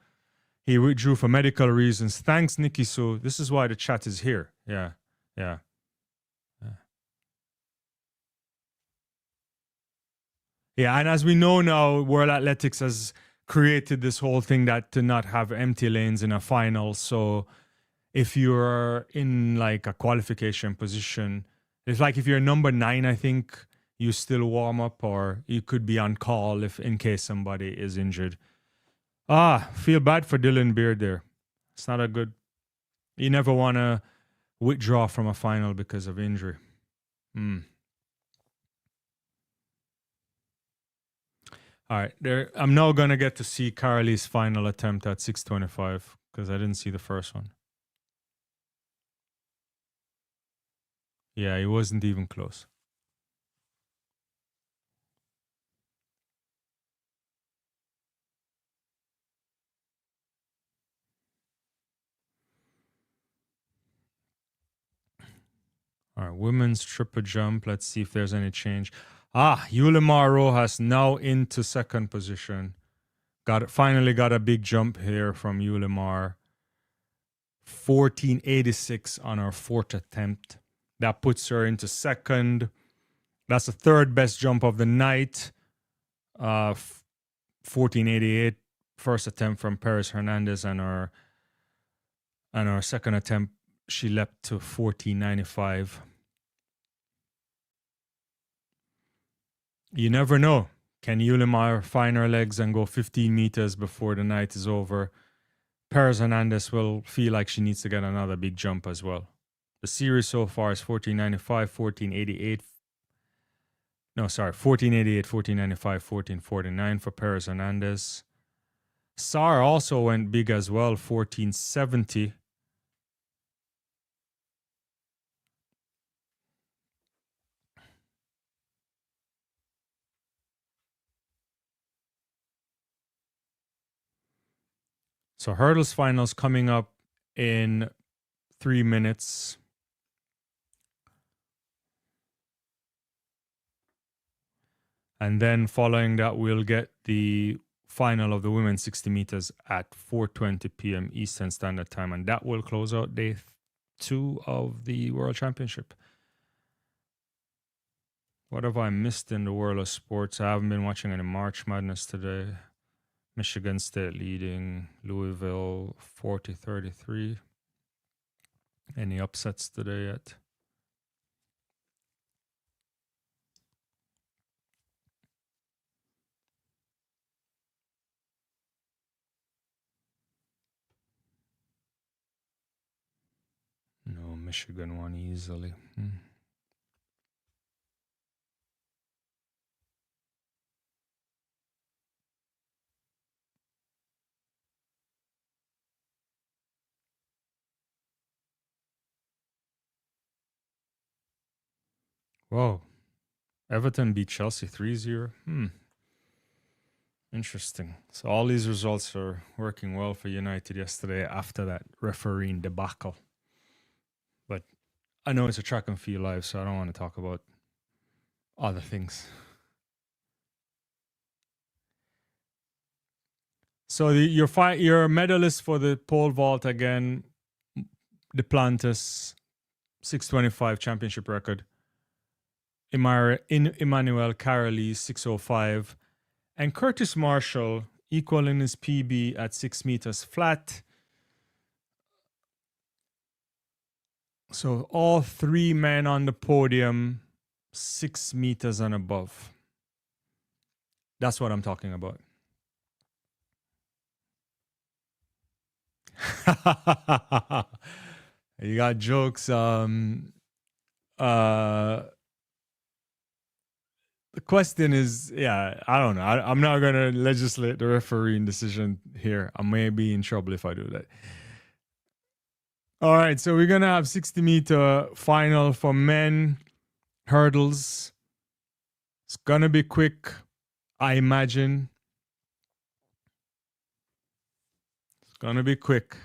he withdrew for medical reasons. Thanks, Nikki. So this is why the chat is here. Yeah. Yeah, and as we know now, World Athletics has created this whole thing that to not have empty lanes in a final. So if you're in like a qualification position, it's like if you're number 9, I think you still warm up, or you could be on call if in case somebody is injured. Feel bad for Dylan Beard there. It's not a good. You never want to withdraw from a final because of injury. All right, there. I'm now gonna get to see Carly's final attempt at 625 because I didn't see the first one. Yeah, he wasn't even close. All right, women's triple jump. Let's see if there's any change. Yulimar Rojas now into second position. Finally got a big jump here from Yulimar. 1486 on her 4th attempt. That puts her into second. That's the 3rd best jump of the night. 1488 first attempt from Perez Hernandez, and her second attempt she leapt to 1495. You never know. Can Yulimar find her legs and go 15 meters before the night is over? Perez Hernandez will feel like she needs to get another big jump as well. The series so far is 1495, 1488. No, sorry, 1488, 1495, 1449 for Perez Hernandez. Sar also went big as well, 1470. So hurdles finals coming up in 3 minutes. And then following that, we'll get the final of the women's 60 meters at 4:20 p.m. Eastern Standard Time. And that will close out day 2 of the World Championship. What have I missed in the world of sports? I haven't been watching any March Madness today. Michigan State leading Louisville 40-33. Any upsets today yet? No, Michigan won easily. Whoa. Everton beat Chelsea 3-0. Interesting. So all these results are working well for United yesterday after that refereeing debacle. But I know it's a track and field live, so I don't want to talk about other things. So your medalist for the pole vault again, Duplantis, 625 championship record. Emmanuel Caroli, 605. And Curtis Marshall equaling his PB at 6 meters flat. So all three men on the podium, 6 meters and above. That's what I'm talking about. You got jokes. The question is, I don't know. I'm not going to legislate the refereeing decision here. I may be in trouble if I do that. All right, so we're going to have 60-meter final for men, hurdles. It's going to be quick, I imagine. It's going to be quick.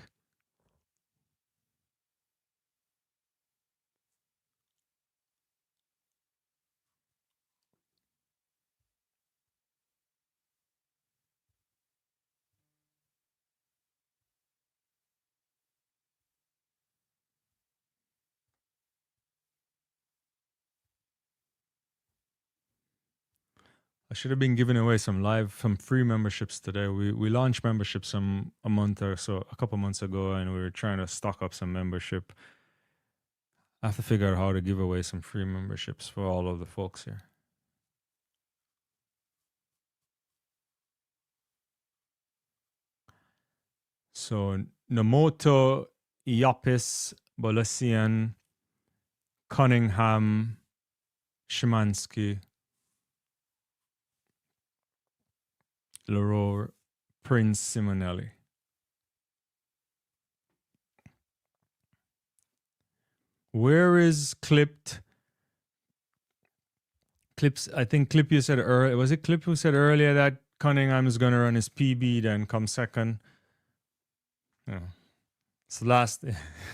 I should have been giving away some free memberships today. We launched memberships a couple months ago, and we were trying to stock up some membership. I have to figure out how to give away some free memberships for all of the folks here. So Nomoto, Iapis, Bolesian, Cunningham, Szymanski, Leroy, Prince, Simonelli. Where is Clipped? Clips, I think Clip you said earlier. Was it Clip who said earlier that Cunningham is going to run his PB, then come second? Yeah. So last,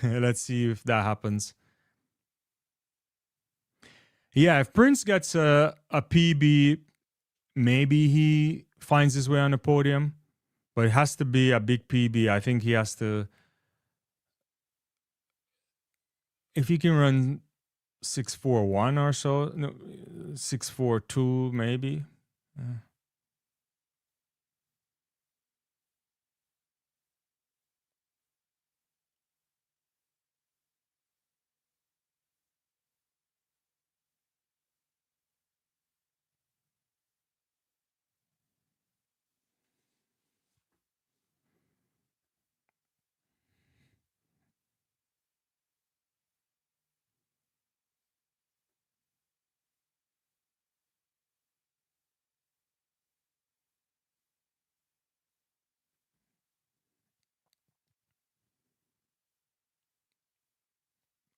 let's see if that happens. Yeah, if Prince gets a PB, maybe he finds his way on the podium, but it has to be a big PB. I think he has to, if he can run 641 or so, no, 642 maybe.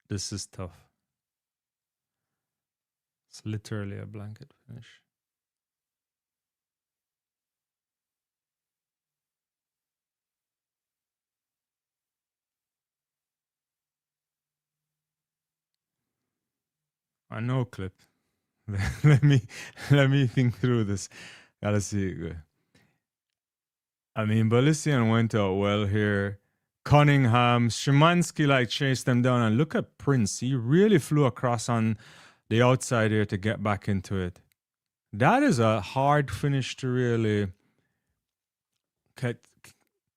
This is tough. It's literally a blanket finish. I know, Clip. let me think through this. Gotta see it good. I mean, Balisian went out well here. Cunningham, Szymanski chased them down, and look at Prince. He really flew across on the outside here to get back into it. That is a hard finish to really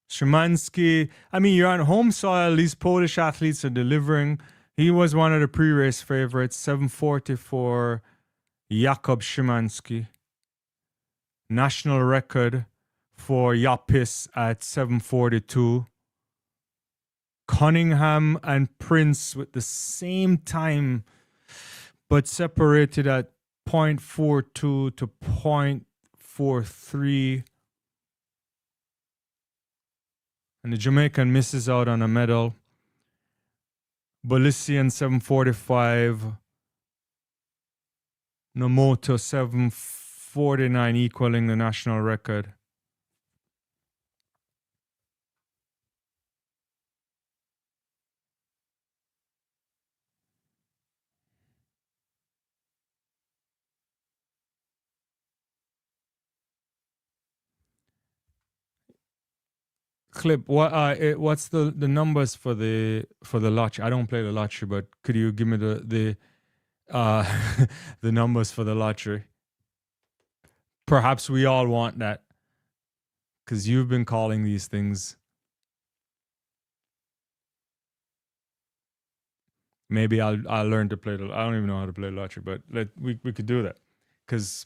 Szymanski. I mean, you're on home soil. These Polish athletes are delivering. He was one of the pre-race favorites. 740 for Jakub Szymanski. National record for Yapis at 742. Cunningham and Prince with the same time, but separated at 0.42 to 0.43. And the Jamaican misses out on a medal. Bolisian 745. Nomoto 749, equaling the national record. Clip, what's the numbers for the lottery? I don't play the lottery, but could you give me the the numbers for the lottery? Perhaps we all want that, because you've been calling these things. Maybe I'll learn to play the. I don't even know how to play the lottery, but we could do that, because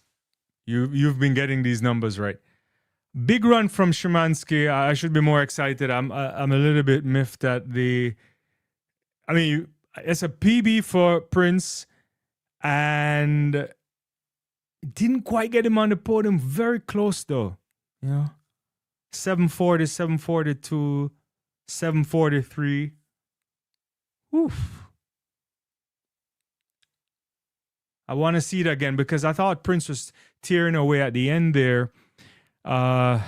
you've been getting these numbers right. Big run from Szymanski. I should be more excited. I'm a little bit miffed at the. I mean, it's a PB for Prince, and didn't quite get him on the podium. Very close though, 740, 742, 743. Oof. I want to see it again, because I thought Prince was tearing away at the end there. The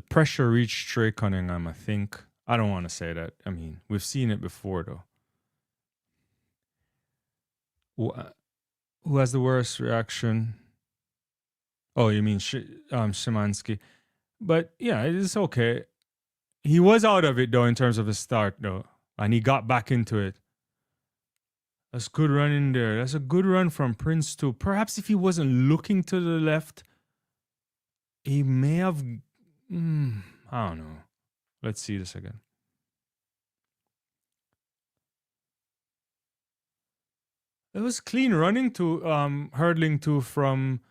pressure reached Trey Cunningham, I think. I don't want to say that. I mean, we've seen it before, though. Who has the worst reaction? Oh, you mean Szymanski. But yeah, it's okay. He was out of it, though, in terms of his start, though. And he got back into it. That's good run in there. That's a good run from Prince, too. Perhaps if he wasn't looking to the left, he may have... I don't know. Let's see this again. It was clean running to hurdling to from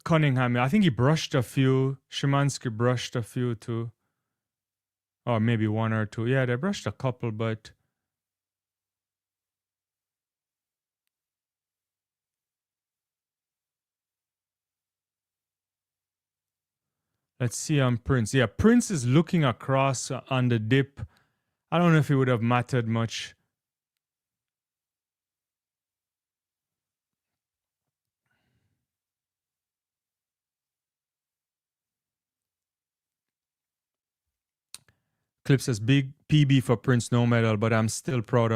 Cunningham. I think he brushed a few. Szymanski brushed a few too. Or maybe one or two. Yeah, they brushed a couple, but let's see on Prince. Yeah, Prince is looking across on the dip. I don't know if it would have mattered much. Clip says big PB for Prince, no medal, but I'm still proud.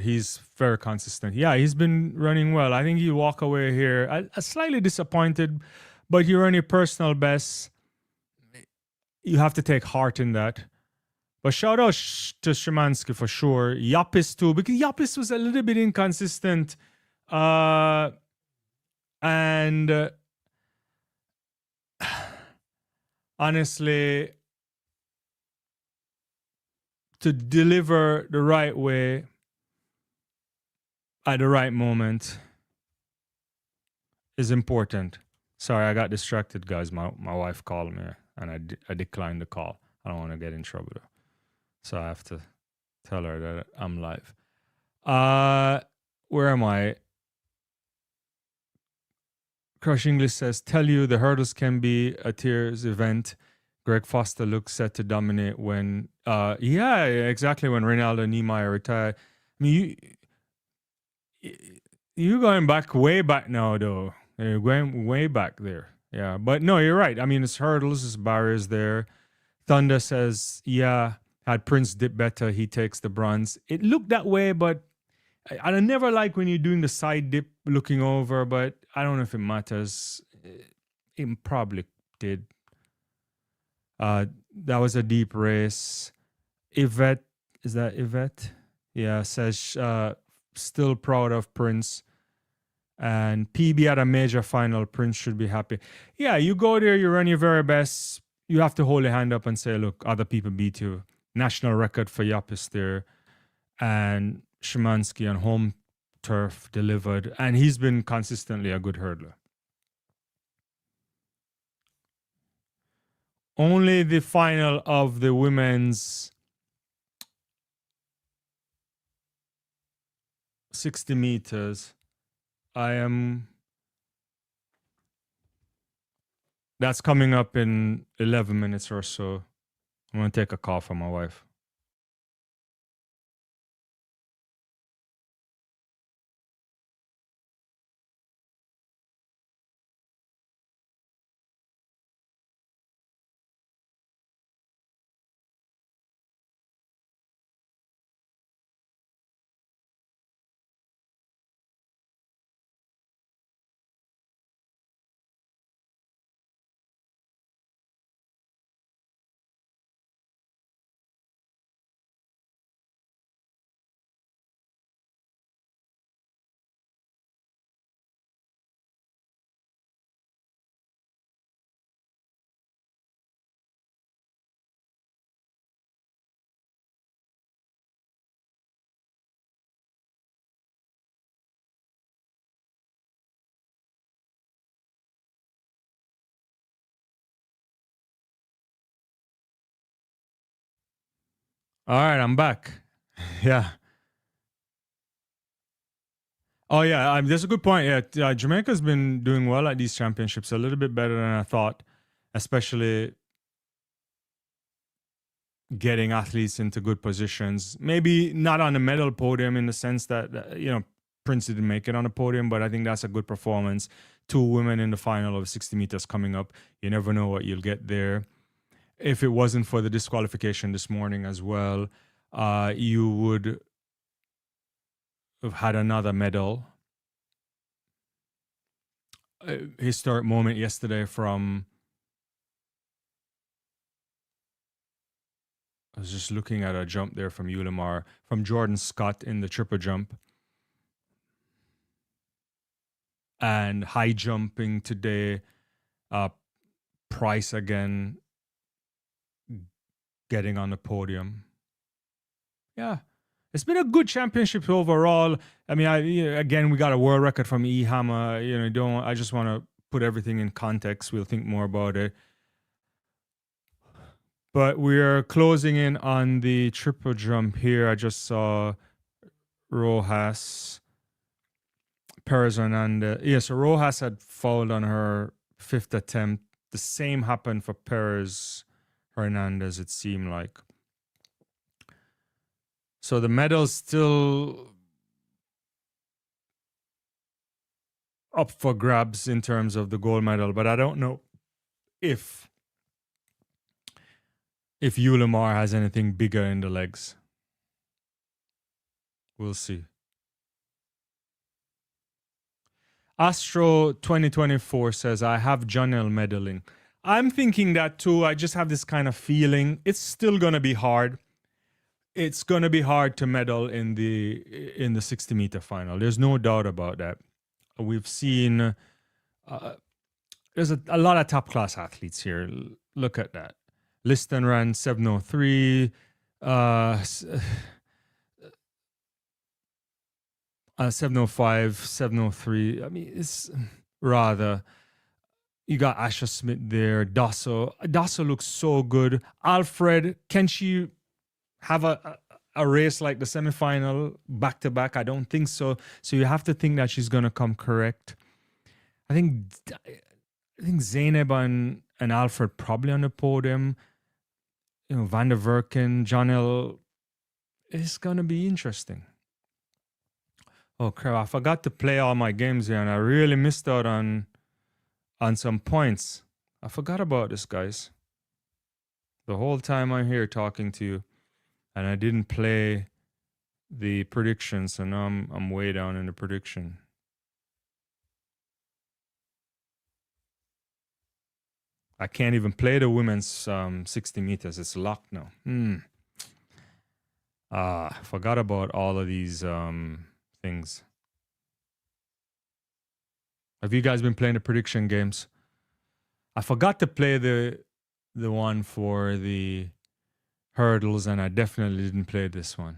He's very consistent. Yeah, he's been running well. I think you walk away here slightly disappointed, but you're on your personal best. You have to take heart in that. But shout out to Szymanski for sure. Yapis too, because Yapis was a little bit inconsistent. And honestly, to deliver the right way at the right moment is important. Sorry, I got distracted, guys. My wife called me, and I declined the call. I don't want to get in trouble, though. So I have to tell her that I'm live. Where am I? Crush English says, tell you the hurdles can be a tears event. Greg Foster looks set to dominate when, yeah, exactly, when Ronaldo Niemeyer retired. I mean, you're going back, way back now, though. You're going way back there. Yeah, but no, you're right. I mean, it's hurdles, it's barriers there. Thunder says, yeah, had Prince dip better, he takes the bronze. It looked that way, but I never like when you're doing the side dip looking over, but I don't know if it matters. It probably did. That was a deep race. Yvette, is that Yvette? Yeah, says still proud of Prince. And PB at a major final, Prince should be happy. Yeah, you go there, you run your very best. You have to hold your hand up and say, look, other people beat you. National record for Yapis there. And Szymanski on home turf delivered. And he's been consistently a good hurdler. Only the final of the women's 60 meters. That's coming up in 11 minutes or so. I'm going to take a call from my wife. All right, I'm back. Yeah. Oh yeah, that's a good point. Yeah, Jamaica's been doing well at these championships, a little bit better than I thought, especially getting athletes into good positions. Maybe not on the medal podium in the sense that Prince didn't make it on the podium, but I think that's a good performance. 2 women in the final of 60 meters coming up. You never know what you'll get there. If it wasn't for the disqualification this morning as well, you would have had another medal. Historic moment yesterday from, I was just looking at a jump there from Ulamar, from Jordan Scott in the triple jump. And high jumping today, Price again getting on the podium. Yeah, it's been a good championship overall. I mean, again, we got a world record from E Hammer. I just want to put everything in context. We'll think more about it. But we're closing in on the triple jump here. I just saw Rojas, Perez Hernandez. Yeah, so Rojas had fouled on her 5th attempt. The same happened for Perez Hernandez, it seemed like. So the medal's still up for grabs in terms of the gold medal, but I don't know if Ulamar has anything bigger in the legs. We'll see. Astro 2024 says, I have Janelle medaling. I'm thinking that too. I just have this kind of feeling. It's still going to be hard. It's going to be hard to medal in the 60 meter final. There's no doubt about that. We've seen there's a lot of top class athletes here. Look at that. Liston ran 703. 705, 703. I mean, it's rather. You got Asha Smith there. Dasso looks so good. Alfred, can she have a race like the semifinal back to back? I don't think so. So you have to think that she's gonna come correct. I think Zainab and Alfred probably on the podium. Van der Verken, Janelle. It's gonna be interesting. Oh crap! I forgot to play all my games here, and I really missed out on some points. I forgot about this, guys. The whole time I'm here talking to you, and I didn't play the predictions, so now I'm way down in the prediction. I can't even play the women's 60 meters. It's locked now. Forgot about all of these things. Have you guys been playing the prediction games? I forgot to play the one for the hurdles, and I definitely didn't play this one.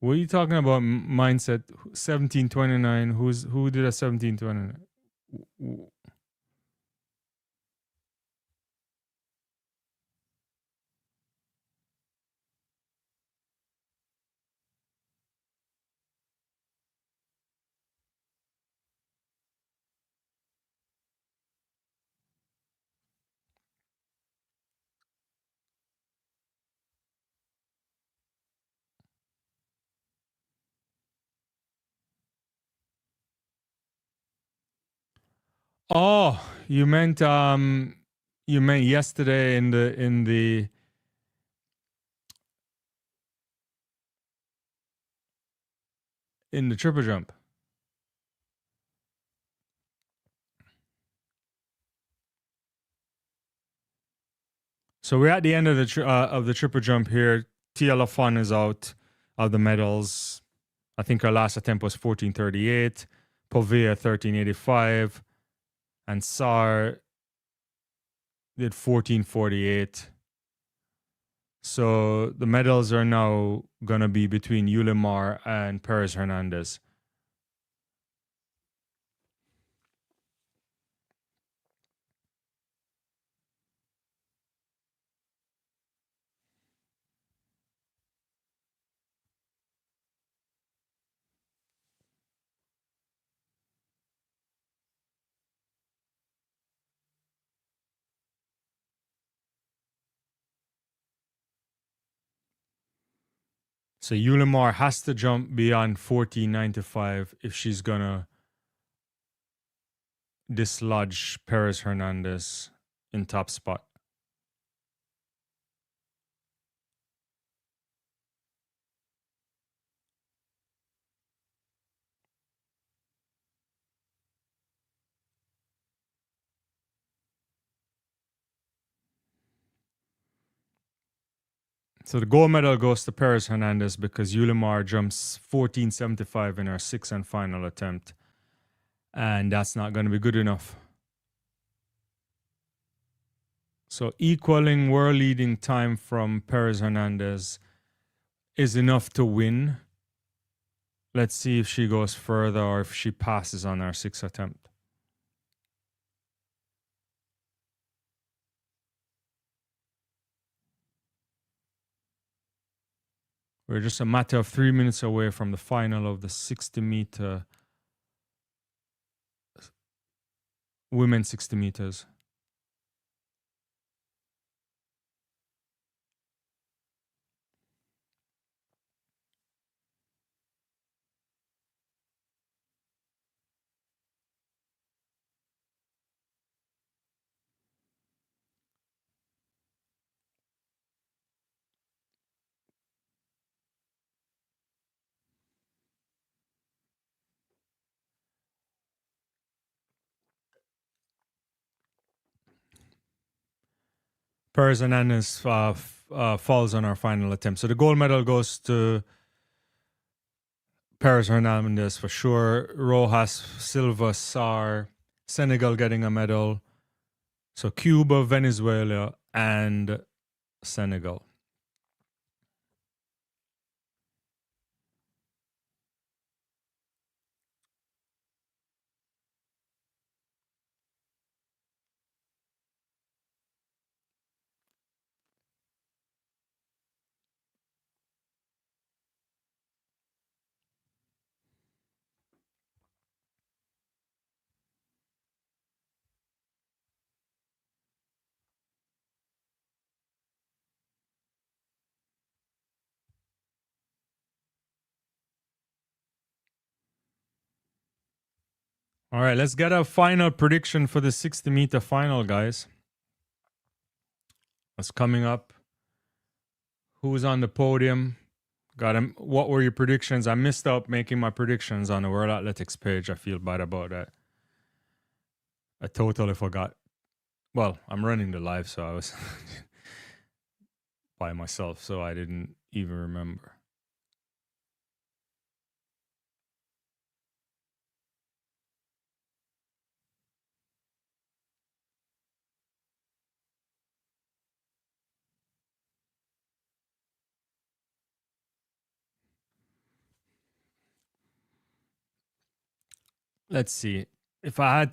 What are you talking about? Mindset 1729. Who did a 1729? Oh, you meant yesterday in the triple jump. So we're at the end of the triple jump here. Tia Lafon is out of the medals. I think her last attempt was 14:38. Povea 13:85, and Sar did 14:48. So the medals are now gonna be between Yulimar and Perez Hernandez. So Yulimar has to jump beyond 14:95 if she's gonna dislodge Perez Hernandez in top spot. So the gold medal goes to Perez Hernandez because Yulimar jumps 14:75 in her sixth and final attempt. And that's not going to be good enough. So equaling world leading time from Perez Hernandez is enough to win. Let's see if she goes further or if she passes on her sixth attempt. We're just a matter of 3 minutes away from the final of the 60-meter women's 60 meters. Perez Hernandez falls on our final attempt. So the gold medal goes to Perez Hernandez for sure. Rojas, Silva, Sar, Senegal getting a medal. So Cuba, Venezuela, and Senegal. All right, let's get a final prediction for the 60-meter final, guys. What's coming up? Who's on the podium? Got him. What were your predictions? I missed out making my predictions on the World Athletics page. I feel bad about that. I totally forgot. Well, I'm running the live, so I was by myself, so I didn't even remember. Let's see. If I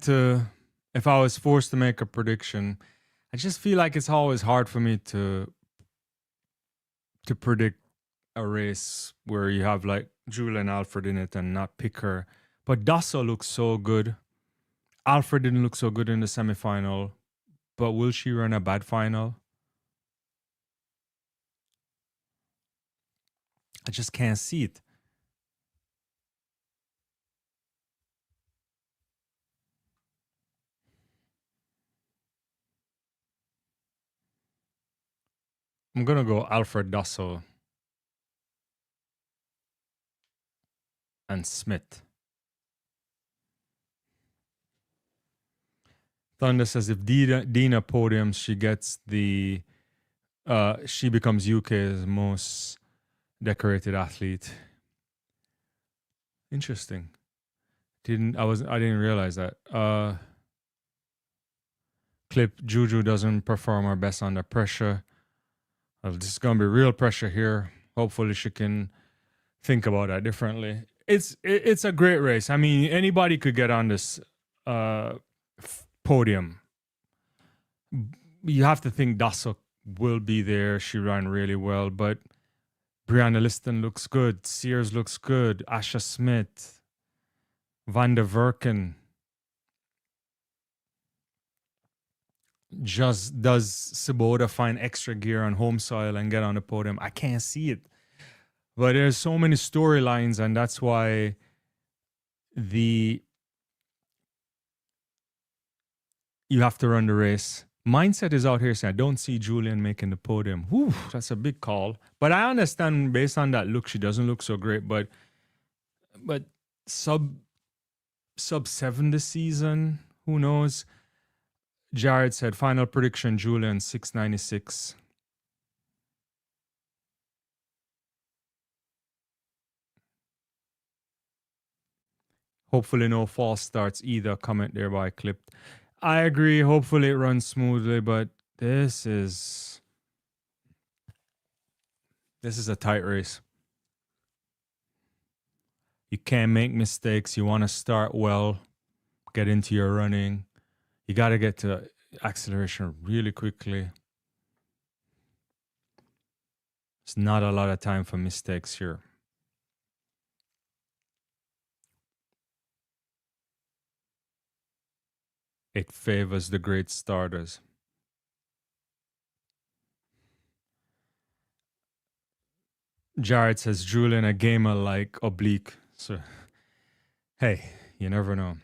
was forced to make a prediction, I just feel like it's always hard for me to predict a race where you have like Julian Alfred in it and not pick her. But Dasso looks so good. Alfred didn't look so good in the semifinal, but will she run a bad final? I just can't see it. I'm gonna go Alfred Dasso and Smith. Thunder says if Dina podiums, she gets the she becomes UK's most decorated athlete. Interesting. I didn't realize that. Clip Juju doesn't perform her best under pressure. Well, this is gonna be real pressure here. Hopefully she can think about that differently. It's a great race. I mean, anybody could get on this podium. You have to think Dasso will be there. She ran really well, but Brianna Liston looks good. Sears looks good. Asha Smith, Van der Verken. Just does Sabota find extra gear on home soil and get on the podium? I can't see it. But there's so many storylines, and that's why you have to run the race. Mindset is out here saying, I don't see Julian making the podium. Whew, that's a big call. But I understand based on that look, she doesn't look so great. But sub 7 this season, who knows? Jared said, final prediction, Julian 696. Hopefully no false starts either. Comment thereby clipped. I agree. Hopefully it runs smoothly, but this is a tight race. You can't make mistakes. You want to start well, get into your running. You got to get to acceleration really quickly. It's not a lot of time for mistakes here. It favors the great starters. Jared says, Julian, a gamer like oblique. So, hey, you never know.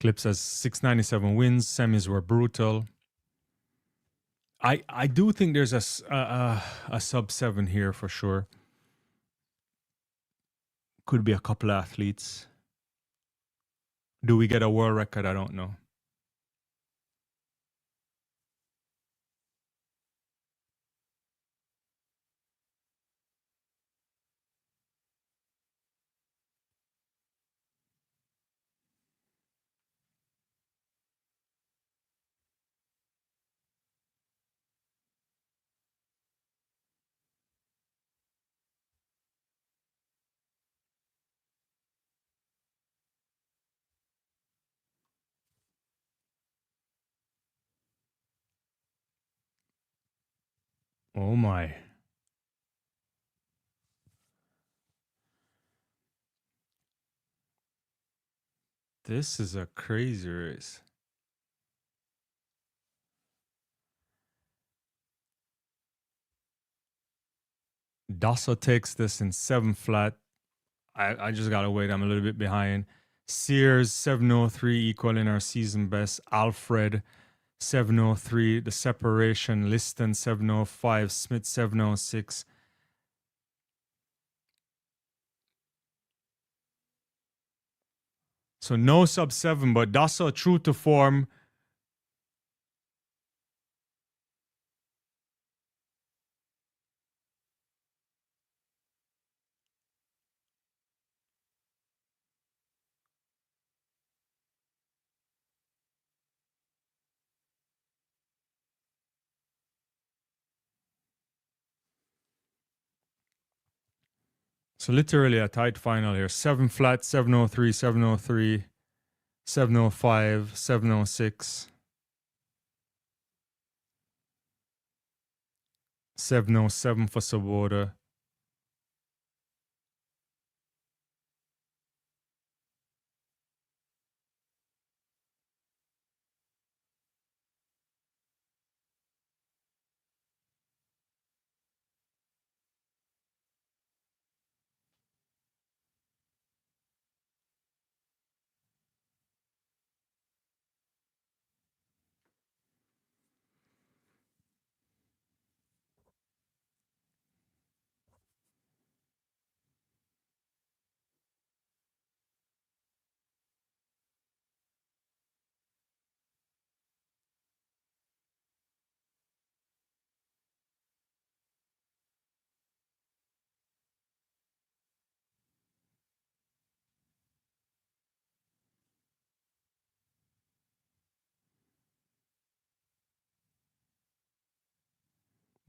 Clip says 697 wins. Semis were brutal. I do think there's a sub 7 here for sure. Could be a couple of athletes. Do we get a world record? I don't know. Oh my. This is a crazy race. Dasso takes this in 7 flat. I just gotta wait. I'm a little bit behind. Sears 703 equaling our season best. Alfred 703. The separation. Liston 705. Smith 706. So no sub 7, but Dasso true to form. So literally a tight final here. 7 flat, 703, 703, 705, 706, 707 for Sabota.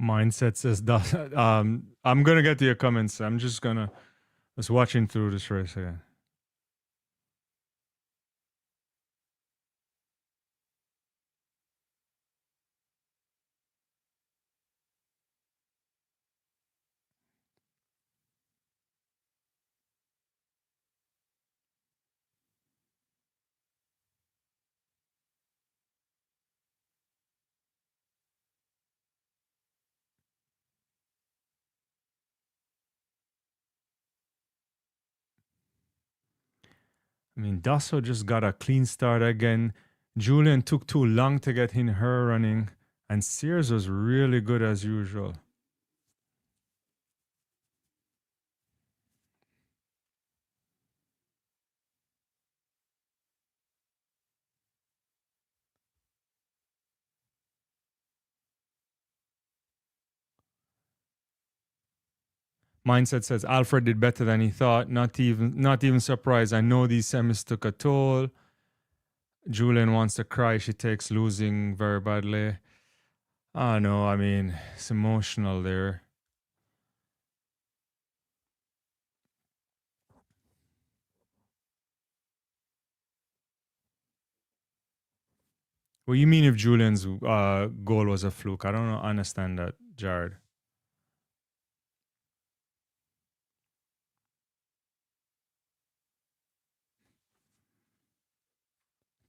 Mindset says that. I'm gonna get to your comments. I'm just watching through this race again. I mean, Dasso just got a clean start again. Julian took too long to get in her running, and Sears was really good as usual. Mindset says Alfred did better than he thought. Not even surprised. I know these semis took a toll. Julian wants to cry. She takes losing very badly. Oh no, I mean it's emotional there. What do you mean if Julian's goal was a fluke? I don't understand that, Jared.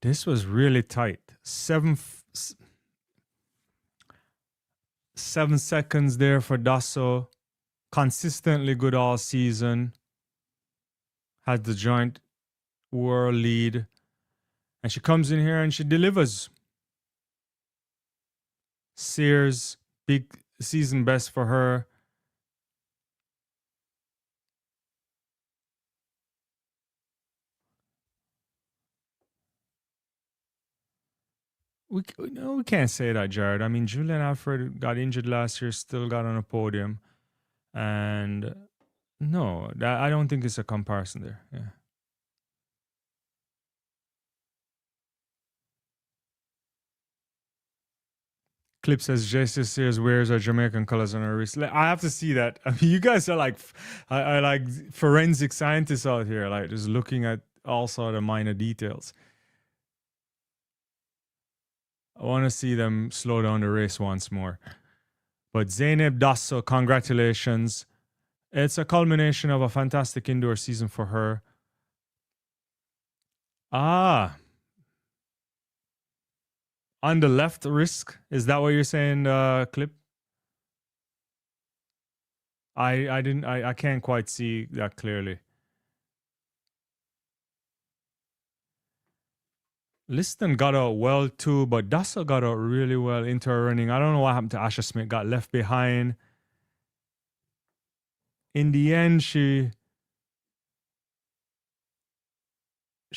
This was really tight. 7 seconds there for Dasso. Consistently good all season. Had the joint world lead. And she comes in here and she delivers. Sears, big season best for her. We can't say that, Jared. I mean, Julian Alfred got injured last year, still got on a podium. And no, I don't think it's a comparison there. Yeah. Clip says Jesse Sears wears her Jamaican colors on her wrist. I have to see that. I mean, you guys are like, I like forensic scientists out here, like just looking at all sort of minor details. I want to see them slow down the race once more. But Zeynep Dasso, congratulations. It's a culmination of a fantastic indoor season for her. Ah, on the left wrist, is that what you're saying, Clip? I can't quite see that clearly. Liston got out well too, but Dassa got out really well into her running. I don't know what happened to Asha Smith, got left behind. In the end, she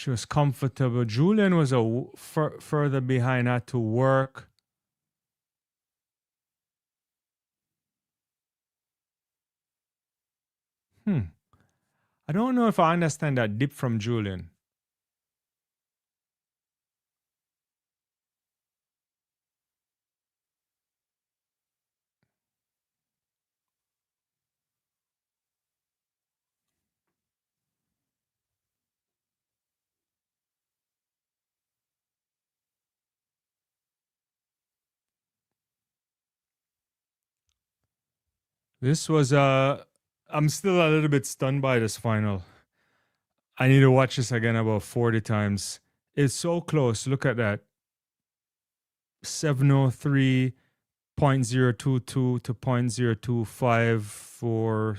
was comfortable. Julian was further behind, had to work. I don't know if I understand that dip from Julian. This was I'm still a little bit stunned by this final. I need to watch this again about 40 times. It's so close. Look at that. 703.022 to 0.025 for,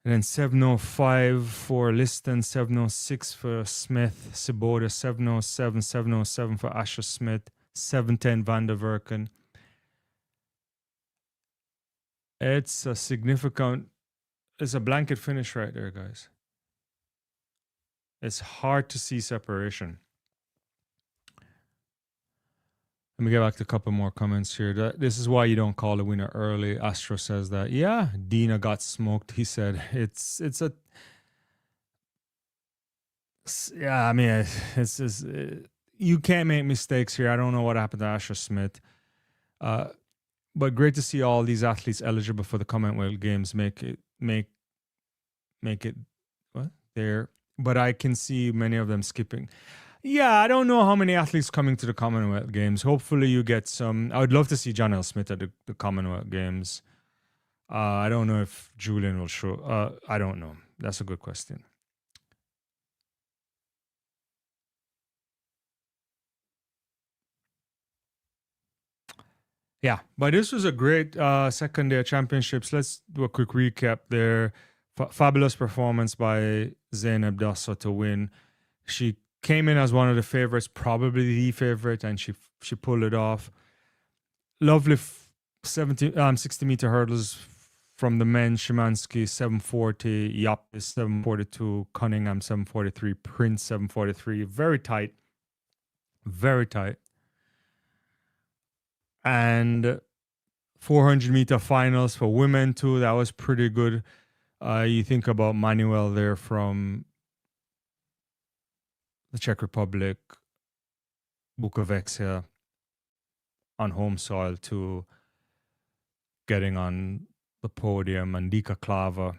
and then 705 for Liston, 706 for Smith, Sabota, 707 for Asher Smith, 710 Van der Verken. It's a significant, it's a blanket finish right there, guys. It's hard to see separation. Let me get back to a couple more comments here. This is why you don't call the winner early. Astro says that. Yeah, Dina got smoked. He said it's a. Yeah, I mean, it's you can't make mistakes here. I don't know what happened to Asher Smith. But great to see all these athletes eligible for the Commonwealth Games make it what there. But I can see many of them skipping. Yeah, I don't know how many athletes coming to the Commonwealth Games. Hopefully, you get some. I would love to see John L. Smith at the Commonwealth Games. I don't know if Julian will show. I don't know. That's a good question. Yeah, but this was a great second day of championships. Let's do a quick recap there. Fabulous performance by Zainab Dassa to win. She came in as one of the favorites, probably the favorite, and she pulled it off. Lovely 60-meter hurdles from the men. Szymanski 740, Yap is 742, Cunningham 743, Prince 743. Very tight. Very tight. And 400-meter finals for women too. That was pretty good. You think about Manuel there from the Czech Republic, Bukovexia on home soil to getting on the podium, and Dika Klava.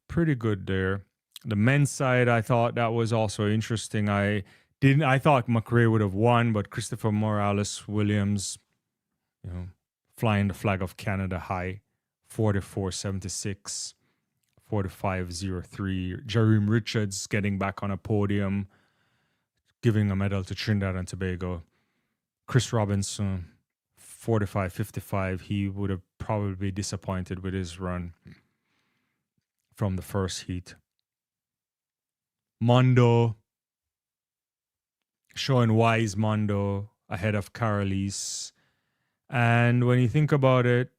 Pretty good there. The men's side, I thought that was also interesting. I thought McRae would have won, but Christopher Morales Williams, flying the flag of Canada high, 44.76, 45.03. Jareem Richards getting back on a podium, giving a medal to Trinidad and Tobago. Chris Robinson, 45.55. He would have probably been disappointed with his run from the first heat. Mondo, showing why is Mondo ahead of Carolise. And when you think about it,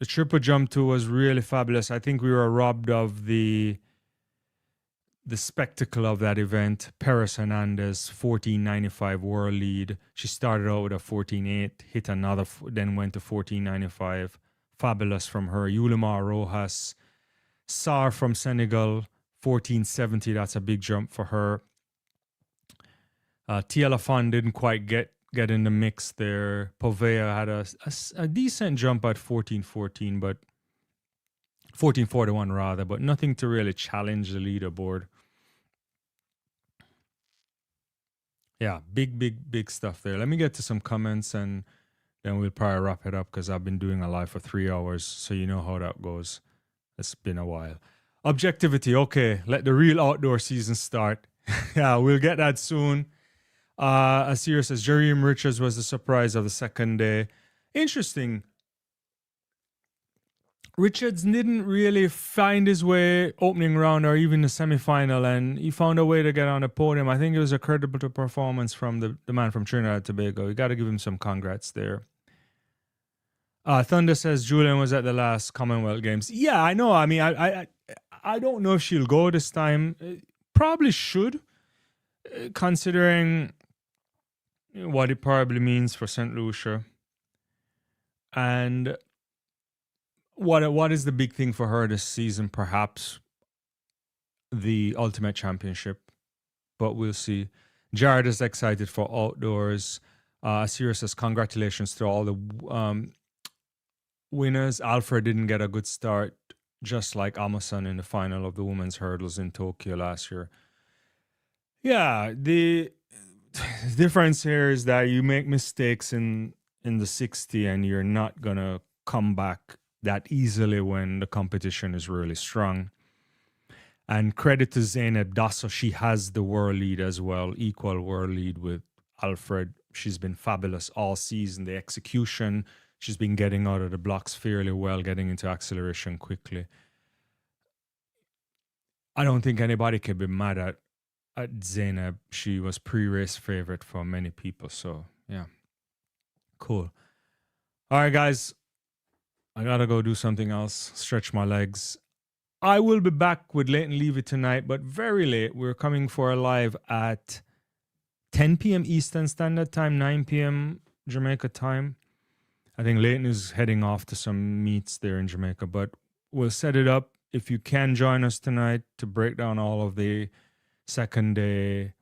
the triple jump too was really fabulous. I think we were robbed of the spectacle of that event. Paris Hernandez, 14.95 world lead. She started out with a 14.8, hit another, then went to 14.95. Fabulous from her. Yulimar Rojas. Sar from Senegal, 14.70. That's a big jump for her. Tia Lafon didn't quite get in the mix there. Povea had a decent jump at 14.14, but 14.41 rather, but nothing to really challenge the leaderboard. Yeah, big stuff there. Let me get to some comments and then we'll probably wrap it up because I've been doing a live for 3 hours, so you know how that goes. It's been a while. Objectivity, okay. Let the real outdoor season start. Yeah, we'll get that soon. Asir says, Jareem Richards was the surprise of the second day. Interesting. Richards didn't really find his way opening round or even the semi-final, and he found a way to get on the podium. I think it was a credible performance from the man from Trinidad and Tobago. You got to give him some congrats there. Thunder says Julian was at the last Commonwealth Games. Yeah, I know. I mean, I don't know if she'll go this time. Probably should, considering what it probably means for St. Lucia. And what is the big thing for her this season? Perhaps the Ultimate Championship, but we'll see. Jared is excited for outdoors. Sirius says congratulations to all the winners. Alfred didn't get a good start, just like Amazon in the final of the women's hurdles in Tokyo last year. Yeah, the difference here is that you make mistakes in the 60 and you're not gonna come back that easily when the competition is really strong. And credit to Zeynep Dasso, she has the world lead as well, equal world lead with Alfred. She's been fabulous all season. The execution, she's been getting out of the blocks fairly well, getting into acceleration quickly. I don't think anybody can be mad at Zeynep. She was pre-race favorite for many people. So, yeah. Cool. All right, guys. I got to go do something else, stretch my legs. I will be back with Leighton Levy tonight, but very late. We're coming for a live at 10 p.m. Eastern Standard Time, 9 p.m. Jamaica time. I think Leighton is heading off to some meets there in Jamaica, but we'll set it up. If you can join us tonight to break down all of the second day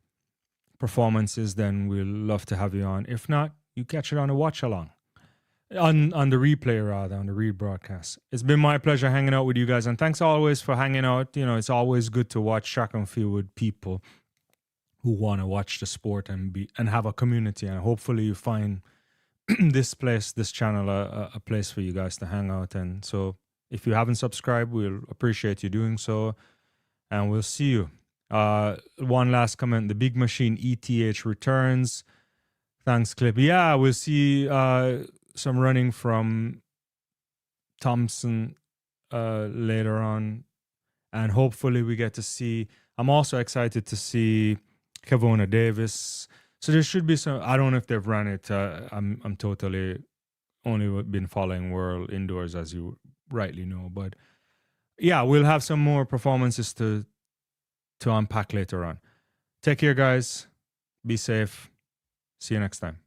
performances, then we'll love to have you on. If not, you catch it on a watch along. On the replay, rather, on the rebroadcast. It's been my pleasure hanging out with you guys, and thanks always for hanging out. You know, it's always good to watch track and field with people who want to watch the sport and have a community, and hopefully you find this channel a place for you guys to hang out. And so if you haven't subscribed, we'll appreciate you doing so, and we'll see you. One last comment: the Big Machine ETH returns. Thanks, Clip. Yeah, we'll see some running from Thompson later on, and hopefully we get to see. I'm also excited to see Kevona Davis. So there should be some. I don't know if they've run it. I'm totally only been following World Indoors, as you rightly know. But yeah, we'll have some more performances to unpack later on. Take care, guys. Be safe. See you next time.